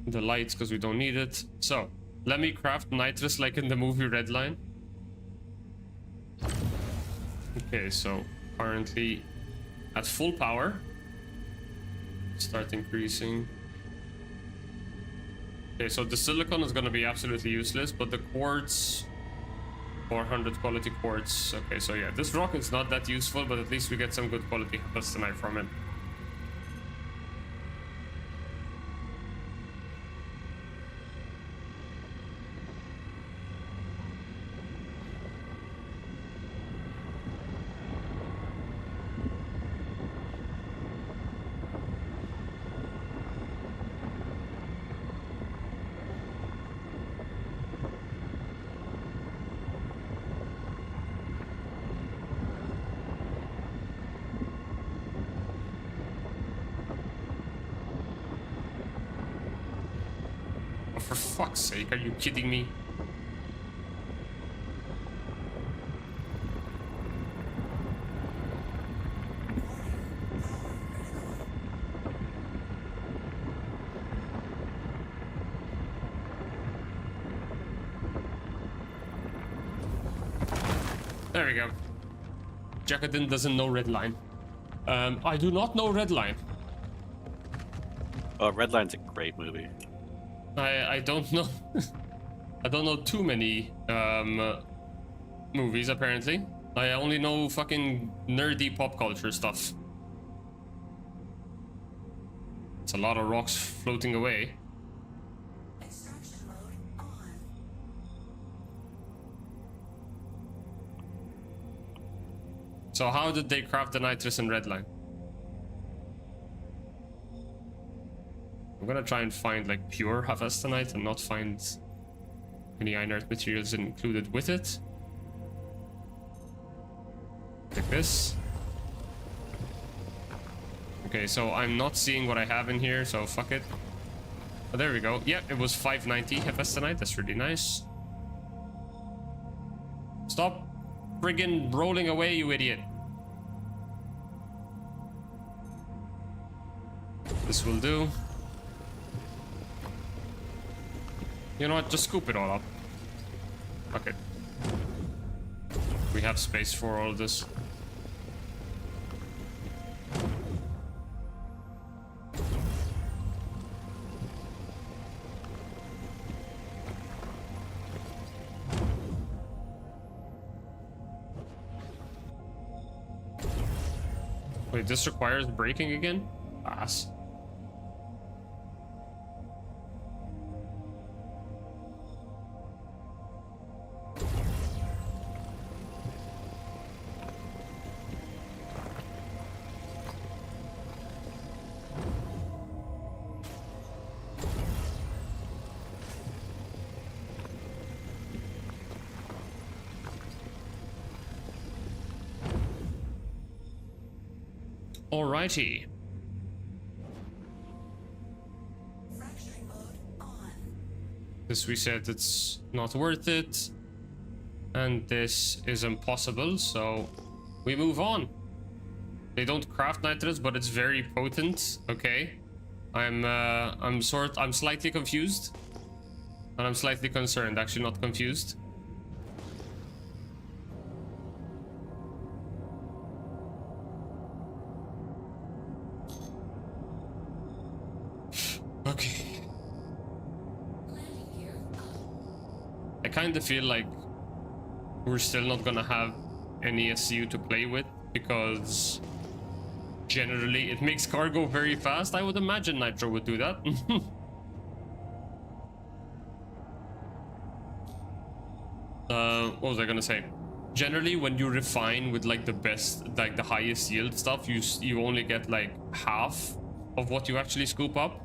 lights because we don't need it. So let me craft nitrous like in the movie Redline. Okay, so currently at full power. Start increasing. Okay, so the silicon is gonna be absolutely useless, but the quartz, 400 quality quartz. Okay, so yeah, this rock is not that useful, but at least we get some good quality hephaestonite from it. For fuck's sake, are you kidding me? There we go. Jackatin doesn't know Redline. I do not know Redline. Oh, Redline's a great movie. I don't know. I don't know too many movies apparently. I only know fucking nerdy pop culture stuff. It's a lot of rocks floating away. Extraction mode on. So how did they craft the nitrous in Redline? I'm gonna try and find like pure hephaestonite and not find any inert materials included with it. Like this. Okay, so I'm not seeing what I have in here, so fuck it. Oh, there we go. Yeah, it was 590 hephaestonite. That's really nice. Stop friggin' rolling away, you idiot. This will do. You know what? Just scoop it all up. Okay. We have space for all of this. Wait, this requires braking again? Ass. Alrighty. Fracturing mode on. This we said it's not worth it. And this is impossible, so we move on. They don't craft nitrous, but it's very potent. Okay. I'm slightly confused. And I'm slightly concerned, actually not confused. Okay. I kind of feel like we're still not gonna have any SCU to play with because generally it makes cargo very fast. I would imagine Nitro would do that. What was I gonna say? Generally, when you refine with like the best, like the highest yield stuff, you only get like half of what you actually scoop up.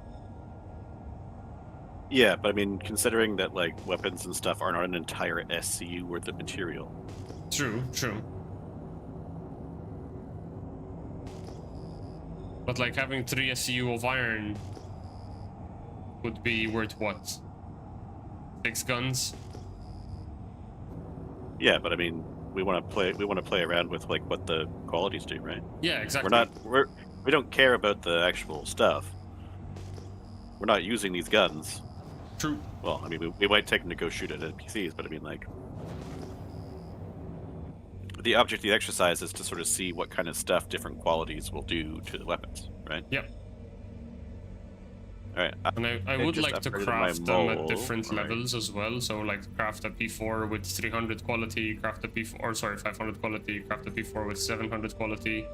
Yeah, but I mean, considering that like weapons and stuff are not an entire SCU worth of material. True, true. But like having 3 SCU of iron would be worth what? 6 guns? Yeah, but I mean, we want to play around with like what the qualities do, right? Yeah, exactly. We don't care about the actual stuff. We're not using these guns. True. Well, I mean, we might take them to go shoot at NPCs, but I mean, like, the object of the exercise is to sort of see what kind of stuff different qualities will do to the weapons, right? Yep. Alright. And I would like to craft them at different levels as well. So like craft a P4 with 300 quality, craft a P4, or sorry, 500 quality, craft a P4 with 700 quality,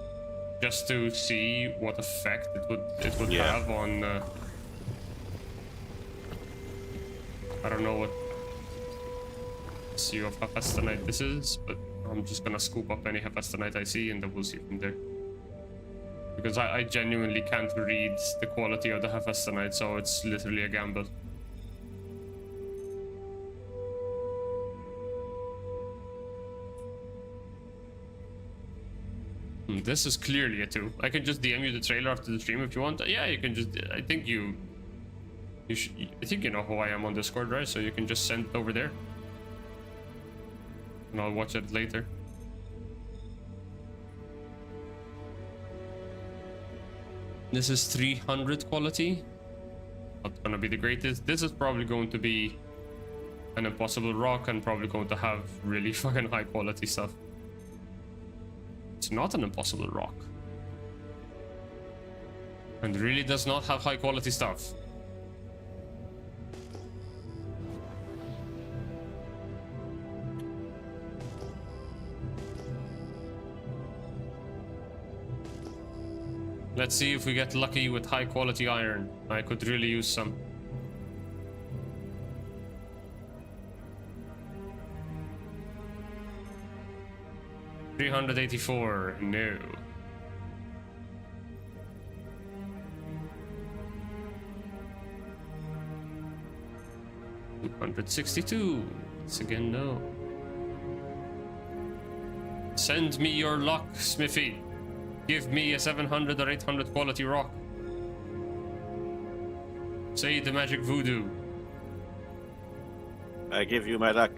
just to see what effect it would have on. I don't know what CU of Hephaestonite this is, but I'm just gonna scoop up any Hephaestonite I see, and then we'll see from there. Because I genuinely can't read the quality of the Hephaestonite, so it's literally a gamble. This is clearly a 2. I can just DM you the trailer after the stream if you want. Yeah, you can just. I think you should. I think you know who I am on Discord, right? So you can just send it over there, and I'll watch it later. This is 300 quality. Not gonna be the greatest. This is probably going to be an impossible rock and probably going to have really fucking high quality stuff. It's not an impossible rock. And really does not have high quality stuff. Let's see if we get lucky with high quality iron. I could really use some. $384, no. $262, once again, no. Send me your luck, Smithy. Give me a 700 or 800 quality rock. Say the magic voodoo. I give you my luck.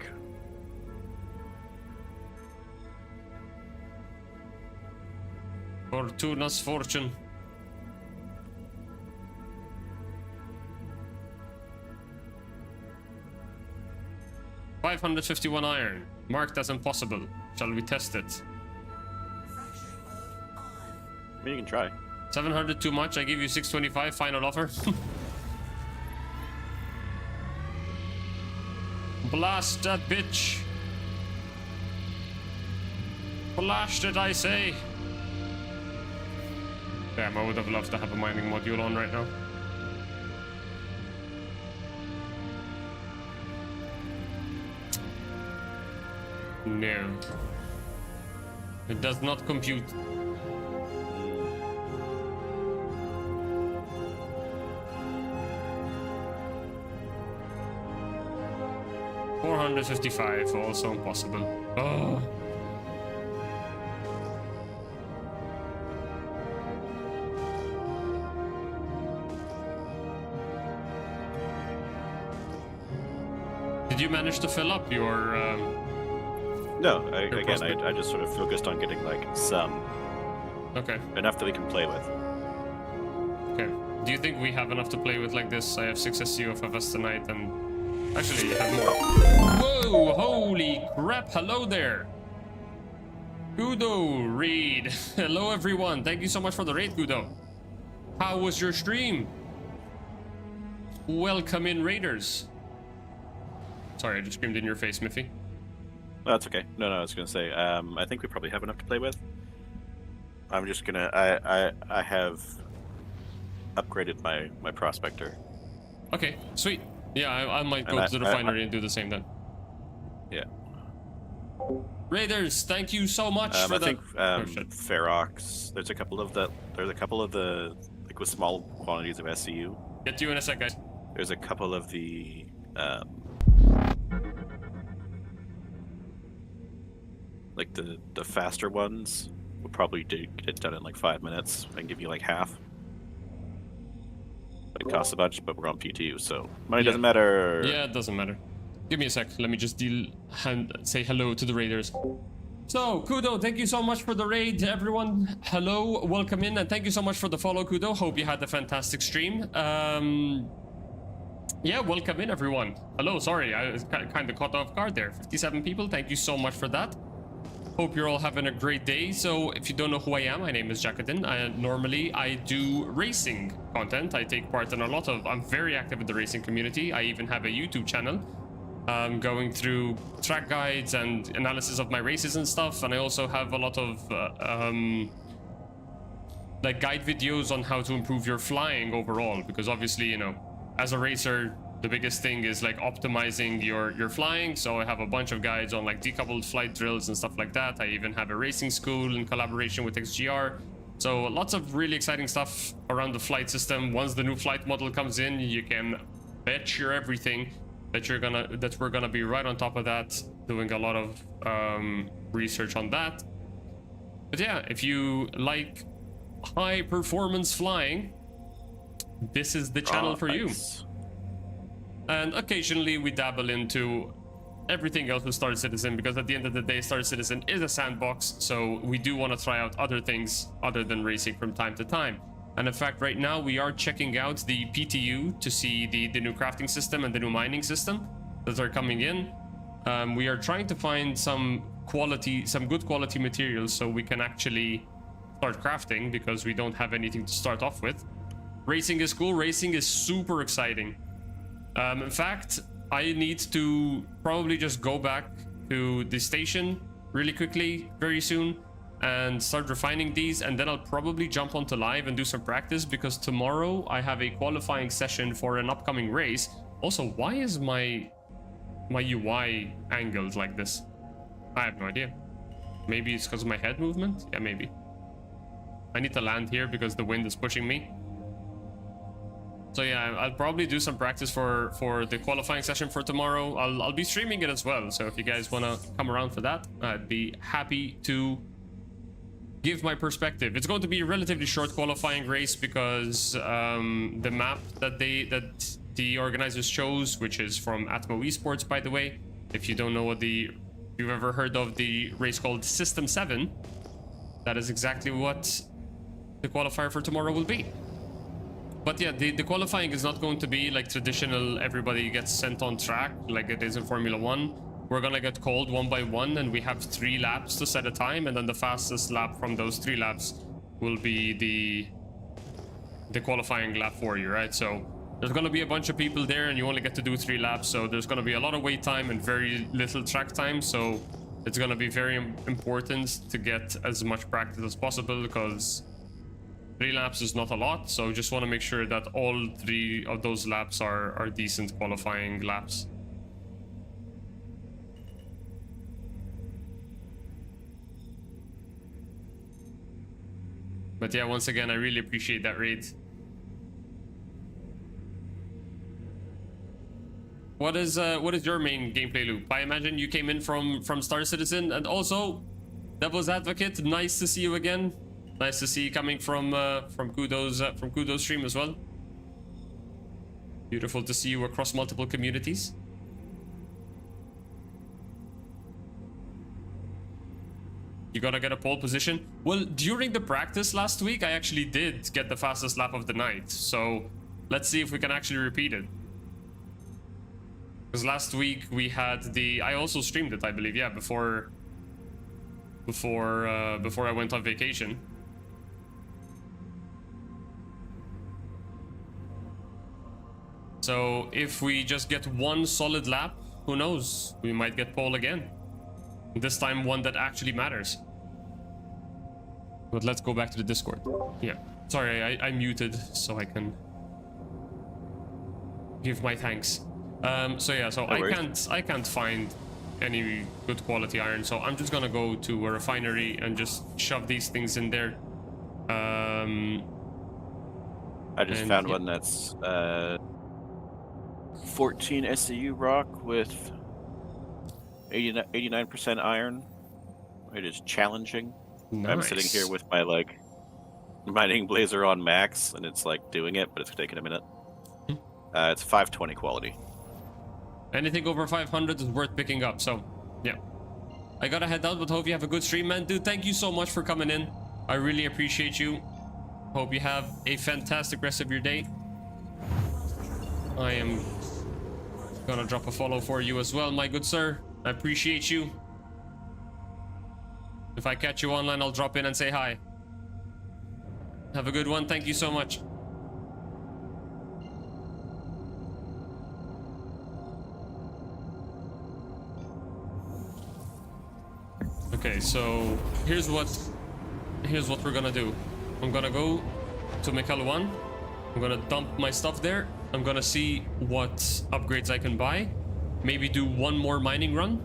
Fortuna's fortune. $551 iron, marked as impossible. Shall we test it? I mean, you can try. 700 too much. I give you 625. Final offer. Blast that bitch. Blast it, I say. Damn, I would have loved to have a mining module on right now. No. It does not compute. $455, also impossible. Oh. Did you manage to fill up your? No, I just sort of focused on getting like some. Okay. Enough that we can play with. Okay. Do you think we have enough to play with like this? I have 6 SU of Hephaestonite and. Actually, you have more. Whoa! Holy crap! Hello there. Kudo raid. Hello everyone. Thank you so much for the raid, Kudo. How was your stream? Welcome in, raiders. Sorry, I just screamed in your face, Miffy. No, that's okay. No, I was gonna say. I think we probably have enough to play with. I'm just gonna. I have upgraded my prospector. Okay, sweet. Yeah, I might go to the refinery and do the same then. Yeah. Raiders, thank you so much for that. I think Ferox. There's a couple of the like with small quantities of SCU. Get to you in a sec, guys. There's a couple of the like the faster ones will probably get it done in like 5 minutes. I can give you like half. It costs a bunch, but we're on PTU, so money doesn't matter. Yeah, it doesn't matter. Give me a sec. Let me just say hello to the raiders. So, Kudo, thank you so much for the raid, everyone. Hello, welcome in, and thank you so much for the follow, Kudo. Hope you had a fantastic stream. Yeah, welcome in, everyone. Hello, sorry, I was kind of caught off guard there. 57 people, thank you so much for that. Hope you're all having a great day. So if you don't know who I am, my name is Jackatin. Normally I do racing content. I take part in I'm very active in the racing community. I even have a YouTube channel going through track guides and analysis of my races and stuff. And I also have a lot of like guide videos on how to improve your flying overall, because obviously, you know, as a racer, the biggest thing is like optimizing your flying. So I have a bunch of guides on like decoupled flight drills and stuff like that. I even have a racing school in collaboration with XGR. So lots of really exciting stuff around the flight system. Once the new flight model comes in, you can bet your everything that we're gonna be right on top of that, doing a lot of research on that. But yeah, if you like high performance flying, this is the channel for you. And occasionally we dabble into everything else with Star Citizen, because at the end of the day, Star Citizen is a sandbox, so we do want to try out other things other than racing from time to time. And in fact, right now we are checking out the PTU to see the new crafting system and the new mining system that are coming in. We are trying to find some good quality materials so we can actually start crafting, because we don't have anything to start off with. Racing is cool. Racing is super exciting. In fact, I need to probably just go back to the station really quickly very soon and start refining these, and then I'll probably jump onto live and do some practice, because tomorrow I have a qualifying session for an upcoming race. Also, why is my UI angled like this? I have no idea. Maybe it's because of my head movement? Yeah, maybe. I need to land here because the wind is pushing me. So yeah, I'll probably do some practice for the qualifying session for tomorrow. I'll be streaming it as well, so if you guys want to come around for that, I'd be happy to give my perspective. It's going to be a relatively short qualifying race, because the map that the organizers chose, which is from Atmo Esports, by the way. If you don't know if you've ever heard of the race called System 7, that is exactly what the qualifier for tomorrow will be. But yeah, the qualifying is not going to be like traditional, everybody gets sent on track like it is in Formula 1. We're gonna get called one by one, and we have 3 laps to set a time, and then the fastest lap from those 3 laps will be the qualifying lap for you, right? So there's gonna be a bunch of people there, and you only get to do 3 laps, so there's gonna be a lot of wait time and very little track time. So it's gonna be very important to get as much practice as possible, because 3 laps is not a lot. So just want to make sure that all 3 of those laps are decent qualifying laps. But yeah, once again, I really appreciate that raid. What is your main gameplay loop? I imagine you came in from Star Citizen, and also Devil's Advocate. Nice to see you again. Nice to see you coming from Kudo's stream as well. Beautiful to see you across multiple communities. You gotta get a pole position. Well, during the practice last week, I actually did get the fastest lap of the night. So let's see if we can actually repeat it. Because last week we had I also streamed it, I believe, yeah, before I went on vacation. So if we just get one solid lap, who knows? We might get pole again. This time one that actually matters. But let's go back to the Discord. Yeah. Sorry, I muted so I can give my thanks. So yeah, so I can't find any good quality iron, so I'm just gonna go to a refinery and just shove these things in there. I just found one that's 14 SCU rock with 89% iron. It is challenging. Nice. I'm sitting here with my like mining blazer on max, and it's like doing it, but it's taking a minute. It's 520 quality. Anything over 500 is worth picking up, so yeah. I gotta head out, but hope you have a good stream, man. Dude, thank you so much for coming in. I really appreciate you. Hope you have a fantastic rest of your day. I am gonna drop a follow for you as well, my good sir. I appreciate you. If I catch you online, I'll drop in and say hi. Have a good one. Thank you so much. Okay, so here's what we're gonna do. I'm gonna go to Mikkel 1. I'm gonna dump my stuff there. I'm gonna see what upgrades I can buy. Maybe do one more mining run.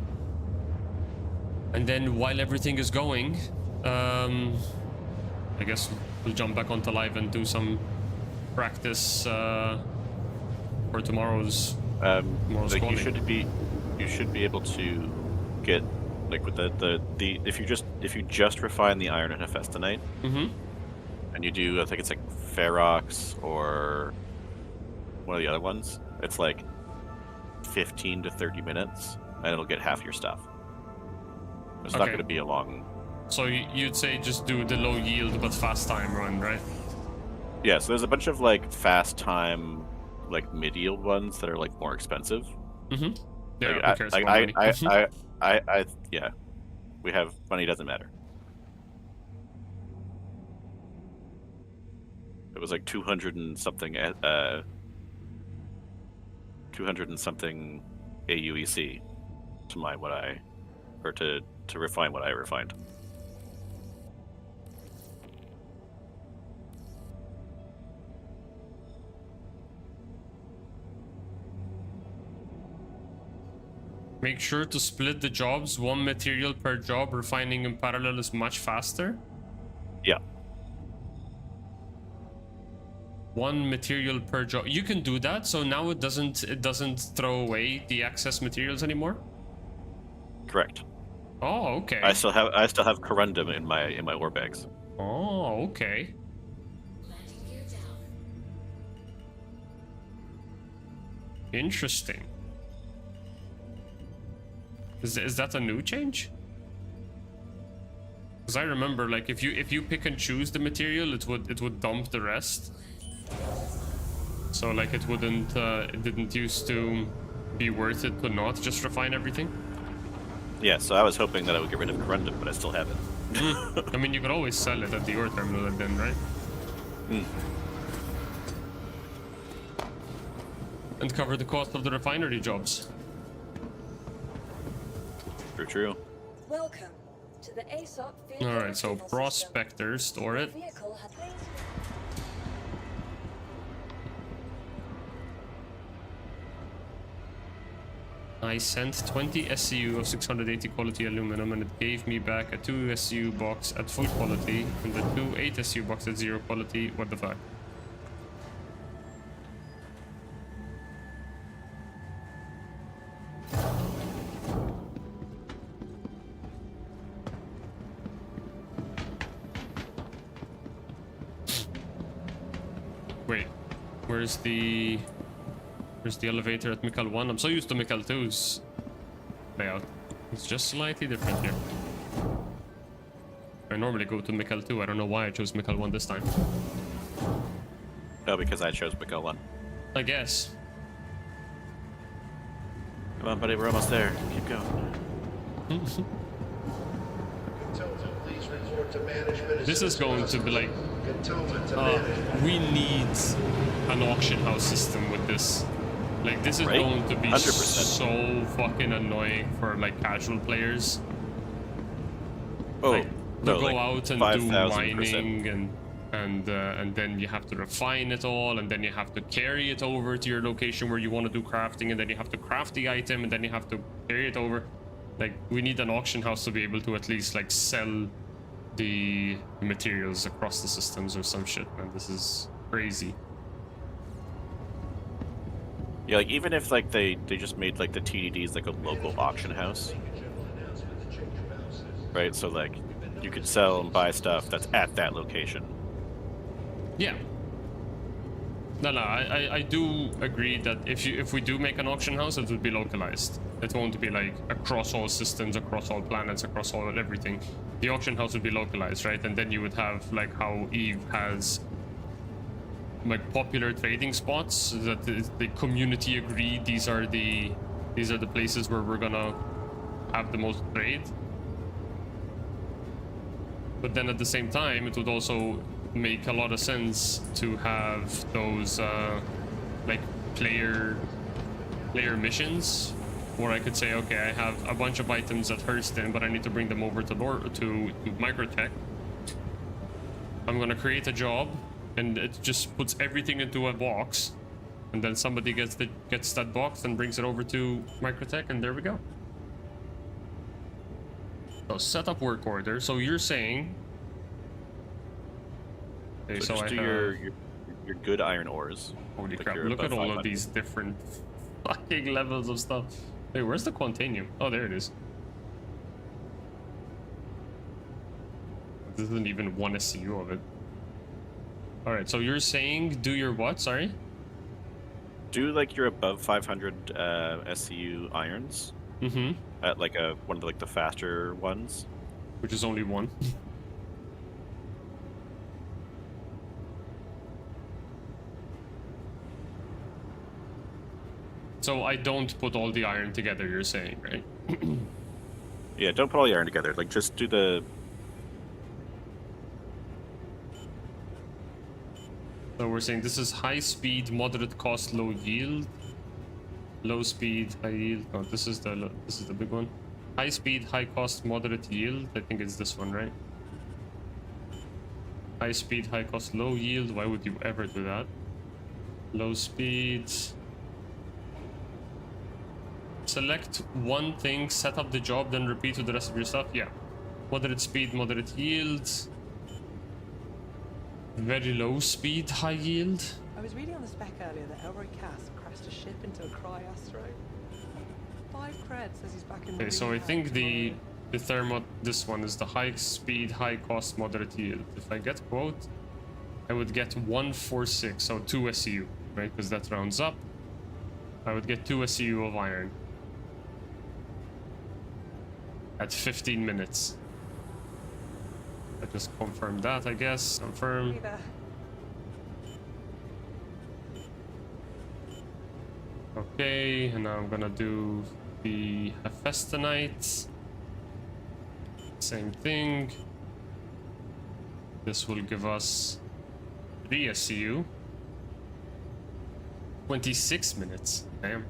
And then while everything is going, I guess we'll jump back onto live and do some practice for tomorrow's Like squatting. you should be able to get like with the if you just refine the iron and hephaestonite, and you do, I think it's like Ferox or one of the other ones, it's like 15 to 30 minutes, and it'll get half your stuff. It's not going to be a long. So you'd say just do the low yield but fast time run, right? Yeah. So there's a bunch of like fast time, like mid yield ones that are like more expensive. Yeah. Like, Who cares about money? yeah. We have money, doesn't matter. It was like 200 and something AUEC to mine what I, or to refine what I refined. Make sure to split the jobs, 1 material per job. Refining in parallel is much faster. Yeah. 1 material per job. You can do that, so now it doesn't throw away the excess materials anymore. Correct. Oh, okay. I still have corundum in my ore bags. Oh, okay. Interesting. Is that a new change? Because I remember, like, if you pick and choose the material, it would dump the rest. So like it didn't used to be worth it to not just refine everything. Yeah, so I was hoping that I would get rid of corundum, but I still haven't. I mean, you could always sell it at the ore terminal then, right? And cover the cost of the refinery jobs. True. Welcome to the ASOP vehicle. All right, so retrieval prospector, store it. system. Vehicle has been... I sent 20 SCU of 680 quality aluminum, and it gave me back a 2 SCU box at full quality and the 2 8 SCU box at 0 quality. What the fuck? Wait, where's the elevator at Mikkel 1? I'm so used to Mikkel 2's layout. It's just slightly different here. I normally go to Mikkel 2. I don't know why I chose Mikkel 1 this time. Oh, because I chose Mikkel 1. I guess. Come on, buddy, we're almost there. Keep going. This is going to be like... we need an auction house system with this. Like, this is going to be 100%. so fucking annoying for, like, casual players. Oh, like, no, to go like out and 5,000%. do mining and then you have to refine it all, and then you have to carry it over to your location where you want to do crafting, and then you have to craft the item, and then you have to carry it over. Like, we need an auction house to be able to at least, like, sell the materials across the systems or some shit, man. This is crazy. Yeah, like even if like they just made like the TDDs like a local auction house, right? So like you could sell and buy stuff that's at that location. Yeah. No, I do agree that if we do make an auction house, it would be localized. It won't be like across all systems, across all planets, across all everything. The auction house would be localized, right? And then you would have like how Eve has like popular trading spots that the community agreed these are the places where we're gonna have the most trade. But then at the same time, it would also make a lot of sense to have those like player missions, where I could say, okay, I have a bunch of items at Hurston, but I need to bring them over to Microtech. I'm gonna create a job, and it just puts everything into a box, and then somebody gets that box and brings it over to Microtech, and there we go. So set up work order. So you're saying, okay, So just do your good iron ores. Holy like crap! you're Look at above all of 500. these different fucking levels of stuff. Hey, where's the Quantanium? Oh, there it is. This isn't even one SCU of it. All right, so you're saying do your what? Sorry. Do like your above 500 SCU irons. Mm-hmm. At like one of the, like the faster ones. Which is only one. So I don't put all the iron together, you're saying, right? Yeah, don't put all the iron together. Like just do the. So we're saying this is high speed, moderate cost, low yield. Low speed, high yield. Oh, this is the big one. High speed, high cost, moderate yield. I think it's this one, right? High speed, high cost, low yield. Why would you ever do that? Low speed. Select one thing, set up the job, then repeat with the rest of your stuff. Yeah. Moderate speed, moderate yield. Very low speed, high yield. I was reading on the spec earlier that Elroy Cass crashed a ship into a cryastro. 5 creds says he's back in. Okay, so I think the thermo, this one is the high speed, high cost, moderate yield. If I get quote, I would get 146, so 2 SCU, right? Because that rounds up. I would get 2 SCU of iron at 15 minutes. I just confirmed that, I guess. Confirm. Hey there. Okay, and now I'm gonna do the Hephaestonite. Same thing. This will give us 3 SCU. 26 minutes. Damn.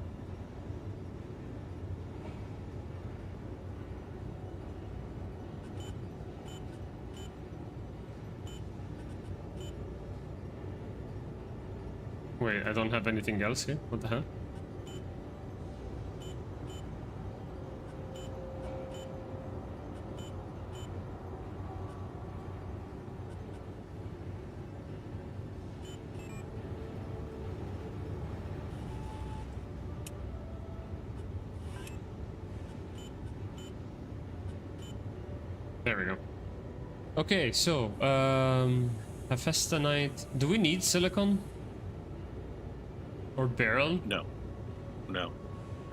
Wait, I don't have anything else here? What the hell? There we go. Okay, so, Hephaestonite. Do we need silicon? Or barrel? No. No.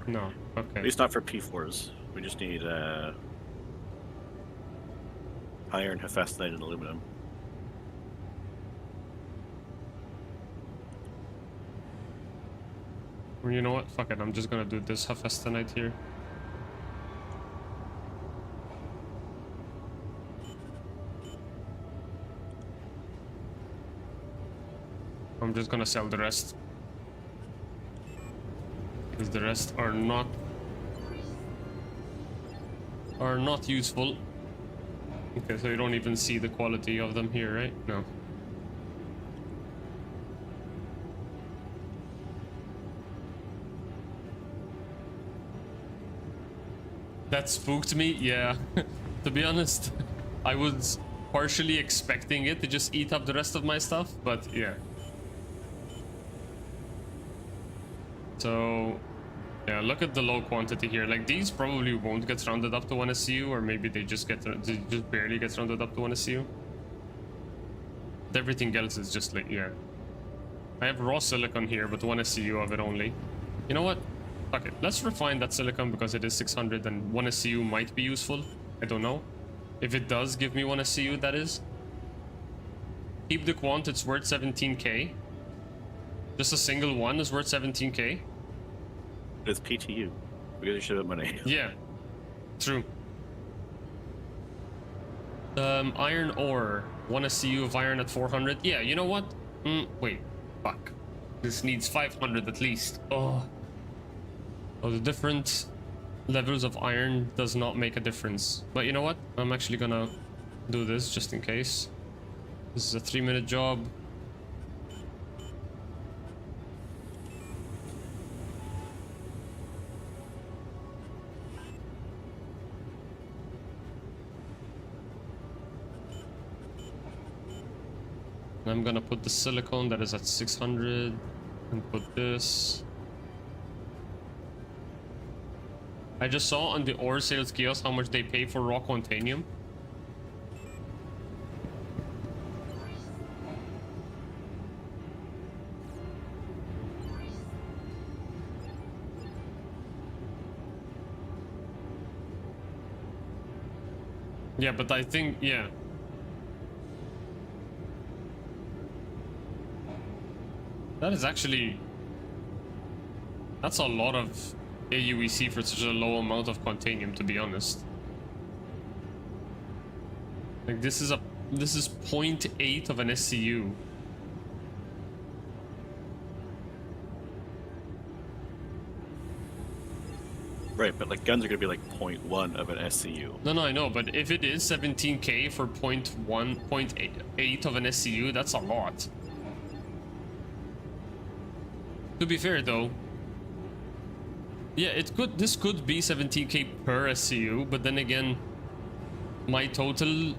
No. Okay. At least not for P4s. We just need iron, hephaestonite, and aluminum. Well, you know what? Fuck it. I'm just gonna do this Hephaestonite here. I'm just gonna sell the rest. Because the rest are not useful. Okay, so you don't even see the quality of them here, right? No. That spooked me, yeah. To be honest, I was partially expecting it to just eat up the rest of my stuff, but yeah. So, yeah, look at the low quantity here. Like, these probably won't get rounded up to 1 SCU, or maybe they just barely get rounded up to 1 SCU. But everything else is just like, yeah. I have raw silicon here, but 1 SCU of it only. You know what? Fuck it. Let's refine that silicon because it is 600 and 1 SCU might be useful. I don't know. If it does give me 1 SCU, that is. Keep the quant, it's worth 17k. Just a single one is worth 17k. It's PTU. We gotta show up money. Yeah, true. Iron ore. 1 SCU of iron at 400. Yeah, you know what? Wait. Fuck. This needs 500 at least. Oh, the different levels of iron does not make a difference. But you know what? I'm actually gonna do this just in case. This is a 3-minute job. I'm gonna put the silicone that is at 600 and put this. I just saw on the ore sales kiosk how much they pay for raw quantanium. Yeah, but I think, yeah. That is actually... That's a lot of AUEC for such a low amount of quantanium, to be honest. Like, this is 0.8 of an SCU. Right, but like guns are gonna be like 0.1 of an SCU. No, I know, but if it is 17k for 0.8 of an SCU, that's a lot. To be fair though, yeah, this could be 17k per SCU, but then again, my total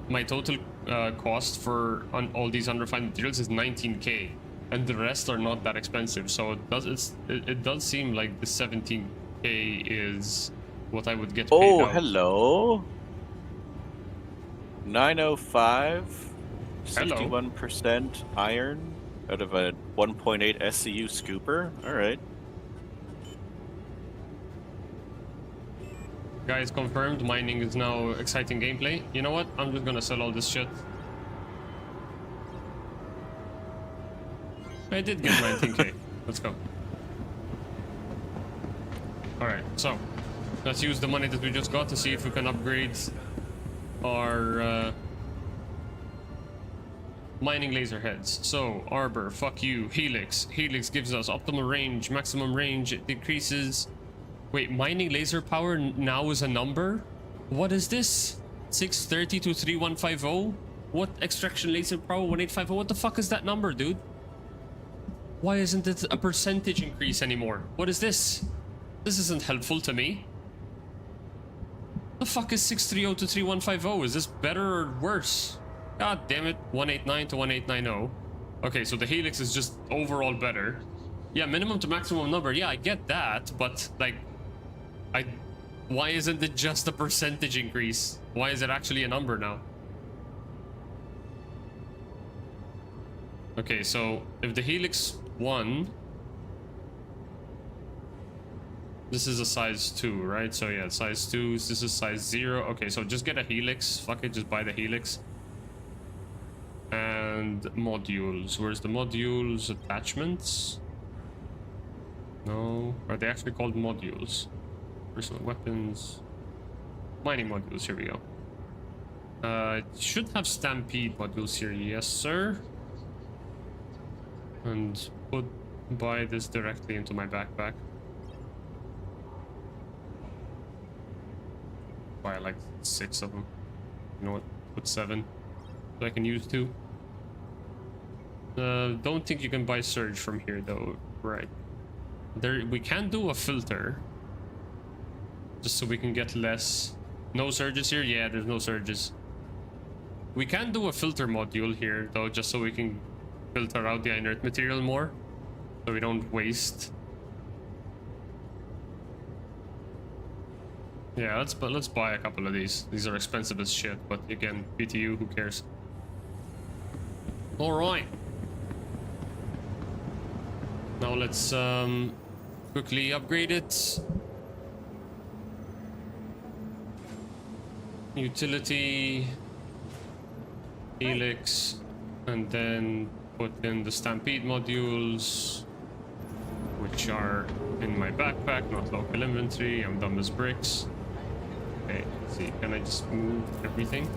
cost for all these unrefined materials is 19k, and the rest are not that expensive. So it does seem like the 17k is what I would get paid out. Hello. 905, Hello. 61% iron out of a 1.8 SCU scooper. All right. Guys, confirmed. Mining is now exciting gameplay. You know what? I'm just gonna sell all this shit. I did get 19k. Let's go. Alright, so let's use the money that we just got to see if we can upgrade our mining laser heads. So, Arbor, fuck you. Helix. Helix gives us optimal range, maximum range. It decreases... Wait, mining laser power now is a number? What is this? 630 to 3150? What? Extraction laser power 1850? What the fuck is that number, dude? Why isn't it a percentage increase anymore? What is this? This isn't helpful to me. The fuck is 630 to 3150? Is this better or worse? God damn it. 189 to 1890. Okay, so the Helix is just overall better. Yeah, minimum to maximum number. Yeah, I get that, but like... Why isn't it just a percentage increase? Why is it actually a number now? Okay, so if the Helix 1... This is a size 2, right? So yeah, size 2, this is size 0. Okay, so just get a Helix. Fuck it, just buy the Helix. And modules. Where's the modules? Attachments? No. Are they actually called modules? Personal weapons. Mining modules, here we go. Should have Stampede modules here, yes sir. And buy this directly into my backpack. Buy like 6 of them. You know what? Put 7. So I can use 2. Don't think you can buy Surge from here though. Right. We can do a filter. Just so we can get less. No surges here? Yeah, there's no surges. We can do a filter module here though, just so we can filter out the inert material more. So we don't waste. Yeah, let's buy a couple of these. These are expensive as shit, but again, PTU, who cares? Alright. Now let's quickly upgrade it. Utility, Helix, and then put in the Stampede modules, which are in my backpack, not local inventory. I'm dumb as bricks. Okay, let's see, can I just move everything?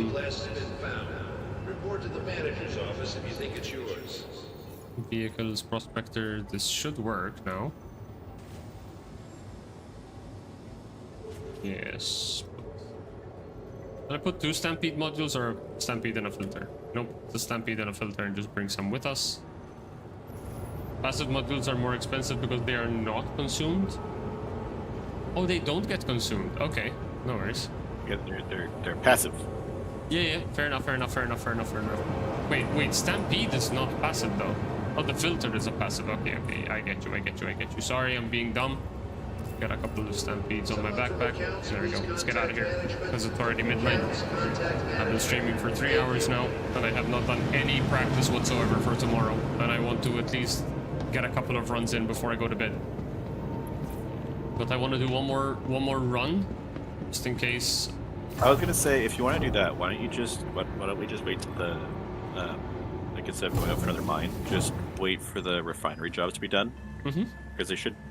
glass has been found. Report to the manager's office if you think it's yours. Vehicles, prospector. This should work now. Yes. Did I put 2 stampede modules or a stampede and a filter? Nope, the stampede and a filter, and just bring some with us. Passive modules are more expensive because they are not consumed. Oh, they don't get consumed. Okay, no worries. Yeah, they're passive. Yeah, fair enough. Wait, stampede is not passive though. Oh, the filter is a passive. Okay, I get you. Sorry, I'm being dumb. Got a couple of stampedes on my backpack. There we go. Let's get out of here because it's already midnight. I've been streaming for 3 hours now, and I have not done any practice whatsoever for tomorrow. And I want to at least get a couple of runs in before I go to bed. But I want to do one more run, just in case. I was gonna say, if you want to do that, why don't we just wait till the, like instead of going out for another mine, just wait for the refinery jobs to be done. Because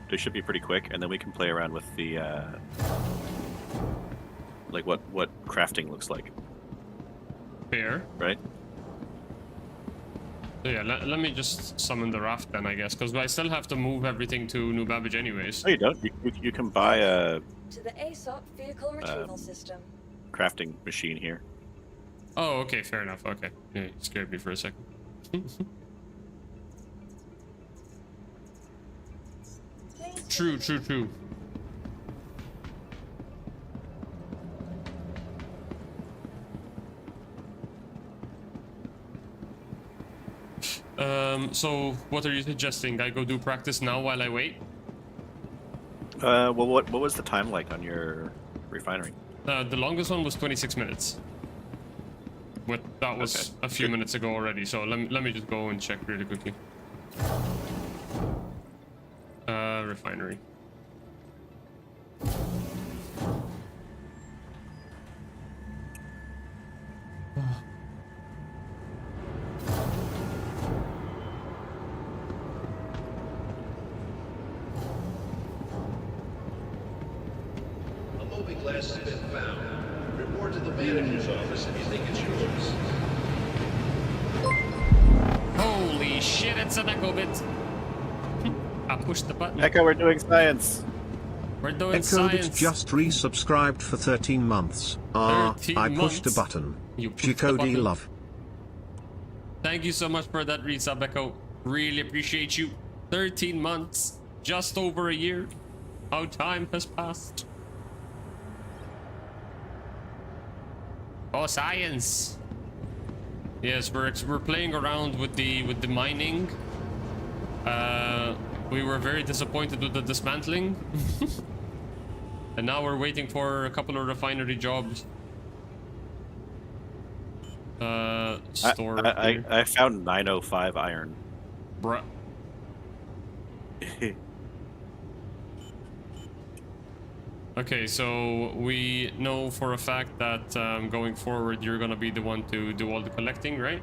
they should be pretty quick, and then we can play around with the, like what crafting looks like. Fair. Right. So yeah, let me just summon the raft then, I guess, because I still have to move everything to New Babbage anyways. No, you don't. You can buy a To the ASOP vehicle retrieval system. crafting machine here. Oh, okay, fair enough. Okay, yeah, you scared me for a second. True. So what are you suggesting? I go do practice now while I wait? Well, what was the time like on your refinery? The longest one was 26 minutes. But that was a few minutes ago already, so let me just go and check really quickly. Refinery. A moving glass has been found. Report to the manager's office if you think it's yours. Holy shit, it's an echo bit. I pushed the button. Echo, we're doing science. We're doing Echo science. just resubscribed for 13 months. I 13 pushed a months. button. You pushed the Chicody button. love. Thank you so much for that resub, Echo. Really appreciate you. 13 months. Just over a year. How time has passed. Oh, science. Yes, we're playing around with the mining. We were very disappointed with the dismantling. And now we're waiting for a couple of refinery jobs. Store. I found 905 iron. Bruh. Okay, so we know for a fact that going forward you're gonna be the one to do all the collecting, right?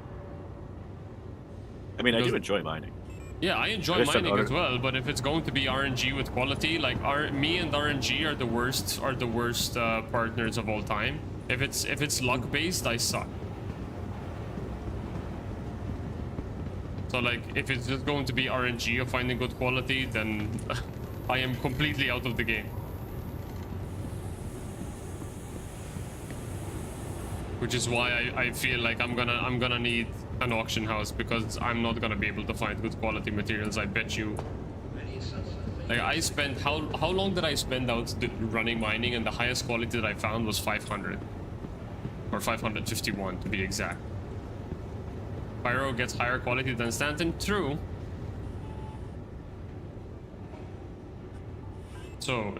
I mean, I do enjoy mining. Yeah, I enjoy mining as well, but if it's going to be RNG with quality, like me and RNG are the worst partners of all time. If it's luck based, I suck. So like, if it's just going to be RNG of finding good quality, then I am completely out of the game. Which is why I feel like I'm gonna need an auction house, because I'm not gonna be able to find good quality materials. I bet you. Like I spent how long did I spend out running mining, and the highest quality that I found was 500 or 551 to be exact. Pyro gets higher quality than Stanton. True. So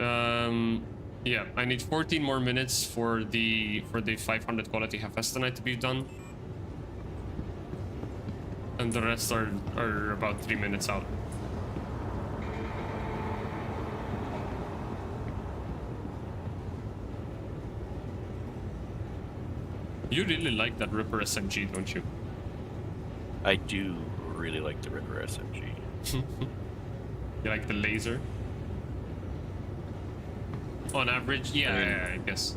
yeah, I need 14 more minutes for the 500 quality Hephaestonite to be done. And the rest are about 3 minutes out. You really like that Ripper SMG, don't you? I do really like the Ripper SMG. You like the laser? On average, yeah, I guess.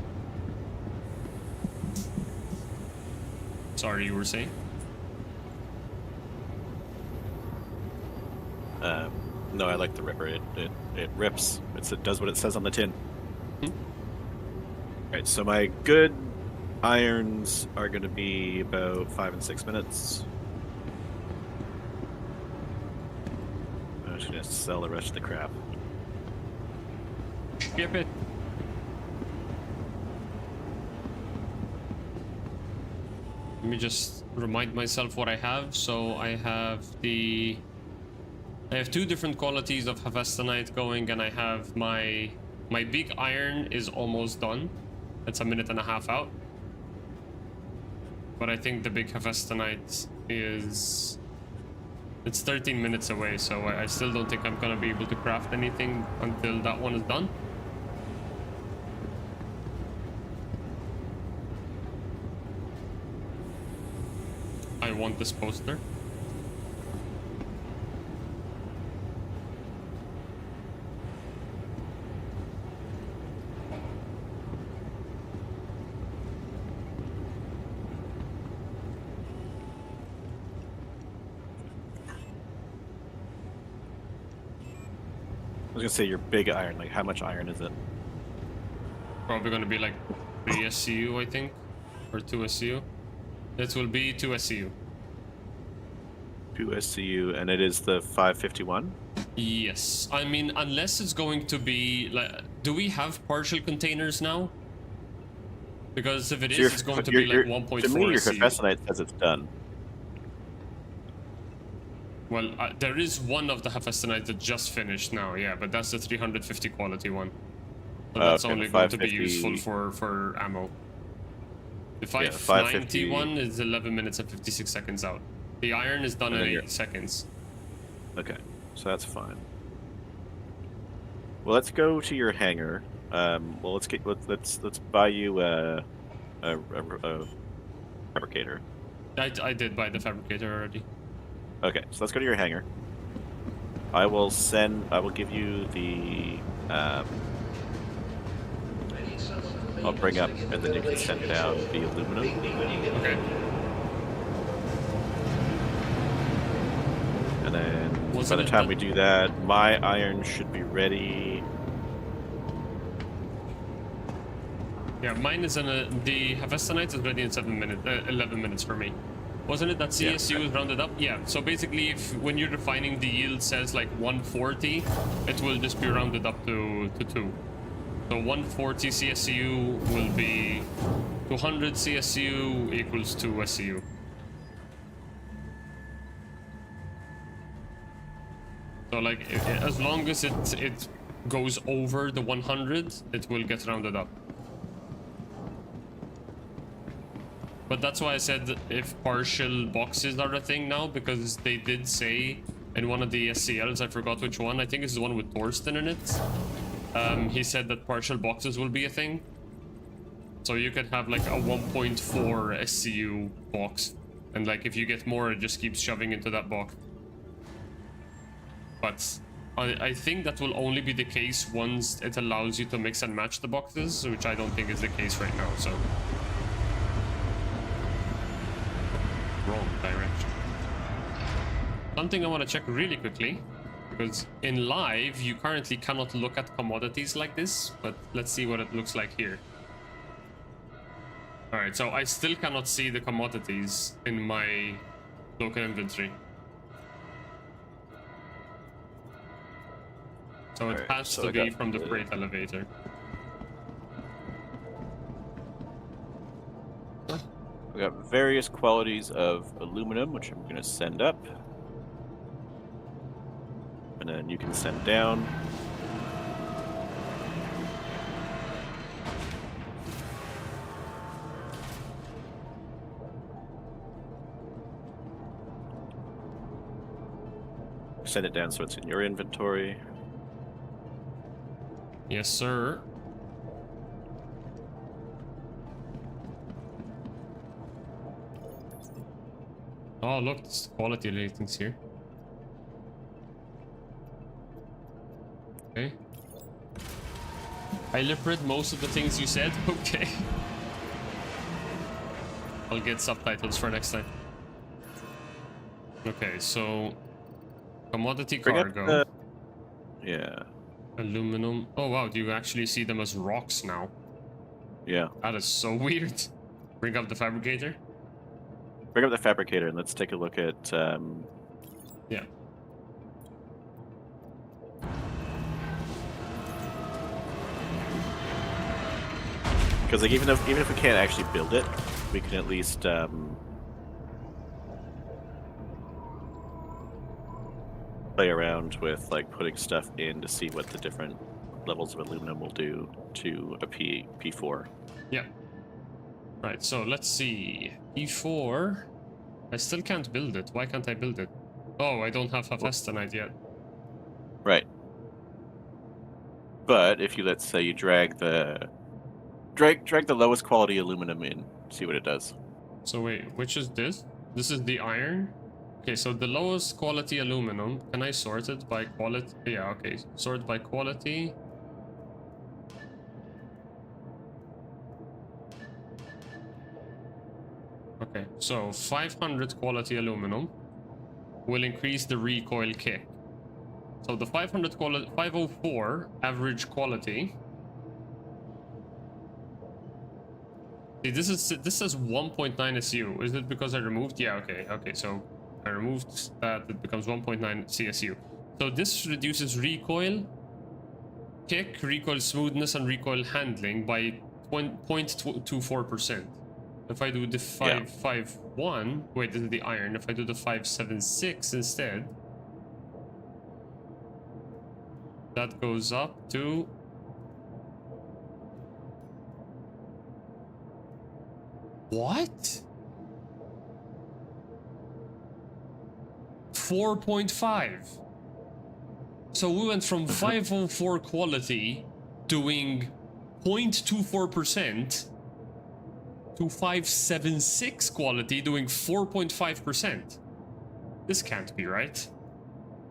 Sorry, you were saying? No, I like the ripper. It rips. It does what it says on the tin. Alright, so my good irons are going to be about 5 and 6 minutes. I'm just going to sell the rest of the crap. Skip it. Let me just remind myself what I have. So I have 2 different qualities of Hephaestonite going, and I have my big iron is almost done. It's a minute and a half out. But I think the big Hephaestonite is... It's 13 minutes away, so I still don't think I'm gonna be able to craft anything until that one is done. I want this poster. I was gonna say your big iron. Like, how much iron is it? Probably gonna be like 3 SCU, I think, or 2 SCU. It will be 2 SCU. 2 SCU, and it is the 551? Yes. I mean, unless it's going to be like... Do we have partial containers now? Because if it is, it's going to be like 1.4 To me, your SCU. Hephaestonite says it's done. Well, there is one of the Hephaestonite that just finished now, yeah, but that's the 350 quality one. So that's okay, only going to be useful for ammo. The 590 one is 11 minutes and 56 seconds out. The iron is done in 8 seconds. Okay, so that's fine. Well, let's go to your hangar. Well, let's buy you a fabricator. I did buy the fabricator already. Okay, so let's go to your hangar. I will give you the I'll bring up, and then you can send down the aluminum. Okay. And then by the time we do that, my iron should be ready. Yeah, mine is the Hephaestonite is ready in 11 minutes for me. Wasn't it that CSU is rounded up? Yeah, so basically when you're defining the yield says like 140, it will just be rounded up to 2. So 140 CSU will be 200 CSU equals 2 SCU. So like as long as it goes over the 100, it will get rounded up. But that's why I said if partial boxes are a thing now, because they did say in one of the SCLs, I forgot which one, I think it's the one with Thorsten in it. He said that partial boxes will be a thing. So you could have like a 1.4 SCU box, and like if you get more, it just keeps shoving into that box. But I think that will only be the case once it allows you to mix and match the boxes, which I don't think is the case right now, so... Wrong direction. Something I want to check really quickly, because in live you currently cannot look at commodities like this, but let's see what it looks like here. Alright, so I still cannot see the commodities in my local inventory. So it has to be from the freight elevator. We got various qualities of aluminum, which I'm going to send up. And then you can send down. Send it down so it's in your inventory. Yes, sir. Oh, look, it's quality ratings here. Okay. I lip read most of the things you said. Okay. I'll get subtitles for next time. Okay, so commodity cargo. Yeah. Aluminum. Oh wow, do you actually see them as rocks now? Yeah. That is so weird. Bring up the fabricator. Bring up the fabricator and let's take a look at. Yeah. Because like even if we can't actually build it, we can at least play around with like putting stuff in to see what the different levels of aluminum will do to a P4. Yeah. Right, so let's see. P4. I still can't build it. Why can't I build it? Oh, I don't have Hephaestonite yet. Right. But if you, let's say you drag the lowest quality aluminum in, see what it does. So wait, which is this? This is the iron? Okay, so the lowest quality aluminum, can I sort it by quality? Yeah, okay, sort by quality. Okay, so 500 quality aluminum will increase the recoil kick. So the 504 average quality. See, this says 1.9 SU. Is it because I removed? Yeah, okay, so I removed that, it becomes 1.9 CSU. So this reduces recoil, kick, recoil smoothness, and recoil handling by 0.24%. If I do the 551, wait, this is the iron. If I do the 576 instead, that goes up to what? 4.5. So we went from 504 quality doing 0.24% to 576 quality doing 4.5%. This can't be right.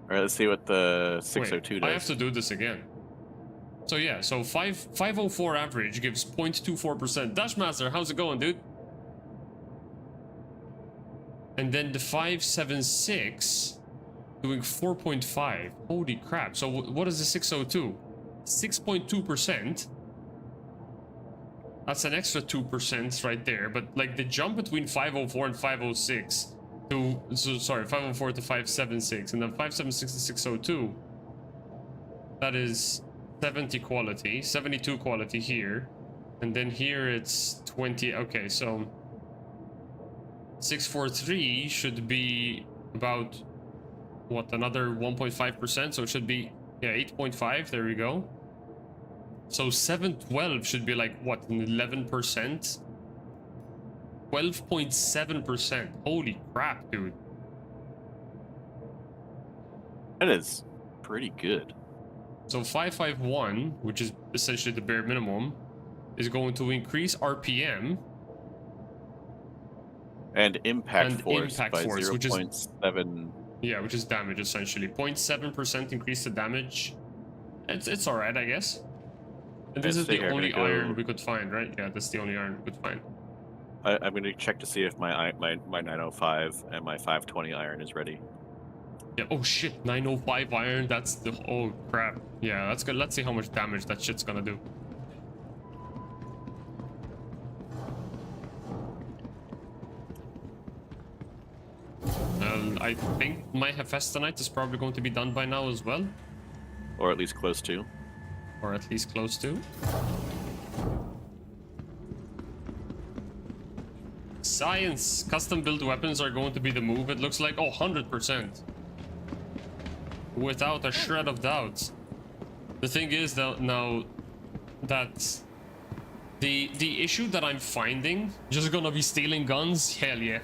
Alright, let's see what the 602 does. I have to do this again. So yeah, so 504 average gives 0.24%. Dashmaster, how's it going, dude? And then the 576 doing 4.5. Holy crap. So what is the 602? 6.2%. That's an extra 2% right there. But like the jump between 504 and 506 to, so sorry, 504 to 576 and then 576 to 602. That is 70 quality, 72 quality here. And then here it's 20. Okay, so 643 should be about, what, another 1.5%? So it should be, yeah, 8.5. There we go. So 712 should be like, what, 11%? 12.7%. Holy crap, dude. That is pretty good. So 551, which is essentially the bare minimum, is going to increase RPM. And impact force by 0.7. Yeah, which is damage essentially. 0.7% increase the damage. It's alright, I guess. And this is the only iron we could find, right? Yeah, that's the only iron we could find. I'm going to check to see if my 905 and my 520 iron is ready. Yeah. Oh shit, 905 iron. That's the. Oh crap. Yeah, that's good. Let's see how much damage that shit's gonna do. I think my Hephaestonite is probably going to be done by now as well. Or at least close to. Or at least close to. Science. Custom built weapons are going to be the move. It looks like, oh, 100%. Without a shred of doubt. The thing is that now that the issue that I'm finding, just gonna be stealing guns? Hell yeah.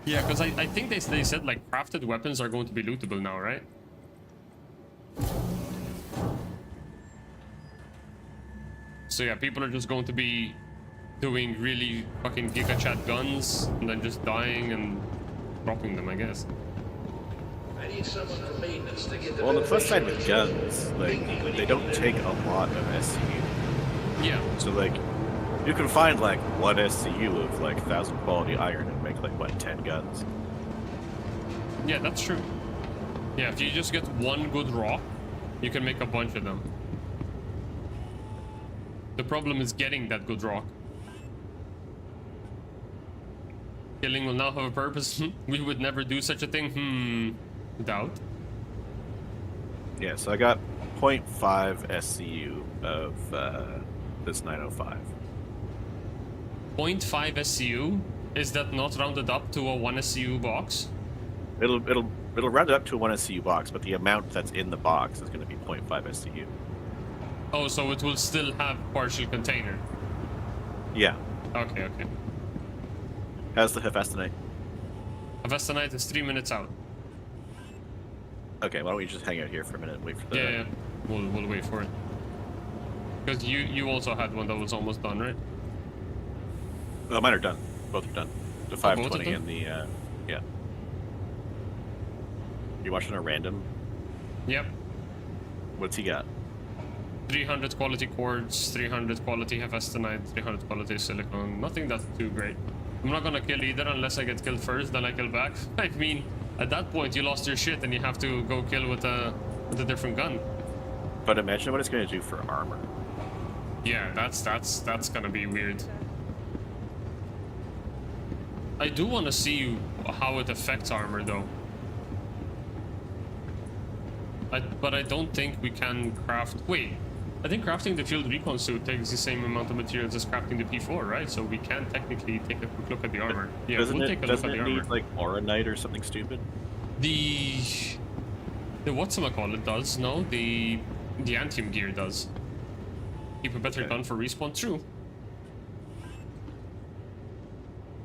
Yeah, because I think they said like crafted weapons are going to be lootable now, right? So yeah, people are just going to be doing really fucking giga chat guns and then just dying and dropping them, I guess. I need someone for maintenance to get the. Well, on the plus side with guns, like they don't take a lot of SU. Yeah. So like, You can find like one SCU of like 1,000 quality iron and make like what 10 guns. Yeah, that's true. Yeah, if you just get one good rock, you can make a bunch of them. The problem is getting that good rock. Killing will now have a purpose. We would never do such a thing. Doubt. Yeah, so I got 0.5 SCU of this 905. 0.5 SCU? Is that not rounded up to a 1 SCU box? It'll round it up to a 1 SCU box, but the amount that's in the box is going to be 0.5 SCU. Oh, so it will still have partial container. Yeah. Okay, okay. How's the Hephaestonite? Hephaestonite is 3 minutes out. Okay, why don't we just hang out here for a minute and wait for the... Yeah. We'll wait for it. Because you also had one that was almost done, right? Oh, mine are done. Both are done. The 520 and the, yeah. You watching a random? Yep. What's he got? 300 quality quartz, 300 quality Hephaestonite, 300 quality silicon. Nothing that's too great. I'm not gonna kill either unless I get killed first, then I kill back. I mean, at that point you lost your shit and you have to go kill with a different gun. But imagine what it's gonna do for armor. Yeah, that's gonna be weird. I do want to see how it affects armor though. But I don't think we can craft... Wait, I think crafting the field recon suit takes the same amount of materials as crafting the P4, right? So we can technically take a quick look at the armor. Yeah, we'll take a look at the armor. Doesn't it need like Auronite or something stupid? The whatchamacallit does, no? The Antium gear does. Keep a better gun for respawn, true.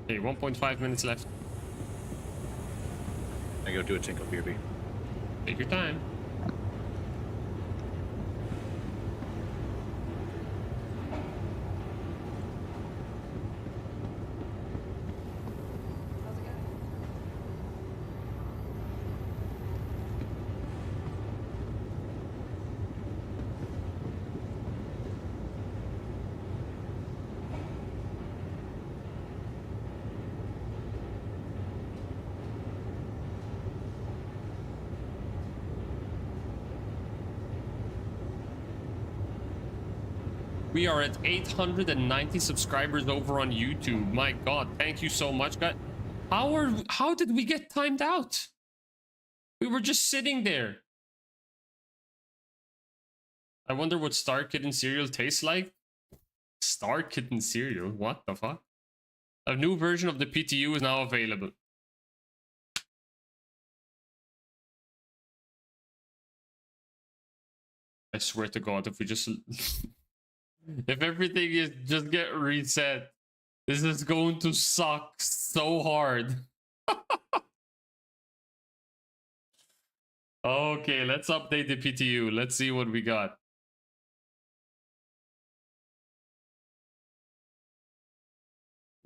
Okay, 1.5 minutes left. I go do a tinkle beerby. Take your time. We are at 890 subscribers over on YouTube. My God, thank you so much, guys. How did we get timed out? We were just sitting there. I wonder what Star Kitten cereal tastes like. Star Kitten cereal? What the fuck? A new version of the PTU is now available. I swear to God, if we just... if everything is just get reset, this is going to suck so hard. Okay, let's update the PTU. Let's see what we got.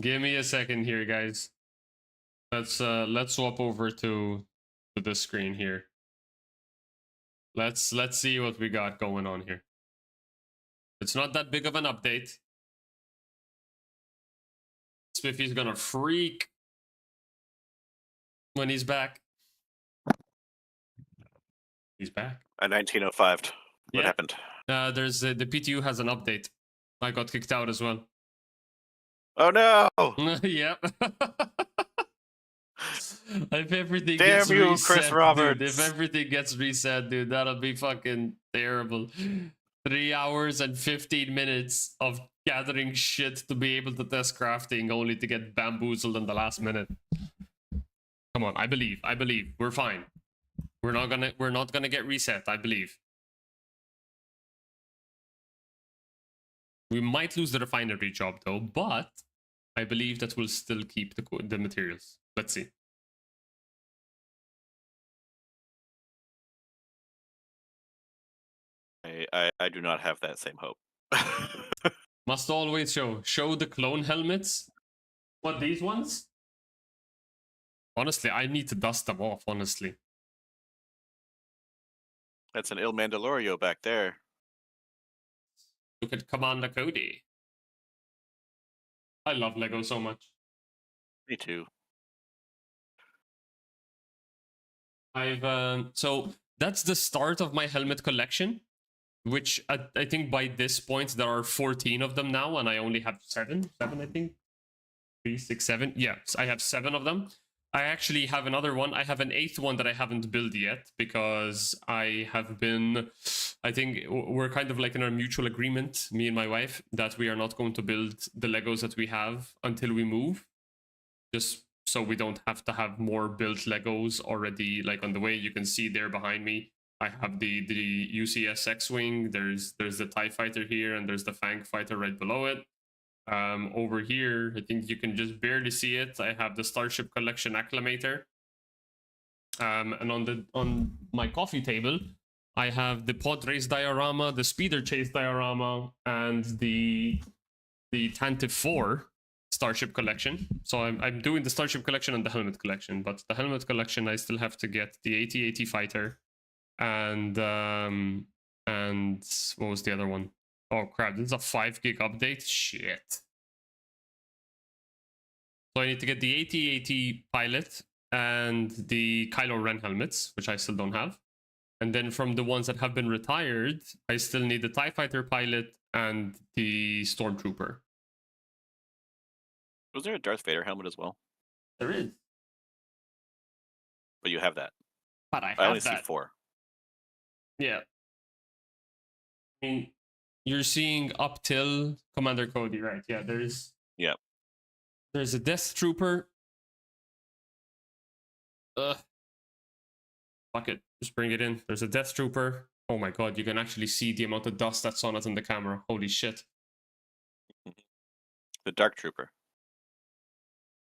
Give me a second here, guys. Let's swap over to this screen here. Let's see what we got going on here. It's not that big of an update. Spiffy's gonna freak when he's back. He's back. At 1905. What happened? There's the PTU has an update. I got kicked out as well. Oh no! Yep. If everything Damn gets you, reset, Chris Roberts. dude, if everything gets reset, dude, that'll be fucking terrible. 3 hours and 15 minutes of gathering shit to be able to test crafting, only to get bamboozled in the last minute. Come on, I believe. We're fine. We're not gonna get reset, I believe. We might lose the refinery job though, but I believe that we'll still keep the materials. Let's see. I do not have that same hope. Must always show the clone helmets. What, these ones? Honestly, I need to dust them off, honestly. That's an Il Mandalorio back there. Look at Commander Cody. I love Lego so much. Me too. So that's the start of my helmet collection, which I think by this point there are 14 of them now, and I only have seven, I think. 3, 6, 7. Yes, I have 7 of them. I actually have another one. I have an 8th one that I haven't built yet because I think we're kind of like in our mutual agreement, me and my wife, that we are not going to build the Legos that we have until we move. Just so we don't have to have more built Legos already like on the way. You can see there behind me, I have the UCS X-Wing, there's the TIE Fighter here, and there's the Fang Fighter right below it. Over here, I think you can just barely see it. I have the Starship Collection Acclamator. And on my coffee table, I have the Pod Race diorama, the Speeder Chase diorama, and the Tantive 4 Starship Collection. So I'm doing the Starship Collection and the Helmet Collection, but the Helmet Collection I still have to get the AT-AT Fighter and what was the other one? Oh crap, this is a 5 gig update? Shit. So I need to get the AT-AT Pilot and the Kylo Ren helmets, which I still don't have. And then from the ones that have been retired, I still need the TIE Fighter Pilot and the Stormtrooper. Was there a Darth Vader helmet as well? There is. But you have that. But I only have see 4. Yeah. I mean, you're seeing up till Commander Cody, right? Yeah, there's a Death Trooper. Fuck it, just bring it in. There's a Death Trooper. Oh my god, you can actually see the amount of dust that's on it in the camera. Holy shit. The Dark Trooper.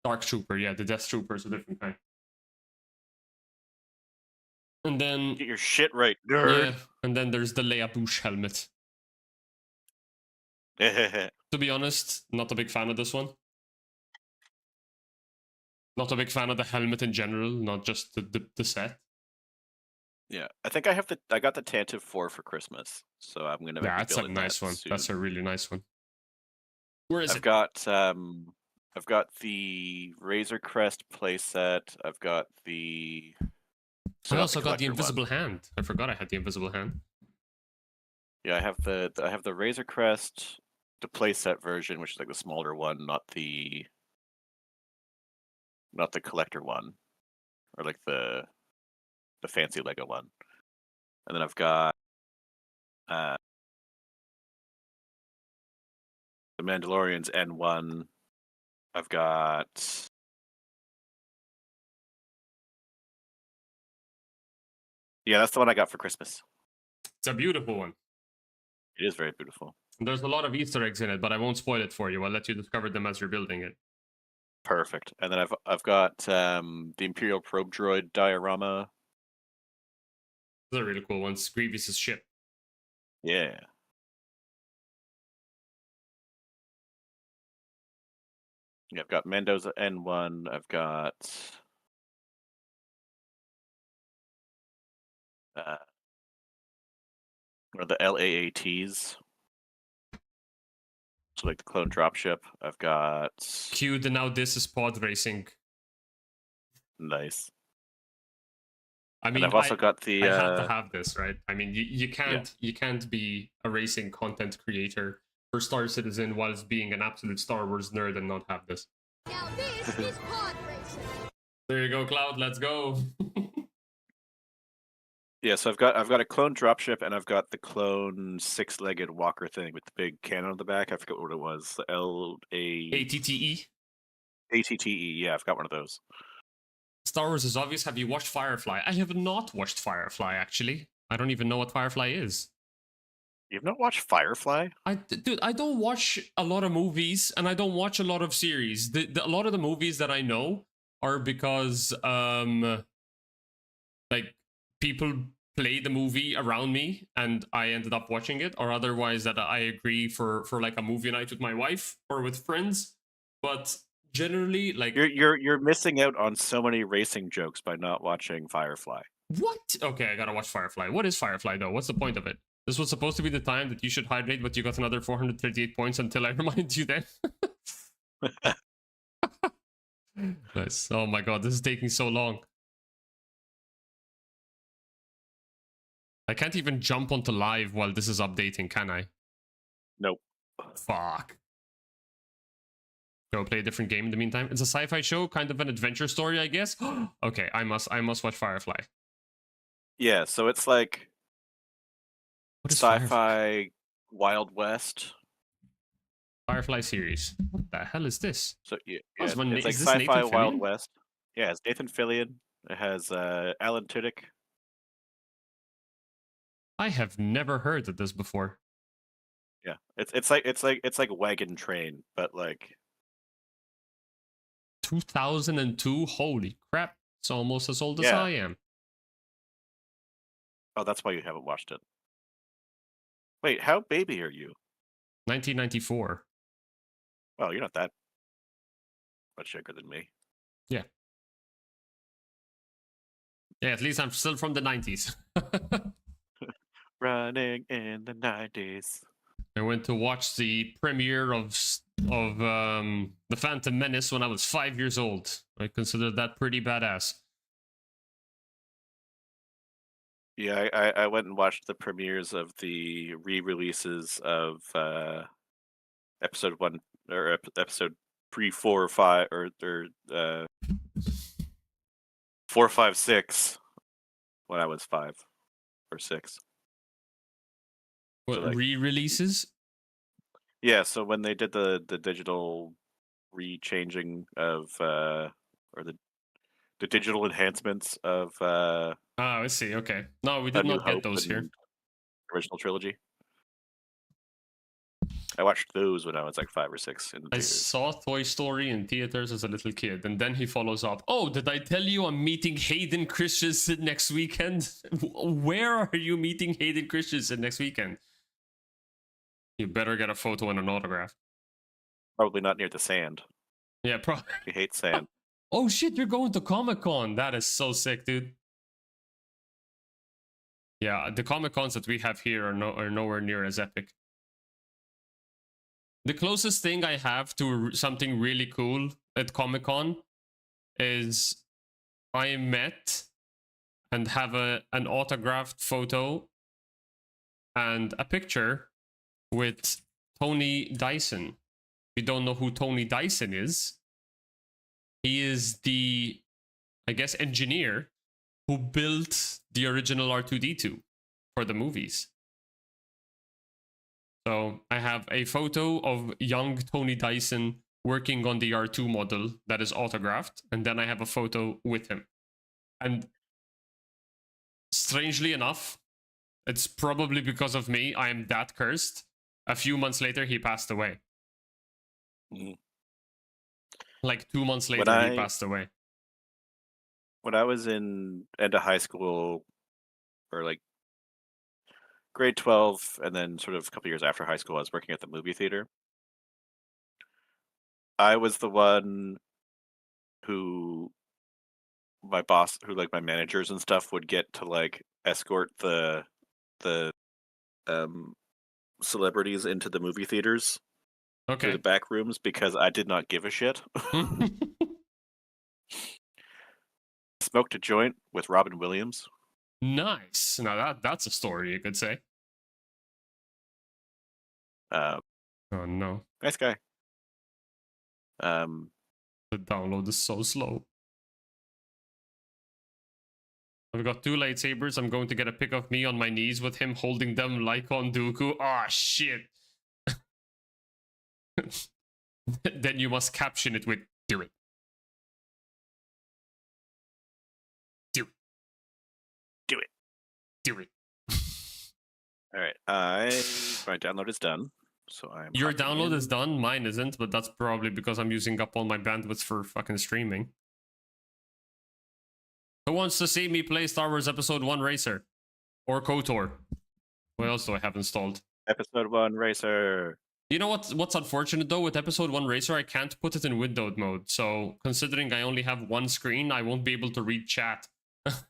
Dark Trooper, yeah, the Death Trooper is a different kind. And then get your shit right, nerd. Yeah, and then there's the Leia Bush helmet. To be honest, not a big fan of this one. Not a big fan of the helmet in general, not just the set. Yeah, I think I got the Tantive 4 for Christmas, so I'm gonna. Yeah, that's a nice one. Soon. That's a really nice one. Where is it? I've got the Razor Crest playset. I've got the. I also got the Invisible Hand. I forgot I had the Invisible Hand. Yeah, I have the Razor Crest, the playset version, which is like the smaller one, not the collector one, or like the fancy Lego one. And then I've got the Mandalorian's N1. I've got that's the one I got for Christmas. It's a beautiful one. It is very beautiful. There's a lot of Easter eggs in it, but I won't spoil it for you. I'll let you discover them as you're building it. Perfect. And then I've got the Imperial Probe Droid diorama. Those are really cool ones. Grievous's ship. Yeah. Yeah, I've got Mendoza N1. I've got one of the LAATs. So like the clone dropship. I've got Cue the Now This Is Pod Racing. Nice. I mean, and I've also got the. I had to have this, right? I mean, you can't be a racing content creator for Star Citizen whilst being an absolute Star Wars nerd and not have this. Now this is pod racing. There you go, Cloud. Let's go. Yeah, so I've got a clone dropship, and I've got the clone 6-legged walker thing with the big cannon on the back. I forget what it was. The ATTE. ATTE. Yeah, I've got one of those. Star Wars is obvious. Have you watched Firefly? I have not watched Firefly, actually. I don't even know what Firefly is. You've not watched Firefly? Dude, I don't watch a lot of movies, and I don't watch a lot of series. A lot of the movies that I know are because, like, people play the movie around me, and I ended up watching it, or otherwise that I agree for like a movie night with my wife or with friends. But generally, like, you're missing out on so many racing jokes by not watching Firefly. What? Okay, I gotta watch Firefly. What is Firefly though? What's the point of it? This was supposed to be the time that you should hydrate, but you got another 438 points until I remind you then. Nice. Oh my god, this is taking so long. I can't even jump onto live while this is updating, can I? Nope. Fuck. Go play a different game in the meantime. It's a sci-fi show, kind of an adventure story, I guess. Okay, I must watch Firefly. Yeah, so it's like What is sci-fi Wild West. Firefly series. What the hell is this? So yeah, Is it's like this sci-fi Nathan Wild Fillion? West. Yeah, it's Nathan Fillion. It has Alan Tudyk. I have never heard of this before. Yeah, it's like Wagon Train, but like 2002. Holy crap! It's almost as old as Yeah. I am. Oh, that's why you haven't watched it. Wait, how baby are you? 1994. Oh, you're not that much younger than me. Yeah. Yeah, at least I'm still from the 90s. Running in the 90s. I went to watch the premiere of The Phantom Menace when I was 5 years old. I consider that pretty badass. Yeah, I went and watched the premieres of the re-releases of episode 1 or episode 3, 4, or 5 or 4, 5, 6 when I was 5 or 6. What, So, like, re-releases? Yeah, so when they did the digital re-changing of or the digital enhancements of Oh, I see. Okay. No, we A did New not get Hope those here. and original trilogy. I watched those when I was like 5 or 6 in the I theaters. saw Toy Story in theaters as a little kid, and then he follows up. Oh, did I tell you I'm meeting Hayden Christensen next weekend? Where are you meeting Hayden Christensen next weekend? You better get a photo and an autograph. Probably not near the sand. Yeah, probably. He hates sand. Oh shit, you're going to Comic-Con. That is so sick, dude. Yeah, the Comic-Cons that we have here are nowhere near as epic. The closest thing I have to something really cool at Comic-Con is I met and have an autographed photo and a picture with Tony Dyson. If you don't know who Tony Dyson is, he is the, I guess, engineer who built the original R2-D2 for the movies. So I have a photo of young Tony Dyson working on the R2 model that is autographed, and then I have a photo with him. And strangely enough, it's probably because of me, I am that cursed. A few months later, he passed away. Mhm. Like 2 months later, he passed away. When I was in end of high school, or like grade 12, and then sort of a couple years after high school, I was working at the movie theater. I was the one who my boss, who like my managers and stuff would get to like escort the celebrities into the movie theaters. Okay. Through the back rooms because I did not give a shit. Smoked a joint with Robin Williams. Nice. Now that's a story you could say. Oh no. Nice guy. The download is so slow. I've got 2 lightsabers. I'm going to get a pic of me on my knees with him holding them like on Dooku. Ah, shit. Then you must caption it with "do it." Do it. Do it. Do it. All right. My download is done. So I'm Your download is done. Mine isn't, but that's probably because I'm using up all my bandwidth for fucking streaming. Who wants to see me play Star Wars Episode 1 Racer? Or KOTOR? What else do I have installed? Episode 1 Racer. You know what's unfortunate though with Episode 1 Racer? I can't put it in windowed mode. So considering I only have one screen, I won't be able to read chat. It's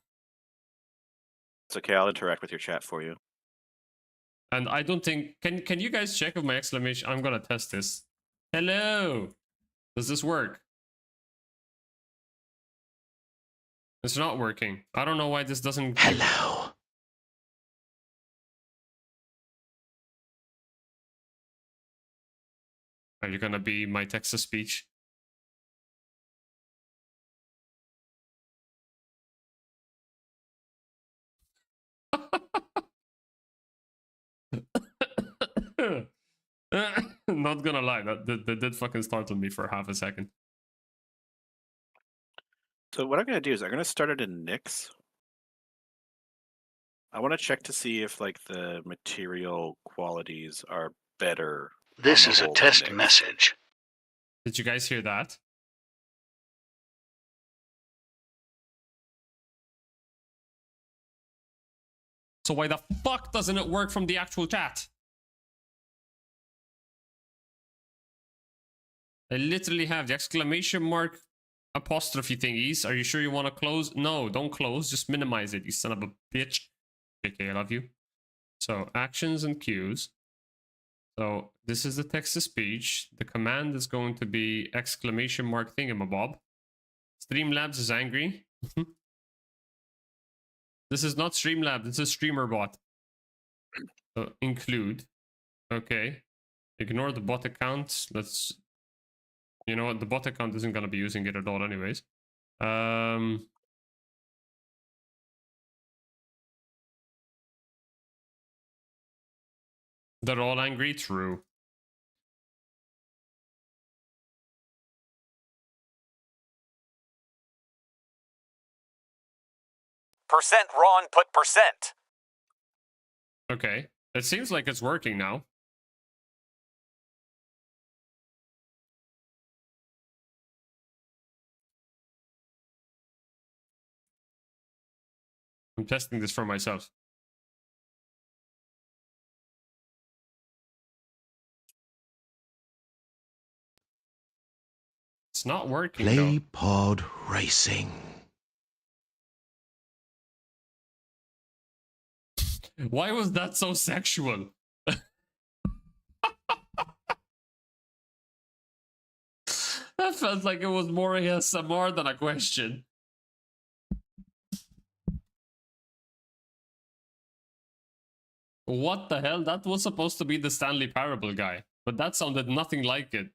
okay, I'll interact with your chat for you. And I don't think... Can you guys check if my exclamation... I'm gonna test this. Hello! Does this work? It's not working. I don't know why this doesn't... Hello. Are you gonna be my text-to-speech? Not gonna lie, that did fucking startle me for half a second. So what I'm going to do is I'm going to start it in Nix. I want to check to see if like the material qualities are better. This is a test message. Did you guys hear that? So why the fuck doesn't it work from the actual chat? I literally have the exclamation mark apostrophe thingies. Are you sure you want to close? No, don't close. Just minimize it, you son of a bitch. JK, I love you. So actions and cues. So this is the text-to-speech. The command is going to be exclamation mark thingamabob. Streamlabs is angry. This is not Streamlabs. This is StreamerBot. So include. Okay. Ignore the bot account. Let's... You know what? The bot account isn't going to be using it at all anyways. They're all angry? True. Percent Ron put percent. Okay. It seems like it's working now. I'm testing this for myself. It's not working. Play pod racing. Why was that so sexual? That felt like it was more ASMR than a question. What the hell? That was supposed to be the Stanley Parable guy, but that sounded nothing like it.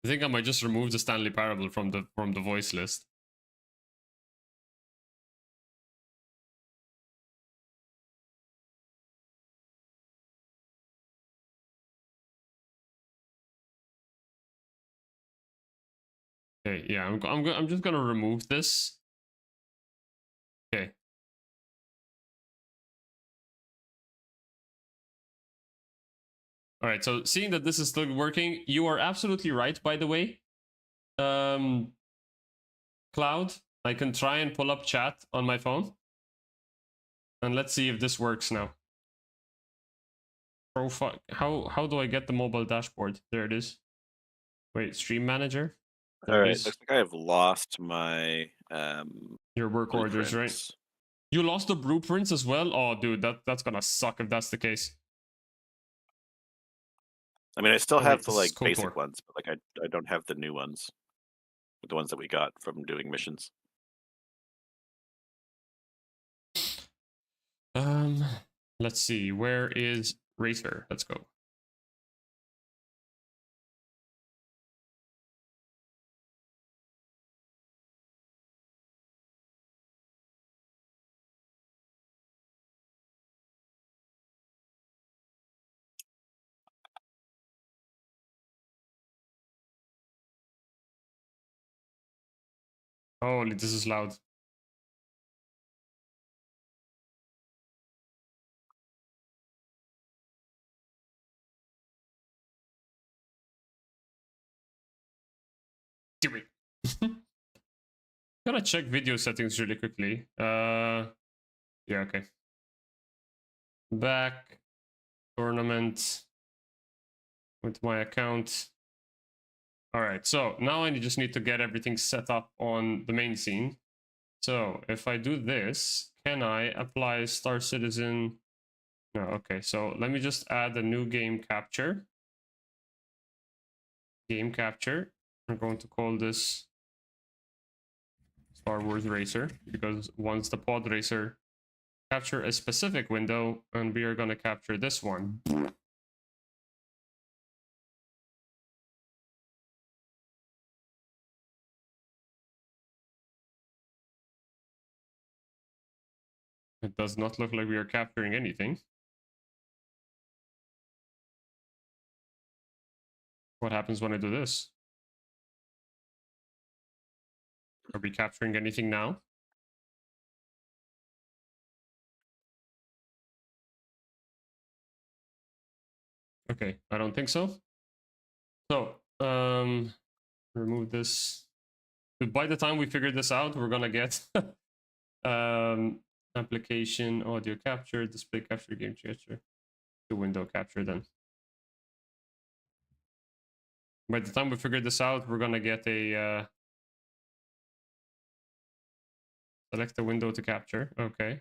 I think I might just remove the Stanley Parable from the voice list. Okay, yeah, I'm just gonna remove this. Okay. All right, so seeing that this is still working, you are absolutely right, by the way. Cloud, I can try and pull up chat on my phone. And let's see if this works now. Profile, how do I get the mobile dashboard? There it is. Wait, stream manager? All right, looks like I have lost my your work orders, right? You lost the blueprints as well? Oh, dude, that's gonna suck if that's the case. I mean, I still have the like basic ones, but like I don't have the new ones, the ones that we got from doing missions. Let's see. Where is Racer? Let's go. Holy, this is loud. Do it. Gotta check video settings really quickly. Yeah, okay. Back tournament with my account. All right, so now I just need to get everything set up on the main scene. So if I do this, can I apply Star Citizen? No, okay, so let me just add a new game capture. game capture. I'm going to call this Star Wars Racer, because once the pod racer capture a specific window, and we are going to capture this one. It does not look like we are capturing anything. What happens when I do this? Are we capturing anything now? Okay, I don't think so. So, remove this. By the time we figure this out, we're gonna get application, audio capture, display capture, game capture, the window capture then. By the time we figure this out, we're gonna get a select the window to capture. Okay.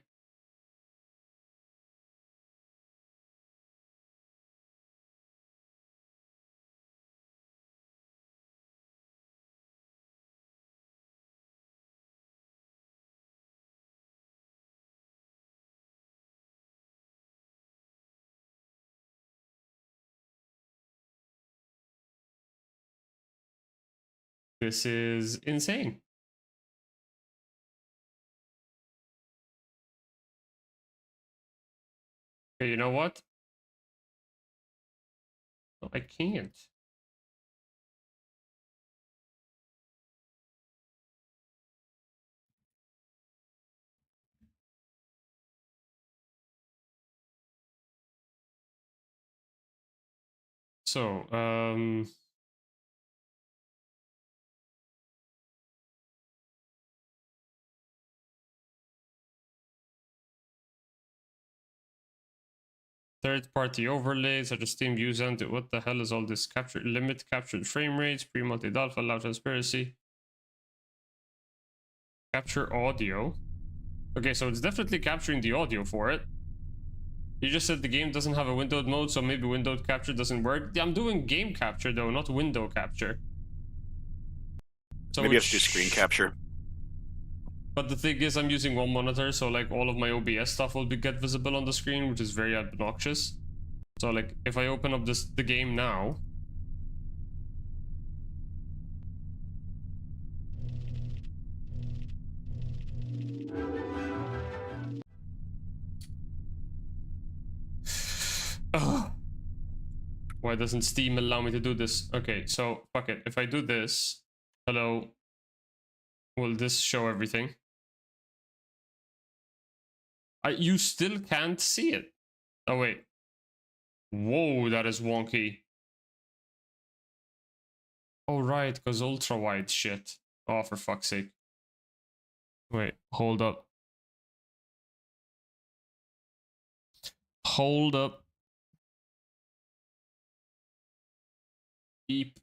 This is insane. Okay, you know what? No, I can't. So, third-party overlays such as Steam views and what the hell is all this? Capture limit captured frame rates, pre-multi alpha, allow transparency. Capture audio. Okay, so it's definitely capturing the audio for it. You just said the game doesn't have a windowed mode, so maybe windowed capture doesn't work. Yeah, I'm doing game capture though, not window capture. So maybe you have to do screen capture. But the thing is, I'm using one monitor, so like all of my OBS stuff will get visible on the screen, which is very obnoxious. So like if I open up the game now, ugh. Why doesn't Steam allow me to do this? Okay, so fuck it. If I do this, hello, will this show everything? You still can't see it. Oh wait. Whoa, that is wonky. Oh right, because ultra wide shit. Oh, for fuck's sake. Wait, hold up. Hold up. Beep.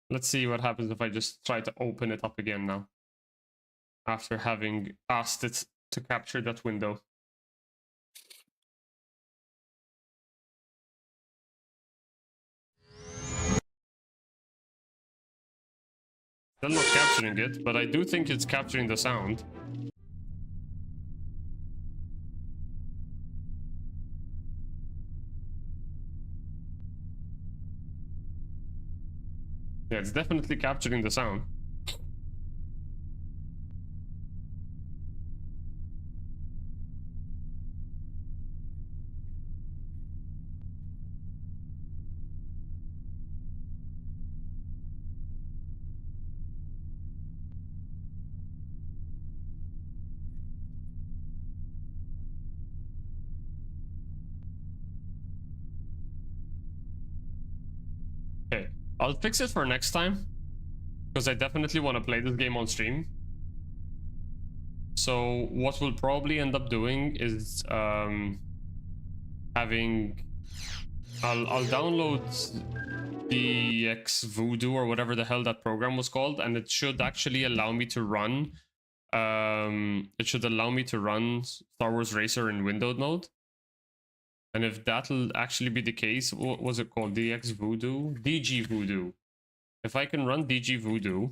Let's see what happens if I just try to open it up again now, after having asked it to capture that window. Still not capturing it, but I do think it's capturing the sound. Yeah, it's definitely capturing the sound. Okay, I'll fix it for next time, because I definitely want to play this game on stream. So what we'll probably end up doing is having... I'll download DX Voodoo or whatever the hell that program was called, and it should actually allow me to run Star Wars Racer in windowed mode. And if that'll actually be the case, what was it called? DX Voodoo? DG Voodoo. If I can run DG Voodoo,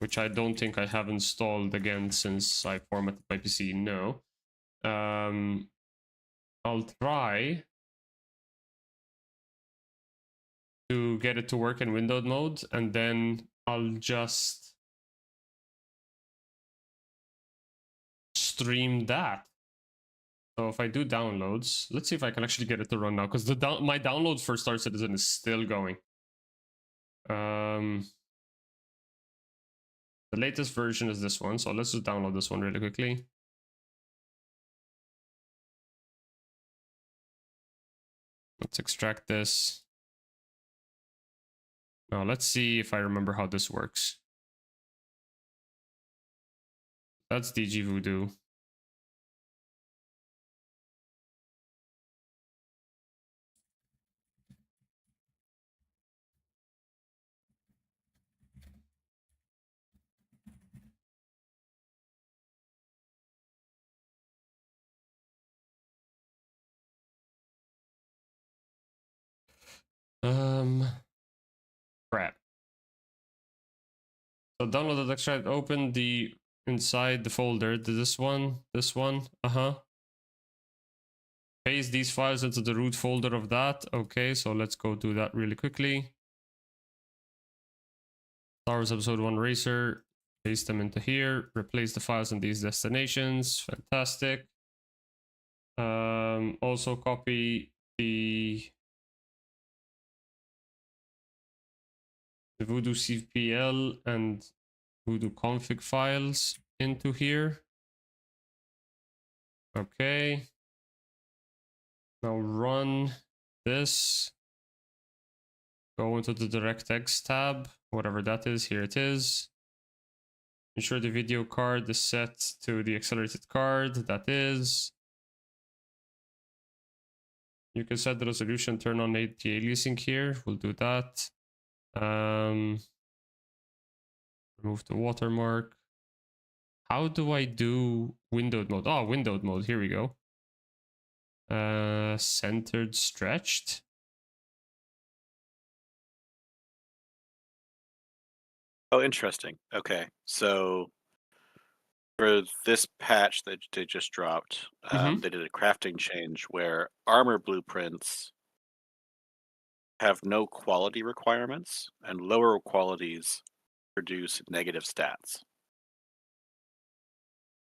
which I don't think I have installed again since I formatted my PC, no. I'll try to get it to work in windowed mode, and then I'll just stream that. So if I do downloads, let's see if I can actually get it to run now, because my download for Star Citizen is still going. The latest version is this one, so let's just download this one really quickly. Let's extract this. Now let's see if I remember how this works. That's DG Voodoo. Crap. So downloaded extract, open the inside the folder, this one, paste these files into the root folder of that. Okay, so let's go do that really quickly. Star Wars Episode 1 Racer, paste them into here, replace the files in these destinations. Fantastic. Also copy the Voodoo CPL and Voodoo config files into here. Okay. Now run this. Go into the DirectX tab, whatever that is. Here it is. Ensure the video card is set to the accelerated card. That is. You can set the resolution, turn on anti-aliasing here. We'll do that. Remove the watermark. How do I do windowed mode? Oh, windowed mode. Here we go. Centered stretched. Oh, interesting. Okay, so for this patch that they just dropped, they did a crafting change where armor blueprints have no quality requirements, and lower qualities produce negative stats.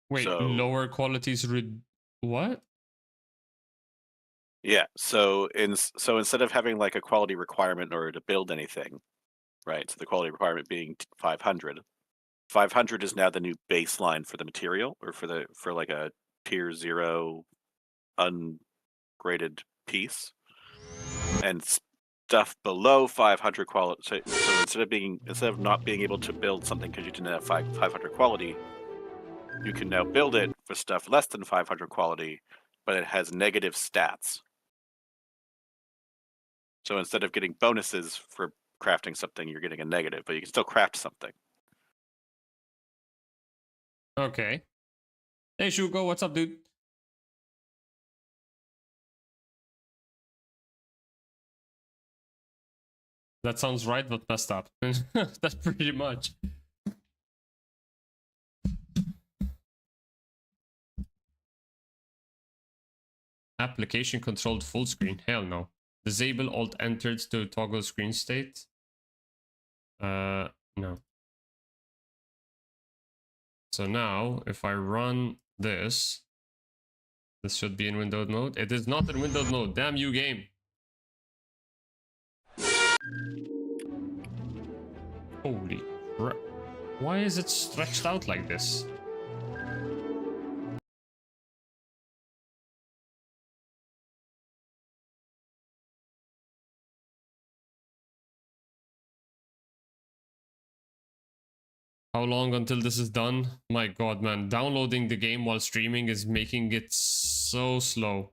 Wait, so, lower qualities what? Yeah, so instead of having like a quality requirement in order to build anything, right? So the quality requirement being 500. 500 is now the new baseline for the material, or for like a tier 0 ungraded piece. And stuff below 500 quality. So instead of not being able to build something because you didn't have 500 quality, you can now build it for stuff less than 500 quality, but it has negative stats. So instead of getting bonuses for crafting something, you're getting a negative, but you can still craft something. Okay. Hey, Shugo, what's up, dude? That sounds right, but messed up. That's pretty much. Application controlled full screen. Hell no. Disable alt entered to toggle screen state. No. So now, if I run this should be in windowed mode. It is not in windowed mode. Damn you, game. Holy crap. Why is it stretched out like this? How long until this is done? My god, man. Downloading the game while streaming is making it so slow.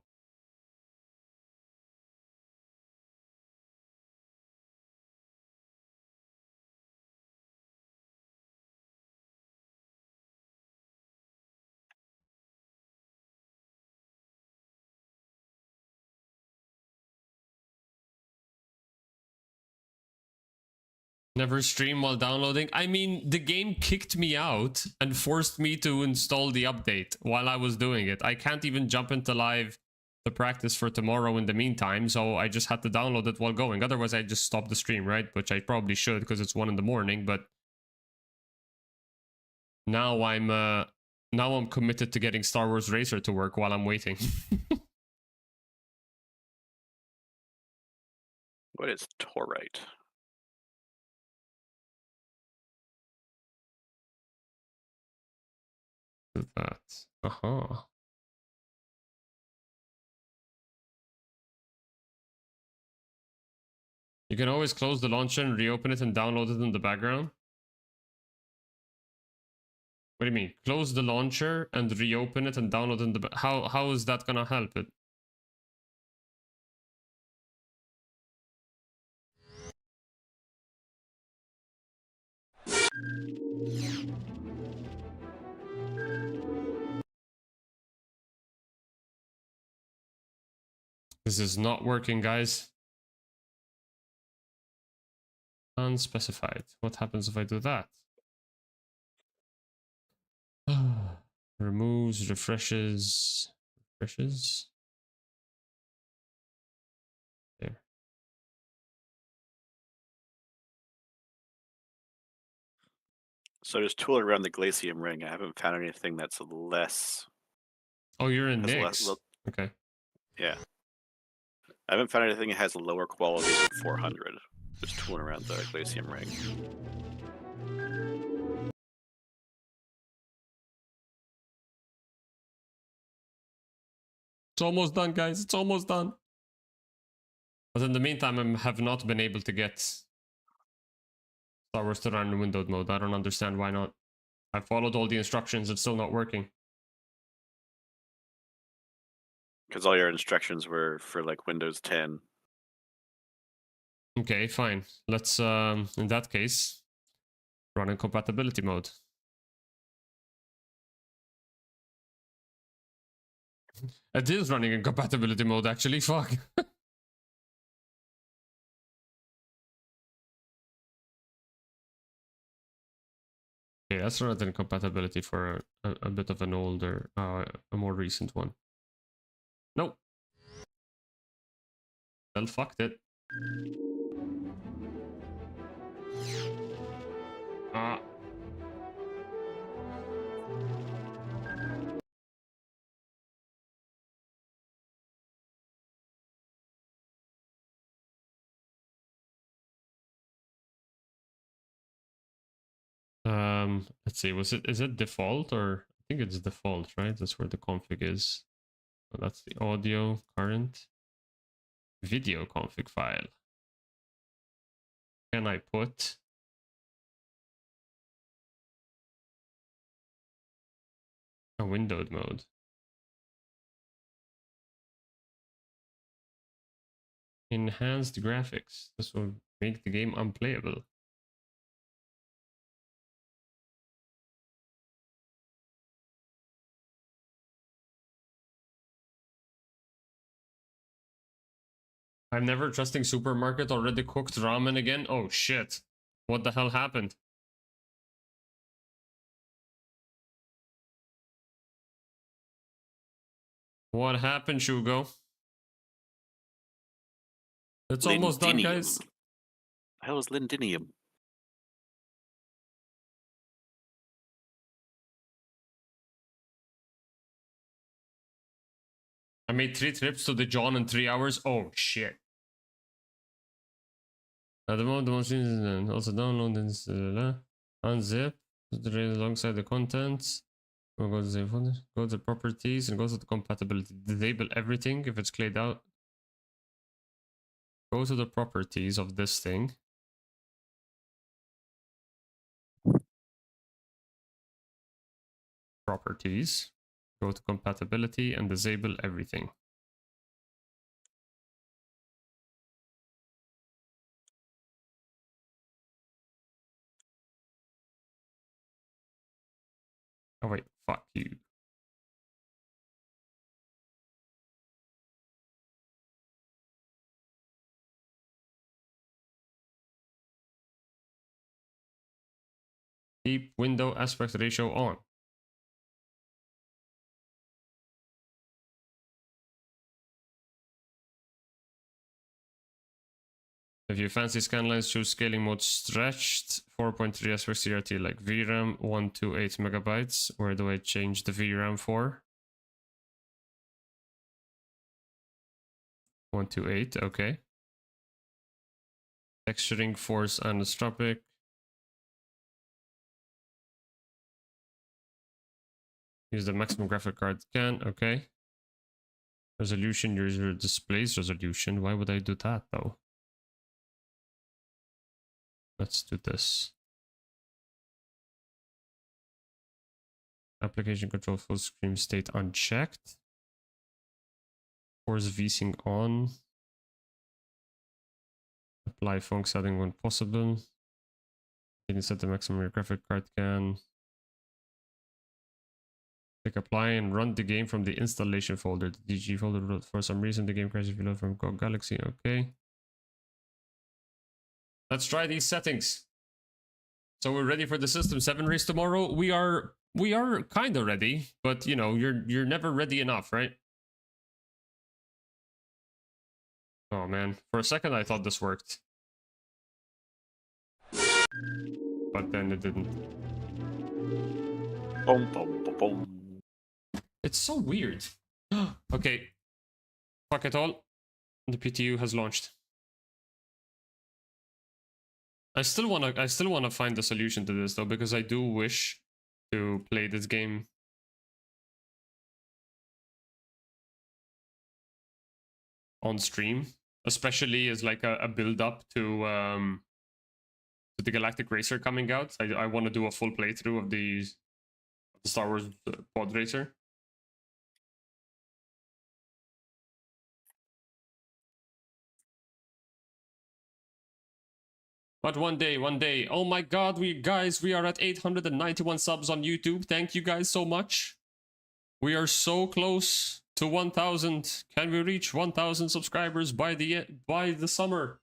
Never stream while downloading. I mean, the game kicked me out and forced me to install the update while I was doing it. I can't even jump into live to practice for tomorrow in the meantime, so I just had to download it while going. Otherwise, I just stopped the stream, right? Which I probably should because it's 1 in the morning, but now I'm committed to getting Star Wars Racer to work while I'm waiting. What is Torite? That. Uh-huh. You can always close the launcher and reopen it and download it in the background. What do you mean? Close the launcher and reopen it and download it in the how is that gonna help it? This is not working, guys. Unspecified. What happens if I do that? Removes, refreshes. Refreshes. There. So just tooling around the Glacium ring. I haven't found anything that's less. Oh, you're in has Nyx. Okay. Yeah. I haven't found anything that has a lower quality than 400. Just tooling around the Glacium ring. It's almost done, guys. It's almost done. But in the meantime, I have not been able to get Star Wars to run in windowed mode. I don't understand why not. I followed all the instructions. It's still not working. Because all your instructions were for like Windows 10. Okay, fine. Let's, in that case, run in compatibility mode. It is running in compatibility mode, actually. Fuck. Okay, let's run it in compatibility for a bit of an older, a more recent one. Nope. Well, fucked it. Ah. Let's see, is it default or I think it's default, right? That's where the config is. So that's the audio current video config file. Can I put a windowed mode? Enhanced graphics. This will make the game unplayable. I'm never trusting supermarket. Already cooked ramen again. Oh shit. What the hell happened? What happened, Shugo? It's almost done, guys. The hell is Lindinium? I made 3 trips to the John in 3 hours. Oh shit. At the moment, the most is also download this unzip alongside the contents. We'll go to the folder, go to the properties and go to the compatibility. Disable everything if it's clayed out. Go to the properties of this thing. Properties. Go to compatibility and disable everything. Oh wait, fuck you. Keep window aspect ratio on. If you fancy scanlines, choose scaling mode stretched 4.3 aspect CRT like VRAM 128 megabytes. Where do I change the VRAM for? 128, okay. Texturing force anisotropic. Use the maximum graphic card can, okay. Resolution, use your display's resolution. Why would I do that though? Let's do this. Application control full screen state unchecked. Force VSync on. Apply funk setting when possible. You can set the maximum your graphic card can. Click apply and run the game from the installation folder. The DG folder, for some reason the game crashes below from GOG Galaxy. Okay. Let's try these settings. So we're ready for the System 7 race tomorrow. We are kind of ready, but you know, you're never ready enough, right? Oh man, for a second I thought this worked. But then it didn't. Boom, boom, boom, boom. It's so weird. Okay. Fuck it all. The PTU has launched. I still wanna find the solution to this though, because I do wish to play this game on stream, especially as like a build up to the Galactic Racer coming out. I want to do a full playthrough of the Star Wars Pod Racer. But one day, oh my god, we are at 891 subs on YouTube. Thank you guys so much. We are so close to 1,000. Can we reach 1,000 subscribers by the summer?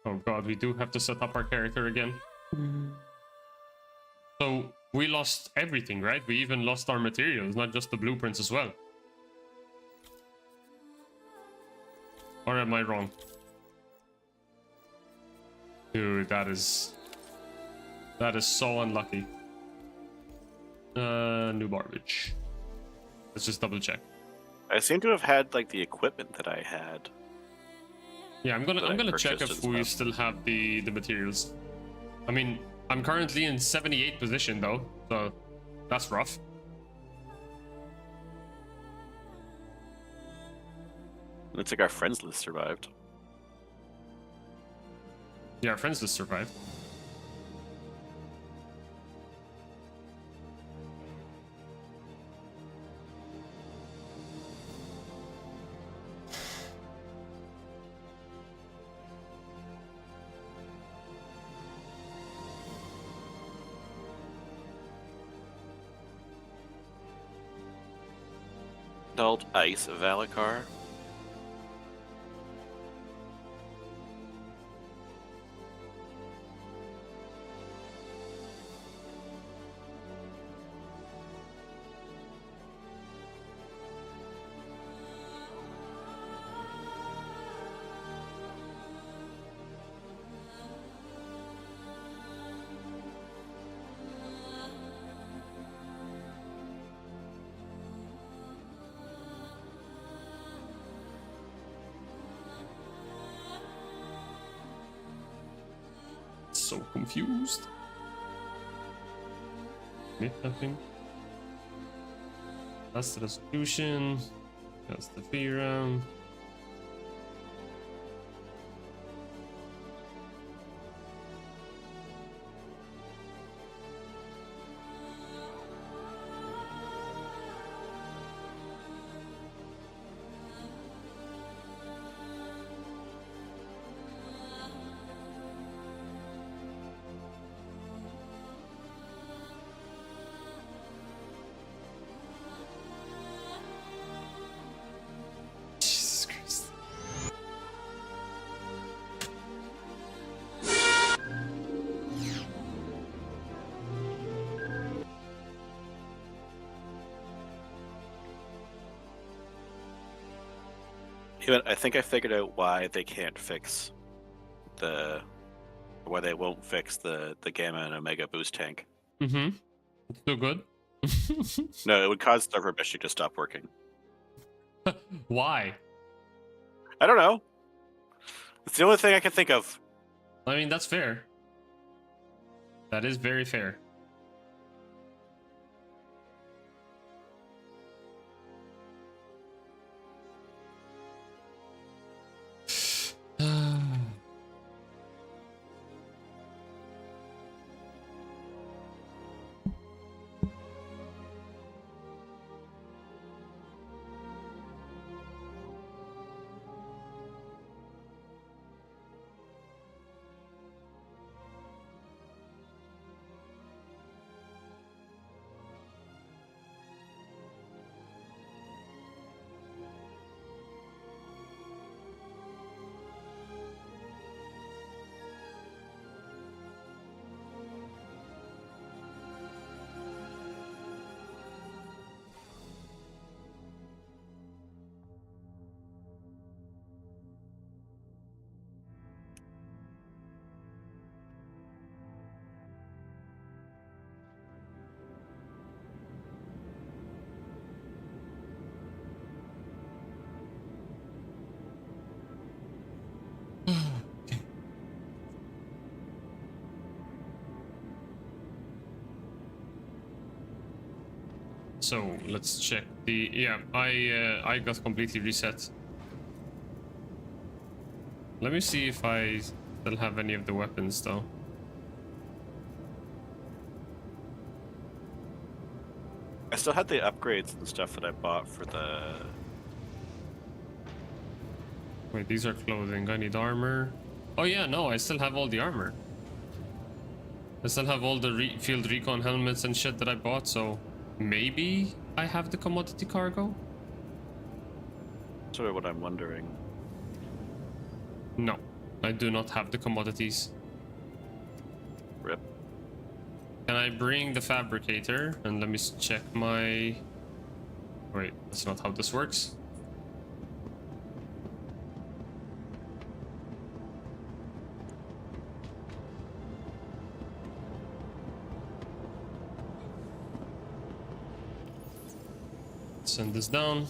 Oh god, we do have to set up our character again. So we lost everything, right? We even lost our materials, not just the blueprints as well. Or am I wrong? Dude, that is so unlucky. New garbage. Let's just double check. I seem to have had like the equipment that I had. Yeah, I'm gonna check if we still have the materials. I mean, I'm currently in 78th position though, so that's rough. Looks like our friends list survived. Yeah, our friends list survived. Adult Ice Valacar. So confused. Nothing. That's the resolution. That's the VRAM. I think I figured out why they can't fix why they won't fix the Gamma and Omega boost tank. Mm-hmm. It's still good. No, it would cause server meshing to stop working. Why? I don't know. It's the only thing I can think of. I mean, that's fair. That is very fair. So let's check the I got completely reset. Let me see if I still have any of the weapons though. I still had the upgrades and stuff that I bought for the... Wait, these are clothing. I need armor. Oh yeah, no, I still have all the armor. I still have all the field recon helmets and shit that I bought, so maybe I have the commodity cargo? Sort of what I'm wondering. No, I do not have the commodities. Rip. Can I bring the fabricator? And let me check my... Wait, that's not how this works. Send this down.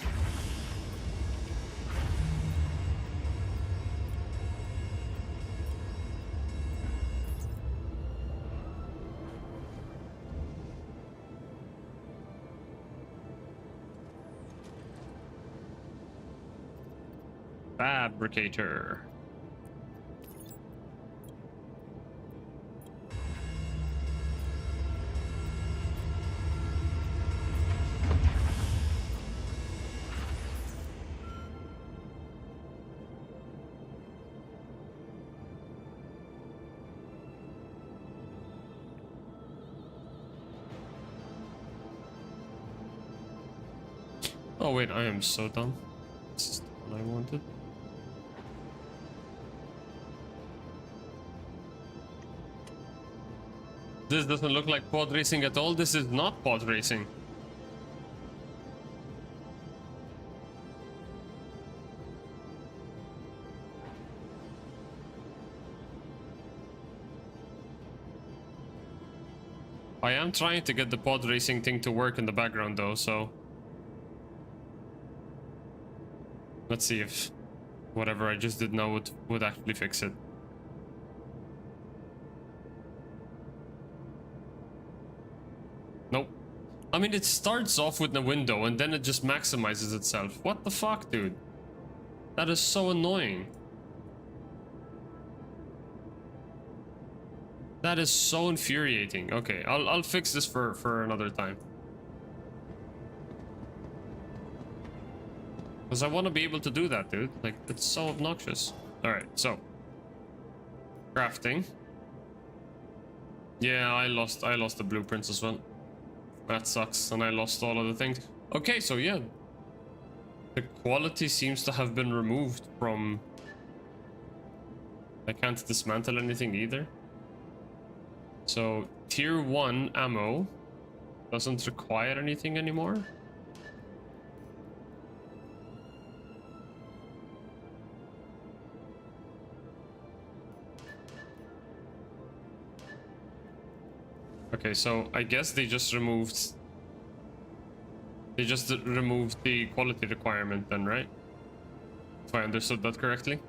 Fabricator. Oh wait, I am so dumb. This is the one I wanted. This doesn't look like pod racing at all. This is not pod racing. I am trying to get the pod racing thing to work in the background though, so... Let's see if whatever I just did now would actually fix it. Nope. I mean, it starts off with the window and then it just maximizes itself. What the fuck, dude? That is so annoying. That is so infuriating. Okay, I'll fix this for another time. Because I want to be able to do that, dude. Like, it's so obnoxious. Alright, so. Crafting. Yeah, I lost the blueprints as well. That sucks, and I lost all of the things. Okay, so yeah. The quality seems to have been removed from... I can't dismantle anything either. So, tier 1 ammo doesn't require anything anymore. Okay, so I guess they just removed the quality requirement then, right? If I understood that correctly.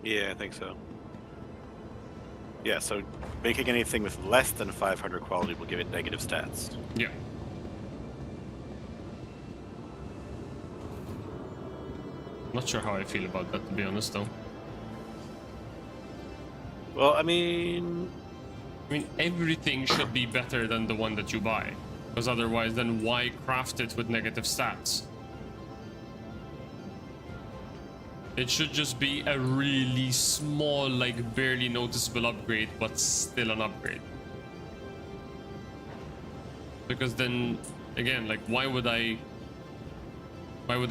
Yeah, I think so. Yeah, so making anything with less than 500 quality will give it negative stats. Yeah. Not sure how I feel about that, to be honest, though. Well, I mean, everything should be better than the one that you buy. Because otherwise, then why craft it with negative stats? It should just be a really small, like barely noticeable upgrade, but still an upgrade. Because then, again, like why would I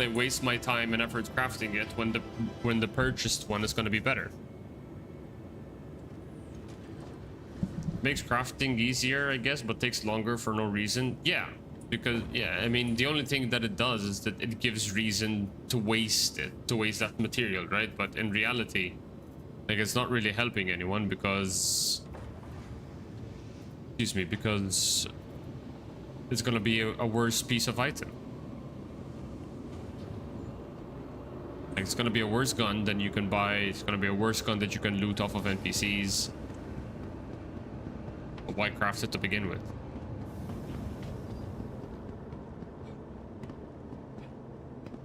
waste my time and effort crafting it when the purchased one is going to be better? Makes crafting easier, I guess, but takes longer for no reason. Yeah, because I mean, the only thing that it does is that it gives reason to waste that material, right? But in reality, like, it's not really helping anyone because, because it's gonna be a worse piece of item. Like, it's gonna be a worse gun than you can buy. It's gonna be a worse gun that you can loot off of NPCs. But why craft it to begin with?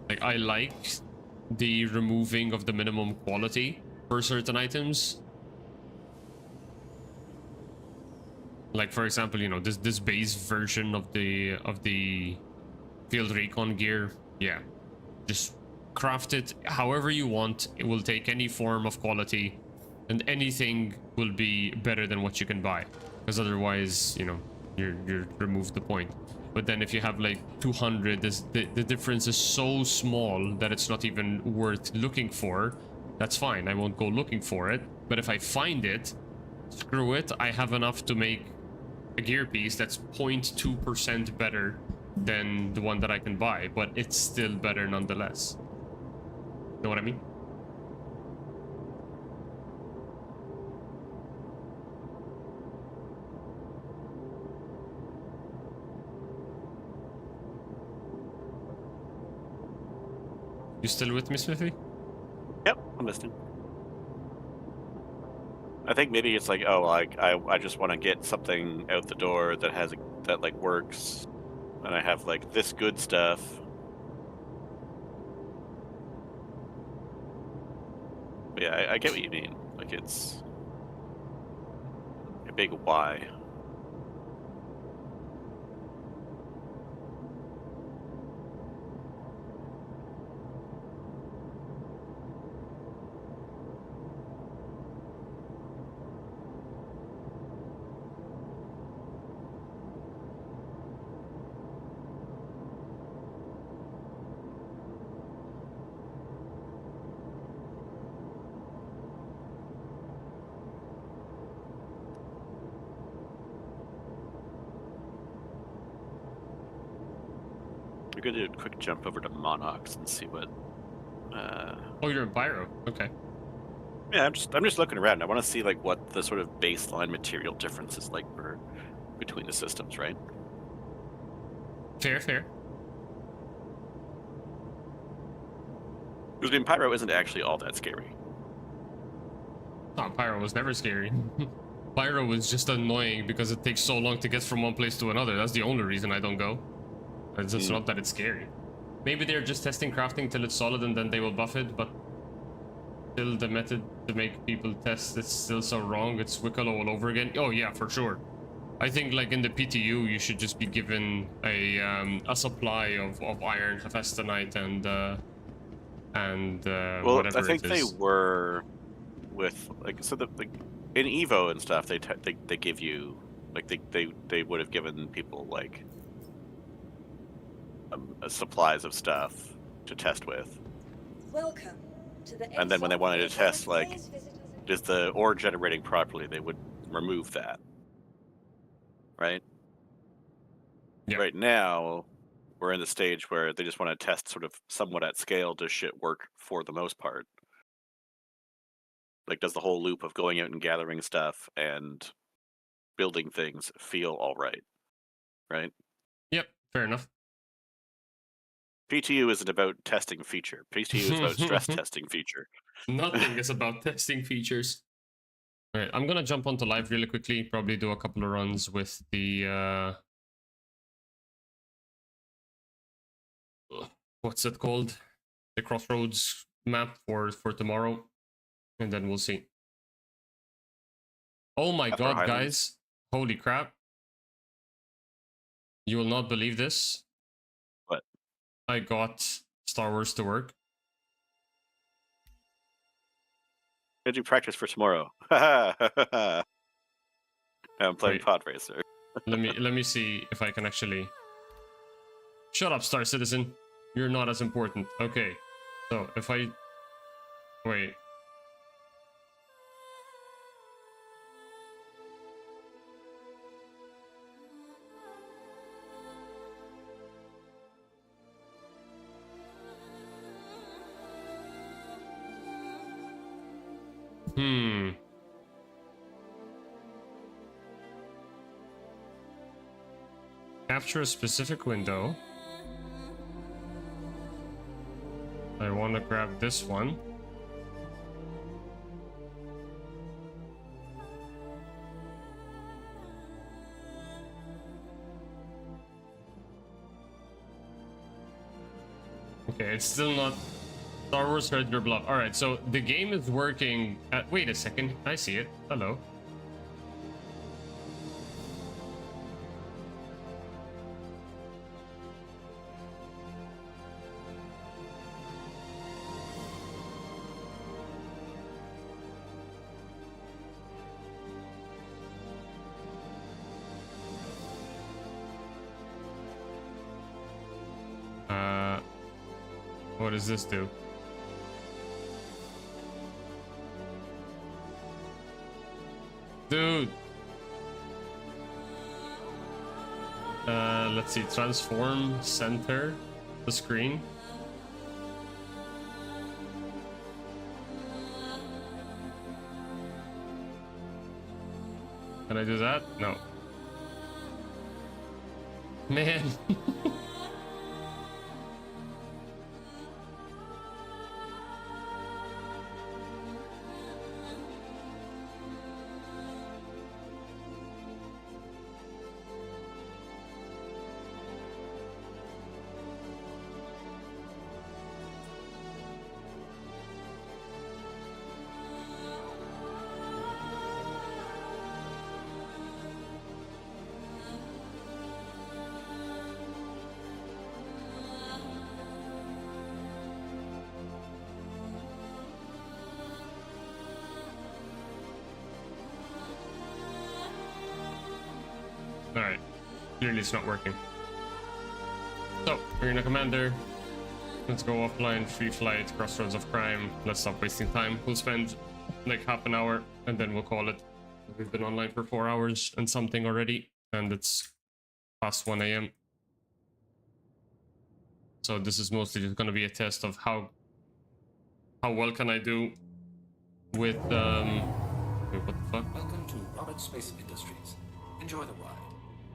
Like, I like the removing of the minimum quality for certain items. Like, for example, you know, this base version of the field recon gear. Yeah, just craft it however you want. It will take any form of quality, and anything will be better than what you can buy. Because otherwise, you know, you're removed the point. But then if you have like 200, the difference is so small that it's not even worth looking for. That's fine. I won't go looking for it. But if I find it, screw it. I have enough to make a gear piece that's 0.2% better than the one that I can buy, but it's still better nonetheless. Know what I mean? You still with me, Smithy? Yep, I'm listening. I think maybe it's like, oh, like I just want to get something out the door that that like works, and I have like this good stuff. But yeah, I get what you mean. Like, it's a big why. We're gonna do a quick jump over to Monox and see what. Oh, you're in Pyro. Okay. Yeah, I'm just looking around. I want to see like what the sort of baseline material difference is like between the systems, right? Fair. Because I mean, Pyro isn't actually all that scary. Oh, Pyro was never scary. Pyro was just annoying because it takes so long to get from one place to another. That's the only reason I don't go. It's just not that it's scary. Maybe they're just testing crafting till it's solid and then they will buff it, but still the method to make people test it's still so wrong. It's Wicklow all over again. Oh yeah, for sure. I think like in the PTU you should just be given a supply of iron, hephaestonite, and well, whatever I think it they is. were with like in Evo and stuff. They give you like they would have given people like supplies of stuff to test with. Welcome to the And then when they wanted to test like is the ore generating properly, they would remove that. Right? Yeah. Right now, we're in the stage where they just want to test sort of somewhat at scale, does shit work for the most part? Like, does the whole loop of going out and gathering stuff and building things feel all right, right? Yep, fair enough. PTU isn't about testing feature. PTU is about stress testing feature. Nothing is about testing features. All right, I'm gonna jump onto live really quickly. Probably do a couple of runs with the what's it called? The Crossroads map for tomorrow, and then we'll see. Oh my After god, Highlands. guys! Holy crap! You will not believe this. What? I got Star Wars to work. I do practice for tomorrow. I'm playing Wait. Pod Racer. let me see if I can actually. Shut up, Star Citizen. You're not as important. Okay, so if I wait. Capture a specific window. I want to grab this one. Okay, it's still not Star Wars Red Your Bluff. Alright, so the game is working at... Wait a second, I see it. Hello. What does this do? Dude! Let's see, transform, center the screen. Can I do that? No. Man. Alright, clearly it's not working. So, we're in a commander. Let's go offline, free flight, crossroads of crime. Let's stop wasting time. We'll spend like half an hour and then we'll call it. We've been online for 4 hours and something already, and it's past 1 AM. So this is mostly just going to be a test of how well can I do with wait, what the fuck? Welcome to Robert Space Industries. Enjoy the ride.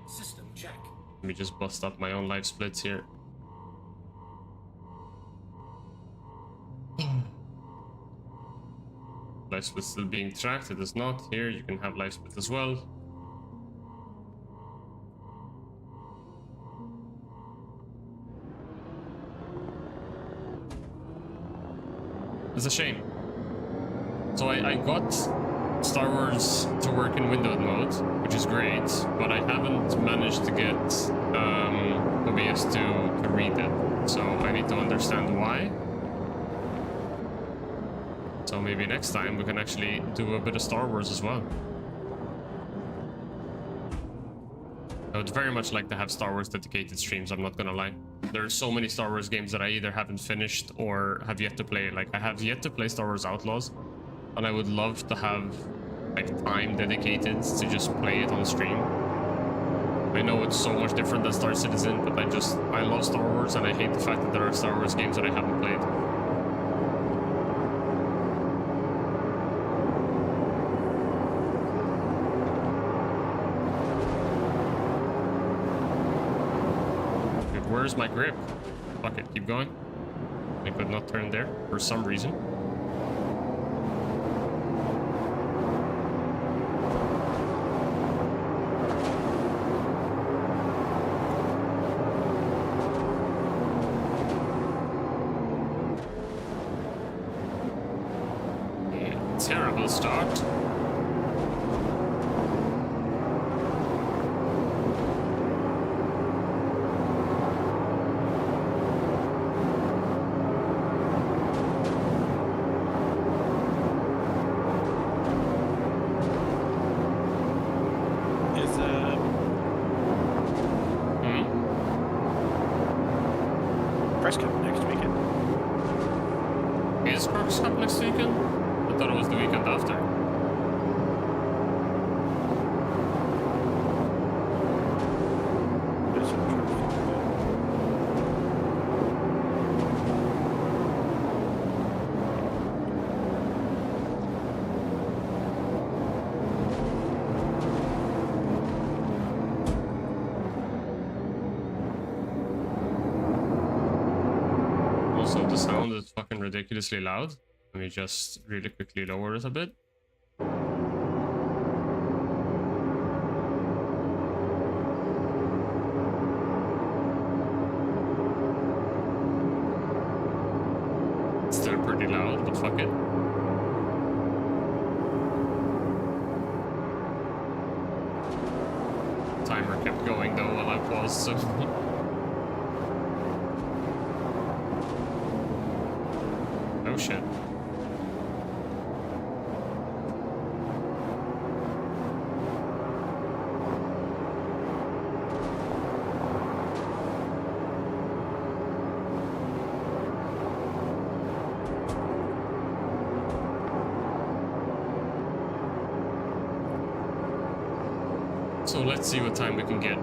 System check. Let me just bust up my own live splits here. Live split still being tracked. It is not. Here you can have live split as well. It's a shame. So I got Star Wars to work in windowed mode, which is great, but I haven't managed to get OBS to read it. So I need to understand why. So maybe next time we can actually do a bit of Star Wars as well. I would very much like to have Star Wars dedicated streams, I'm not gonna lie. There are so many Star Wars games that I either haven't finished or have yet to play. Like, I have yet to play Star Wars Outlaws, and I would love to have like time dedicated to just play it on stream. I know it's so much different than Star Citizen, but I love Star Wars, and I hate the fact that there are Star Wars games that I haven't played. where's my grip? Fuck it, keep going. I could not turn there for some reason. Yeah, terrible start. Press Cup next weekend. Is Press Cup next weekend? I thought it was the weekend after. Also, the sound is fucking ridiculously loud. Let me just really quickly lower it a bit. It's still pretty loud, but fuck it. Timer kept going though while I paused, so... Oh shit. So let's see what time we can get.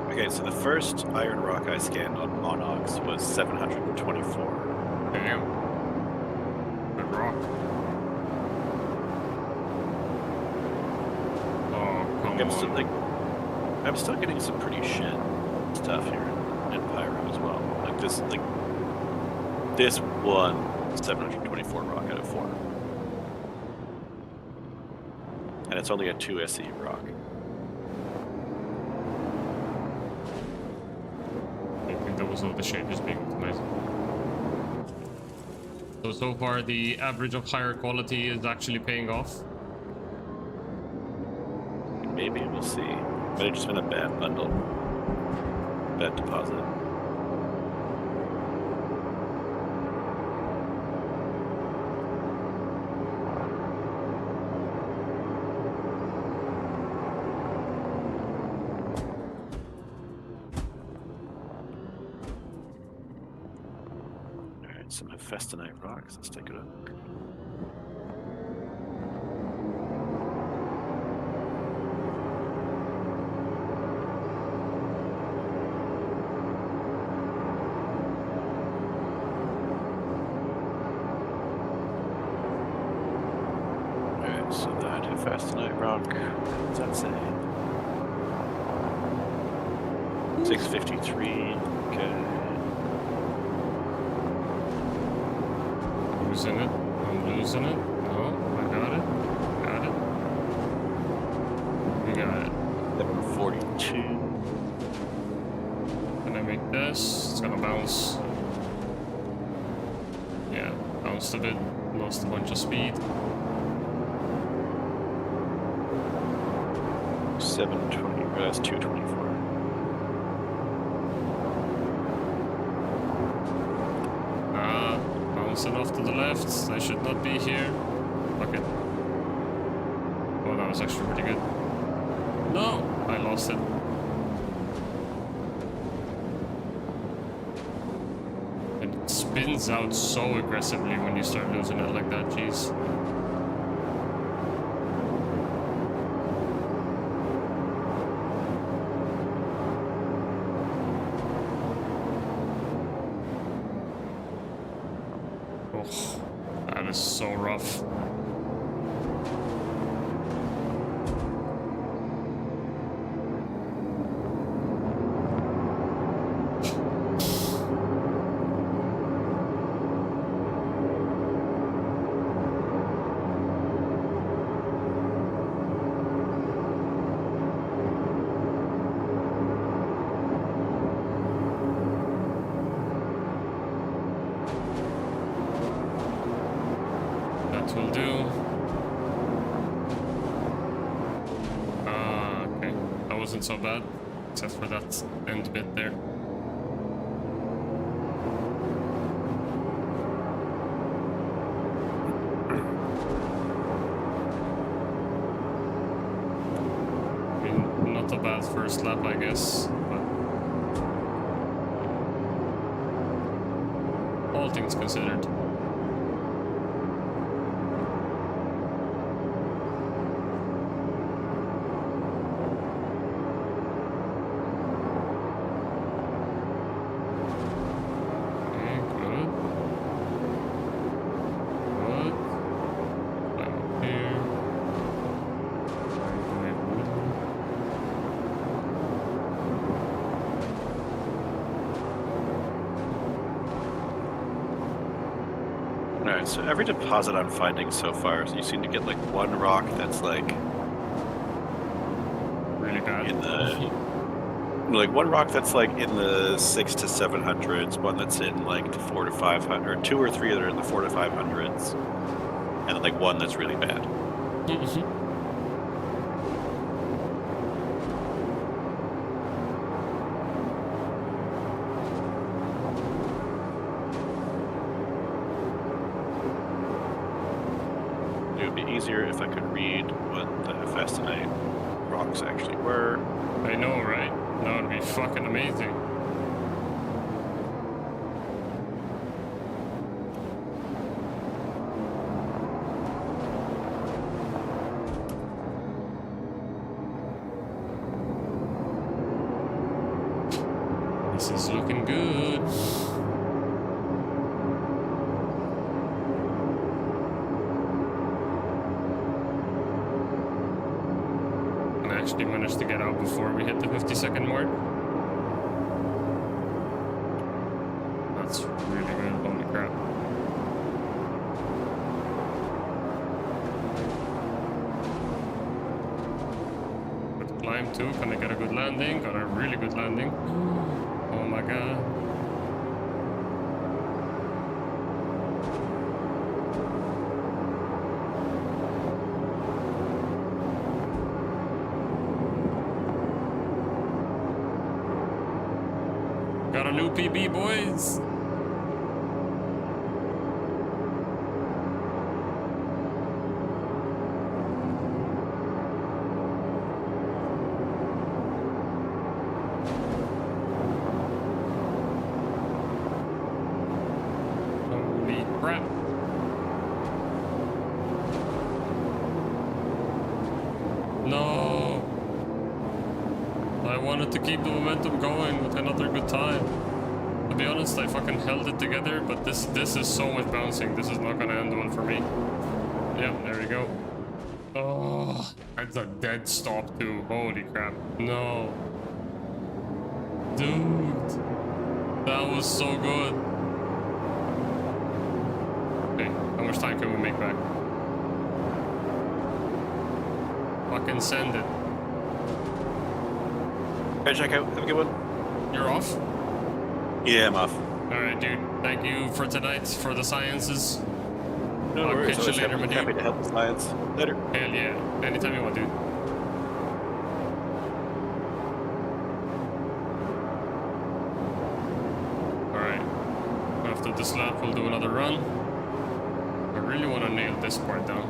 Okay, so the first iron rock I scanned on Monox was 724. Damn. Good rock. Oh, come I'm on. still, I'm still getting some pretty shit stuff here in Pyro as well. Like this one 724 rock out of 4. And it's only a 2 SE rock. That was all the shade just being optimized. So far the average of higher quality is actually paying off. Maybe we'll see. Might have just been a bad bundle. Bad deposit. Some Festanite rocks. Let's take a look. Alright, so that Festanite rock. What does that say? 653. Okay. Losing it. I'm losing it. No, I got it. Got it. We got it. 742. Can I make this? It's gonna bounce. Yeah, bounced a bit. Lost a bunch of speed. 720. That's 224. Bouncing off to the left. I should not be here. Fuck it. Oh, that was actually pretty good. No! I lost it. It spins out so aggressively when you start losing it like that, jeez. Oh, that is so rough. will do. Okay. That wasn't so bad, except for that end bit there. I mean, not a bad first lap, I guess, but all things considered. Alright, so every deposit I'm finding so far, you seem to get like one rock that's like really bad. In the like one rock that's like in the 600 to 700s, one that's in like the 400 to 500, 2 or 3 that are in the 400 to 500s, and then like one that's really bad. It would be easier if I could read what the Festinite rocks actually were. I know, right? That would be fucking amazing. This is looking good. Actually managed to get out before we hit the 50-second mark. That's really good, holy crap. Good climb too, can I get a good landing? Got a really good landing. Oh my god. Got a new PB, boys! Holy crap. No! I wanted to keep the momentum going with another good time. To be honest, I fucking held it together, but this is so much bouncing. This is not gonna end well for me. Yep, there we go. Oh, that's a dead stop too. Holy crap. No. Dude. That was so good. Okay, how much time can we make back? Fucking send it. Hey, check out. Have a good one. You're off? Yeah, I'm off. Alright, dude. Thank you for tonight, for the sciences. No I'll worries. catch you later, my Happy dude. to help with science. Later. Hell yeah. Anytime you want, dude. Alright. After this lap, we'll do another run. I really want to nail this part down.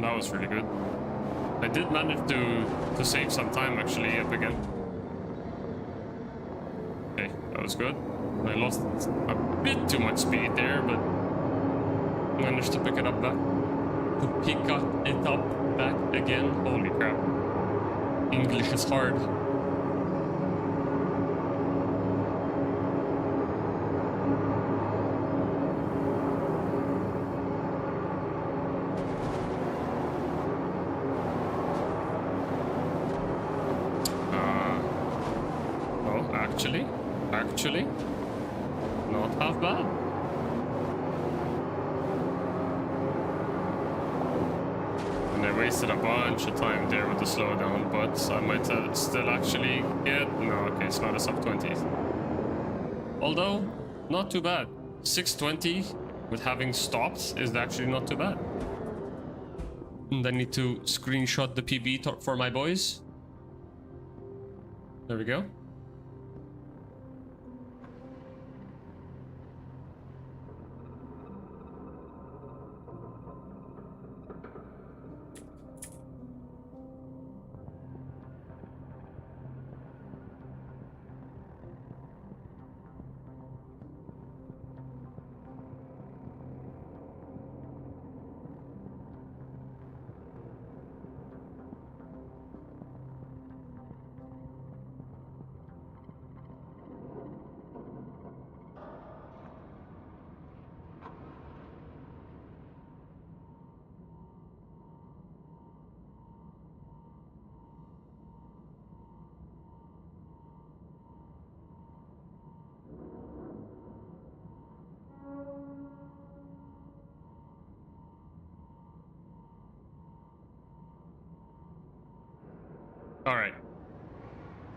That was really good. I did manage to save some time, actually, up again. Okay, that was good. I lost a bit too much speed there, but managed to pick it up back. To pick it up back again. Holy crap. English is hard. Well, actually, not half bad. And I wasted a bunch of time there with the slowdown, but I might still actually get... No, okay, it's not a sub 20. Although, not too bad. 620 with having stopped is actually not too bad. And I need to screenshot the PB for my boys. There we go. Alright.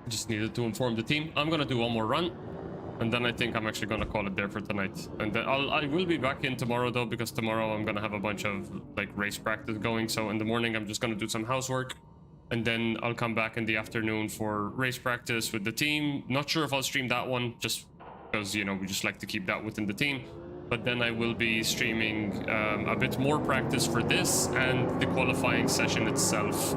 Just needed to inform the team. I'm gonna do one more run, and then I think I'm actually gonna call it there for tonight. And then I will be back in tomorrow though, because tomorrow I'm gonna have a bunch of like race practice going. So in the morning I'm just gonna do some housework, and then I'll come back in the afternoon for race practice with the team. Not sure if I'll stream that one, just because, you know, we just like to keep that within the team. But then I will be streaming a bit more practice for this and the qualifying session itself.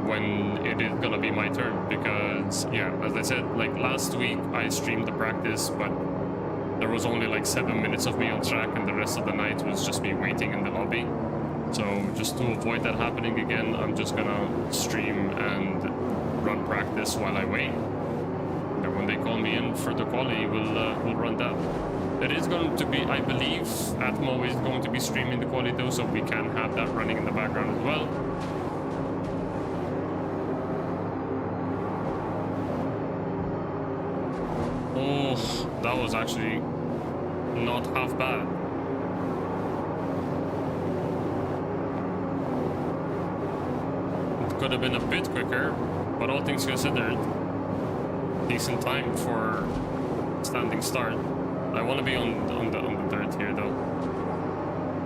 When it is gonna be my turn, because yeah, as I said, like last week I streamed the practice, but there was only like 7 minutes of me on track, and the rest of the night was just me waiting in the lobby. So just to avoid that happening again, I'm just gonna stream and run practice while I wait, and when they call me in for the quali, we'll run that. It is going to be, I believe, Atmo is going to be streaming the quali though, so we can have that running in the background as well. Oh, that was actually not half bad. It could have been a bit quicker, but all things considered, decent time for standing start. I want to be on the dirt here though.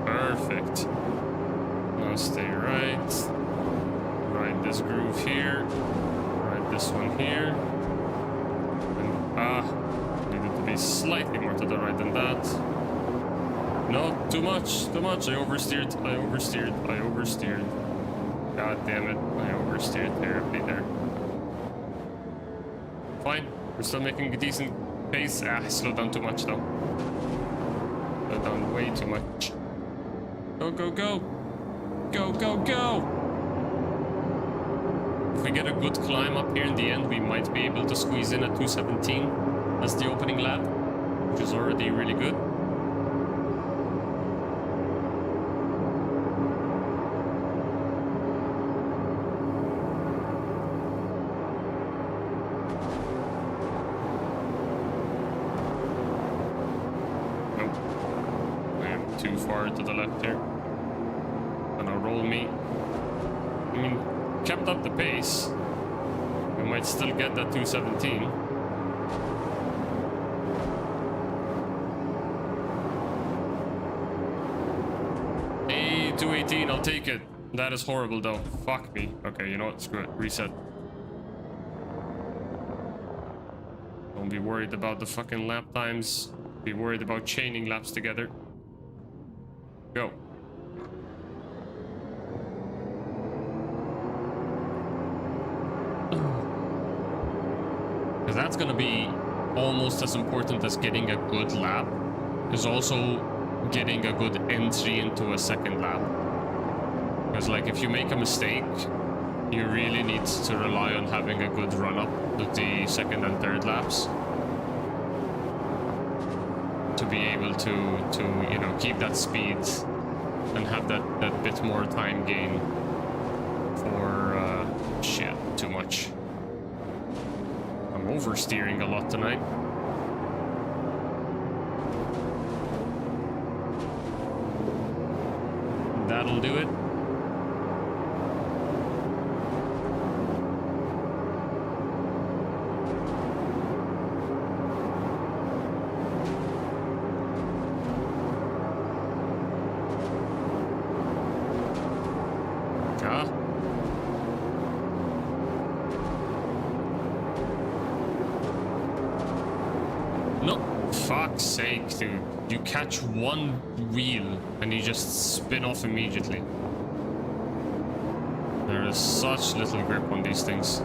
Perfect. Now stay right. Ride this groove here. Ride this one here. Needed to be slightly more to the right than that. No, too much. I oversteered. God damn it. I oversteered terribly there. Fine. We're still making a decent pace. Slowed down too much though. Slowed down way too much. Go, go, go. Go, go, go. If we get a good climb up here in the end, we might be able to squeeze in at 217 as the opening lap, which is already really good. Nope. I am too far to the left here. Gonna roll me. I mean, kept up the pace, we might still get that 217. Hey, 218, I'll take it. That is horrible though. Fuck me. Okay, you know what? Screw it. Reset. Don't be worried about the fucking lap times. Be worried about chaining laps together. Go. Because that's going to be almost as important as getting a good lap, is also getting a good entry into a second lap. Because like if you make a mistake, you really need to rely on having a good run up to the second and third laps to be able to you know, keep that speed and have that bit more time gain for shit, too much. I'm oversteering a lot tonight. That'll do it. No, fuck's sake, dude. You catch one wheel and you just spin off immediately. There is such little grip on these things.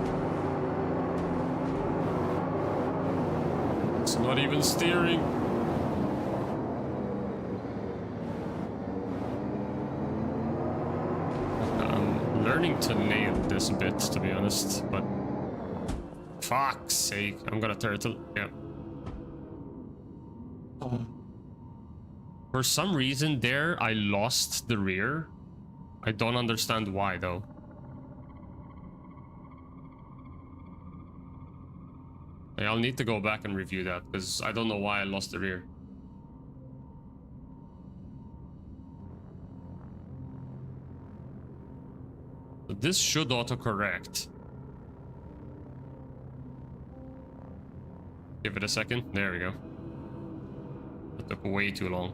It's not even steering. I'm learning to nail this a bit, to be honest, but fuck's sake, I'm gonna turtle. Yeah. For some reason there, I lost the rear. I don't understand why, though. I'll need to go back and review that, because I don't know why I lost the rear. So this should autocorrect. Give it a second. There we go. That took way too long.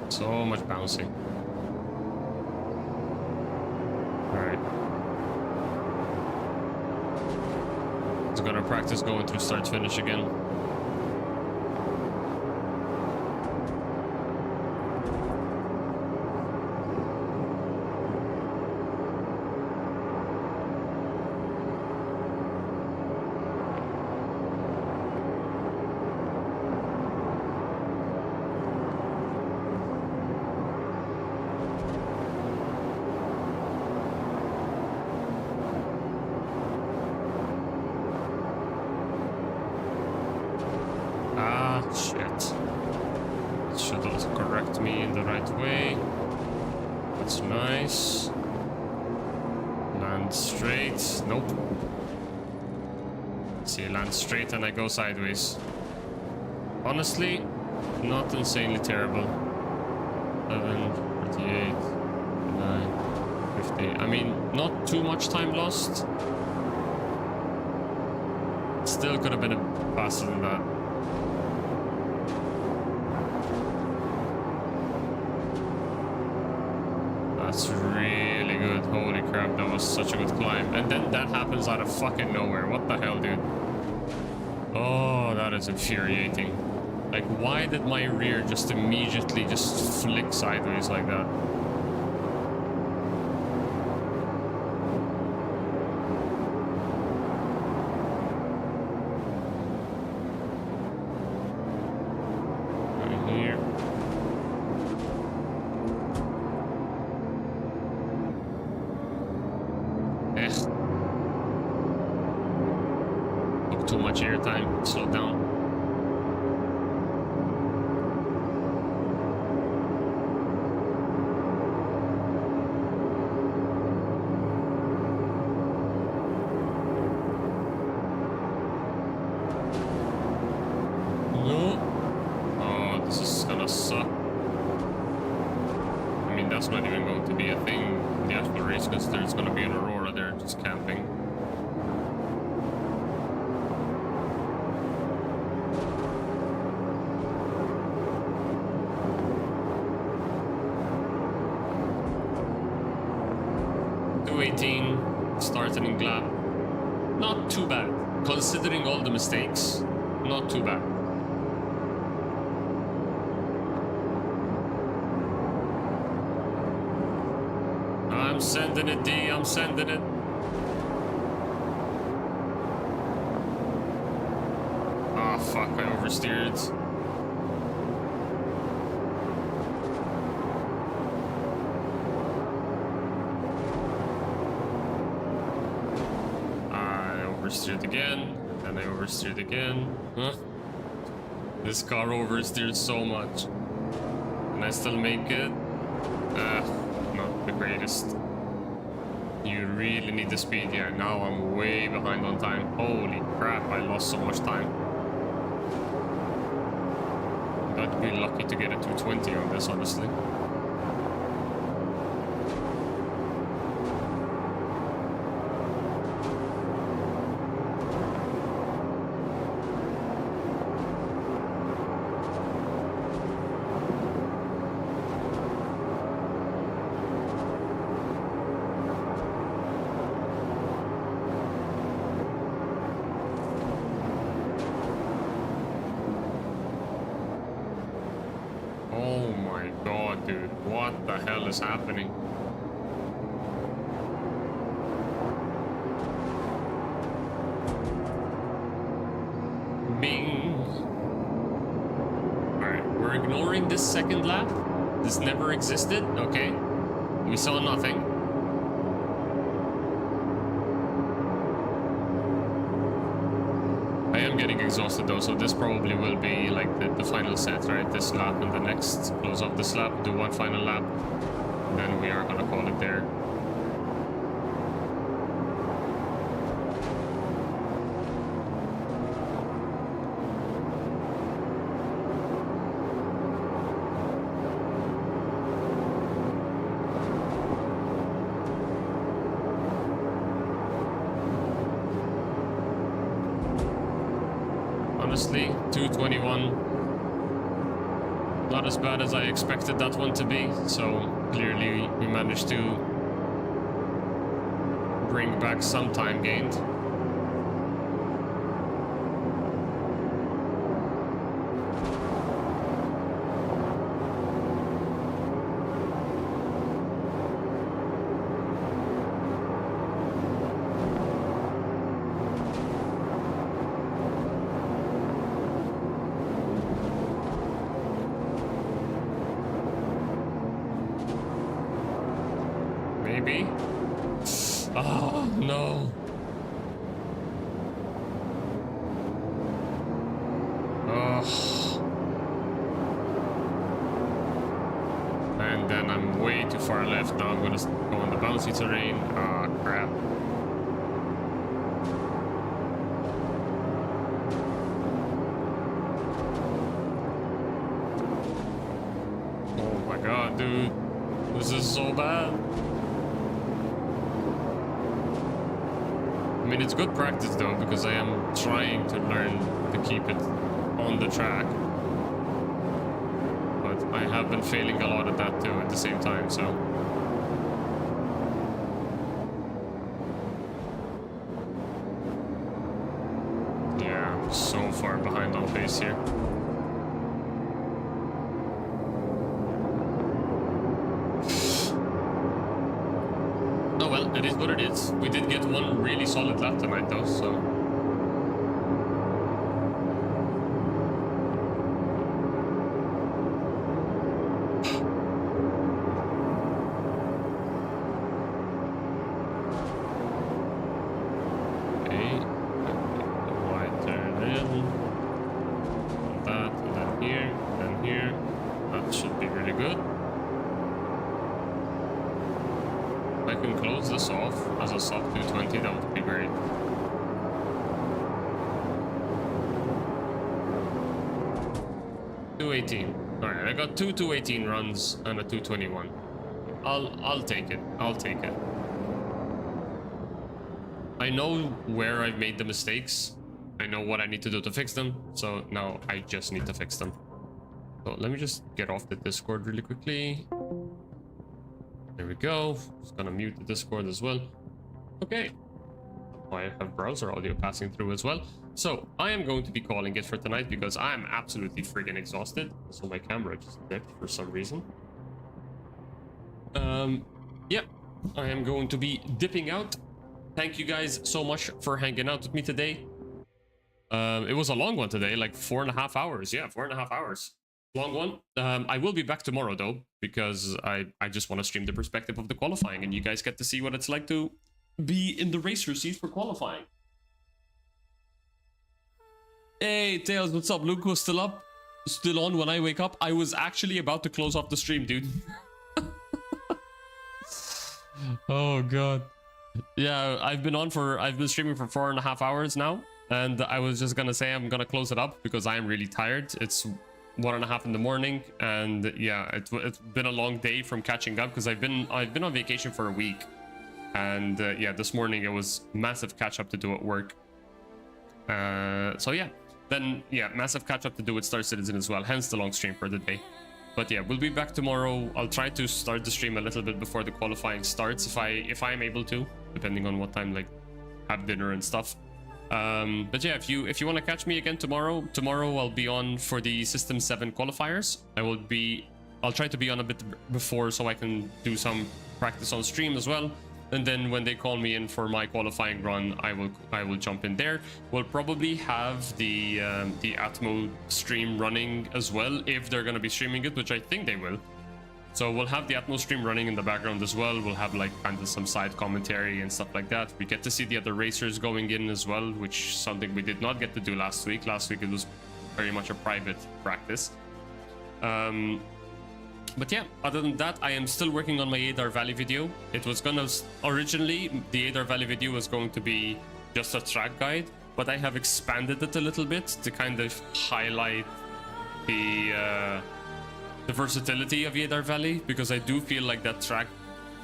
So much bouncing. Alright. Just gonna practice going through start finish again. Straight and I go sideways. Honestly, not insanely terrible. 7, 48, 9, 50. I mean, not too much time lost. Still could have been faster than that. That's really good. Holy crap, that was such a good climb. And then that happens out of fucking nowhere. What the hell, dude? Oh, that is infuriating. Like, why did my rear just immediately just flick sideways like that? Right here. Too much air time. Slow down. No. Oh, this is gonna suck. I mean, that's not even going to be a thing in the actual race, because there's gonna be an Aurora there just camping. Starting lap, not too bad considering all the mistakes. Not too bad. I'm sending it, D. I'm sending it. Ah, fuck! I oversteered. Oversteered again, and I oversteered again. Huh? This car oversteered so much. And I still make it? Not the greatest. You really need the speed. Yeah, now I'm way behind on time. Holy crap, I lost so much time. I'd be lucky to get a 220 on this, honestly. Oh my god, dude. What the hell is happening? Bing. Alright, we're ignoring this second lap. This never existed. Okay. We saw nothing. I am getting exhausted though, so this probably will be like the final set, right? This lap and the next. Close off this lap, do one final lap, then we are gonna call it there. Honestly, 221, not as bad as I expected that one to be, so clearly we managed to bring back some time gained. Maybe. Oh no. Oh. And then I'm way too far left. Now I'm gonna go on the bouncy terrain. Ah, crap. Oh my god, dude. This is so bad. I mean, it's good practice though, because I am trying to learn to keep it on the track. But I have been failing a lot at that too at the same time, so. Yeah, I'm so far behind on pace here. Oh well, it is what it is. We did get one really solid lap tonight though, so. Okay, wide turn in. That, and then here. That should be really good. If I can close this off as a sub 220, that would be great. All right, I got two 218 runs and a 221. I'll take it. I'll take it. I know where I've made the mistakes. I know what I need to do to fix them. So now I just need to fix them. So let me just get off the Discord really quickly. There we go. Just gonna mute the Discord as well. Okay. I have browser audio passing through as well. So I am going to be calling it for tonight because I'm absolutely friggin' exhausted. So my camera just dipped for some reason. Yeah, I am going to be dipping out. Thank you guys so much for hanging out with me today. It was a long one today, like 4.5 hours. Yeah, 4.5 hours. Long one. I will be back tomorrow though, because I just want to stream the perspective of the qualifying and you guys get to see what it's like to be in the racer seat for qualifying. Hey Tails, what's up? Luke was still up, still on when I wake up. I was actually about to close off the stream, dude. Oh god. Yeah, I've been streaming for 4.5 hours now, and I was just gonna say I'm gonna close it up because I am really tired. It's 1:30 in the morning, and yeah, it's been a long day from catching up because I've been on vacation for a week, and yeah, this morning it was massive catch up to do at work. So yeah, then yeah, massive catch up to do with Star Citizen as well. Hence the long stream for the day. But yeah, we'll be back tomorrow. I'll try to start the stream a little bit before the qualifying starts if I am able to, depending on what time, like have dinner and stuff. But yeah, if you want to catch me again tomorrow I'll be on for the System 7 qualifiers. I'll try to be on a bit before so I can do some practice on stream as well. And then when they call me in for my qualifying run, I will jump in there. We'll probably have the Atmo stream running as well if they're going to be streaming it, which I think they will. So we'll have the Atmo stream running in the background as well. We'll have like kind of some side commentary and stuff like that. We get to see the other racers going in as well, which is something we did not get to do last week. Last week it was very much a private practice. But yeah, other than that, I am still working on my Adar Valley video. It was gonna originally, the Adar Valley video was going to be just a track guide, but I have expanded it a little bit to kind of highlight the versatility of Adar Valley, because I do feel like that track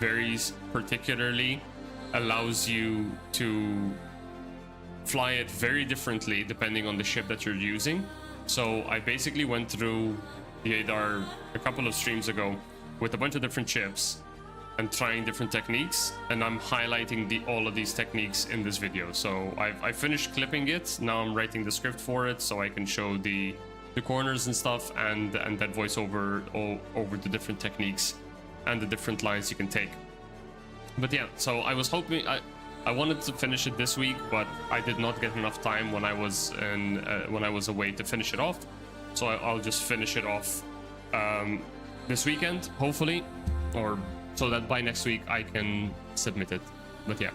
varies particularly, allows you to fly it very differently depending on the ship that you're using. So I basically went through the Adar a couple of streams ago with a bunch of different ships and trying different techniques, and I'm highlighting all of these techniques in this video. So I finished clipping it. Now I'm writing the script for it so I can show the corners and stuff, and that voiceover over the different techniques and the different lines you can take. But yeah, so I was hoping I wanted to finish it this week, but I did not get enough time when I was away to finish it off. So I'll just finish it off this weekend, hopefully, or so that by next week I can submit it. But yeah.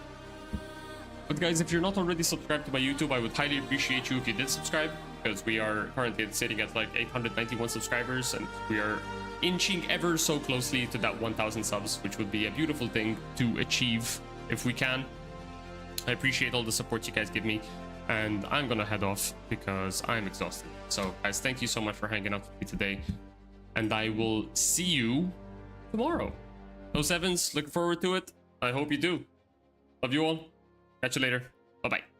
But guys, if you're not already subscribed to my YouTube, I would highly appreciate you if you did subscribe, because we are currently sitting at like 891 subscribers, and we are inching ever so closely to that 1,000 subs, which would be a beautiful thing to achieve if we can. I appreciate all the support you guys give me, and I'm gonna head off because I'm exhausted. So guys, thank you so much for hanging out with me today, and I will see you tomorrow. Those sevens, looking forward to it. I hope you do. Love you all. Catch you later. Bye bye.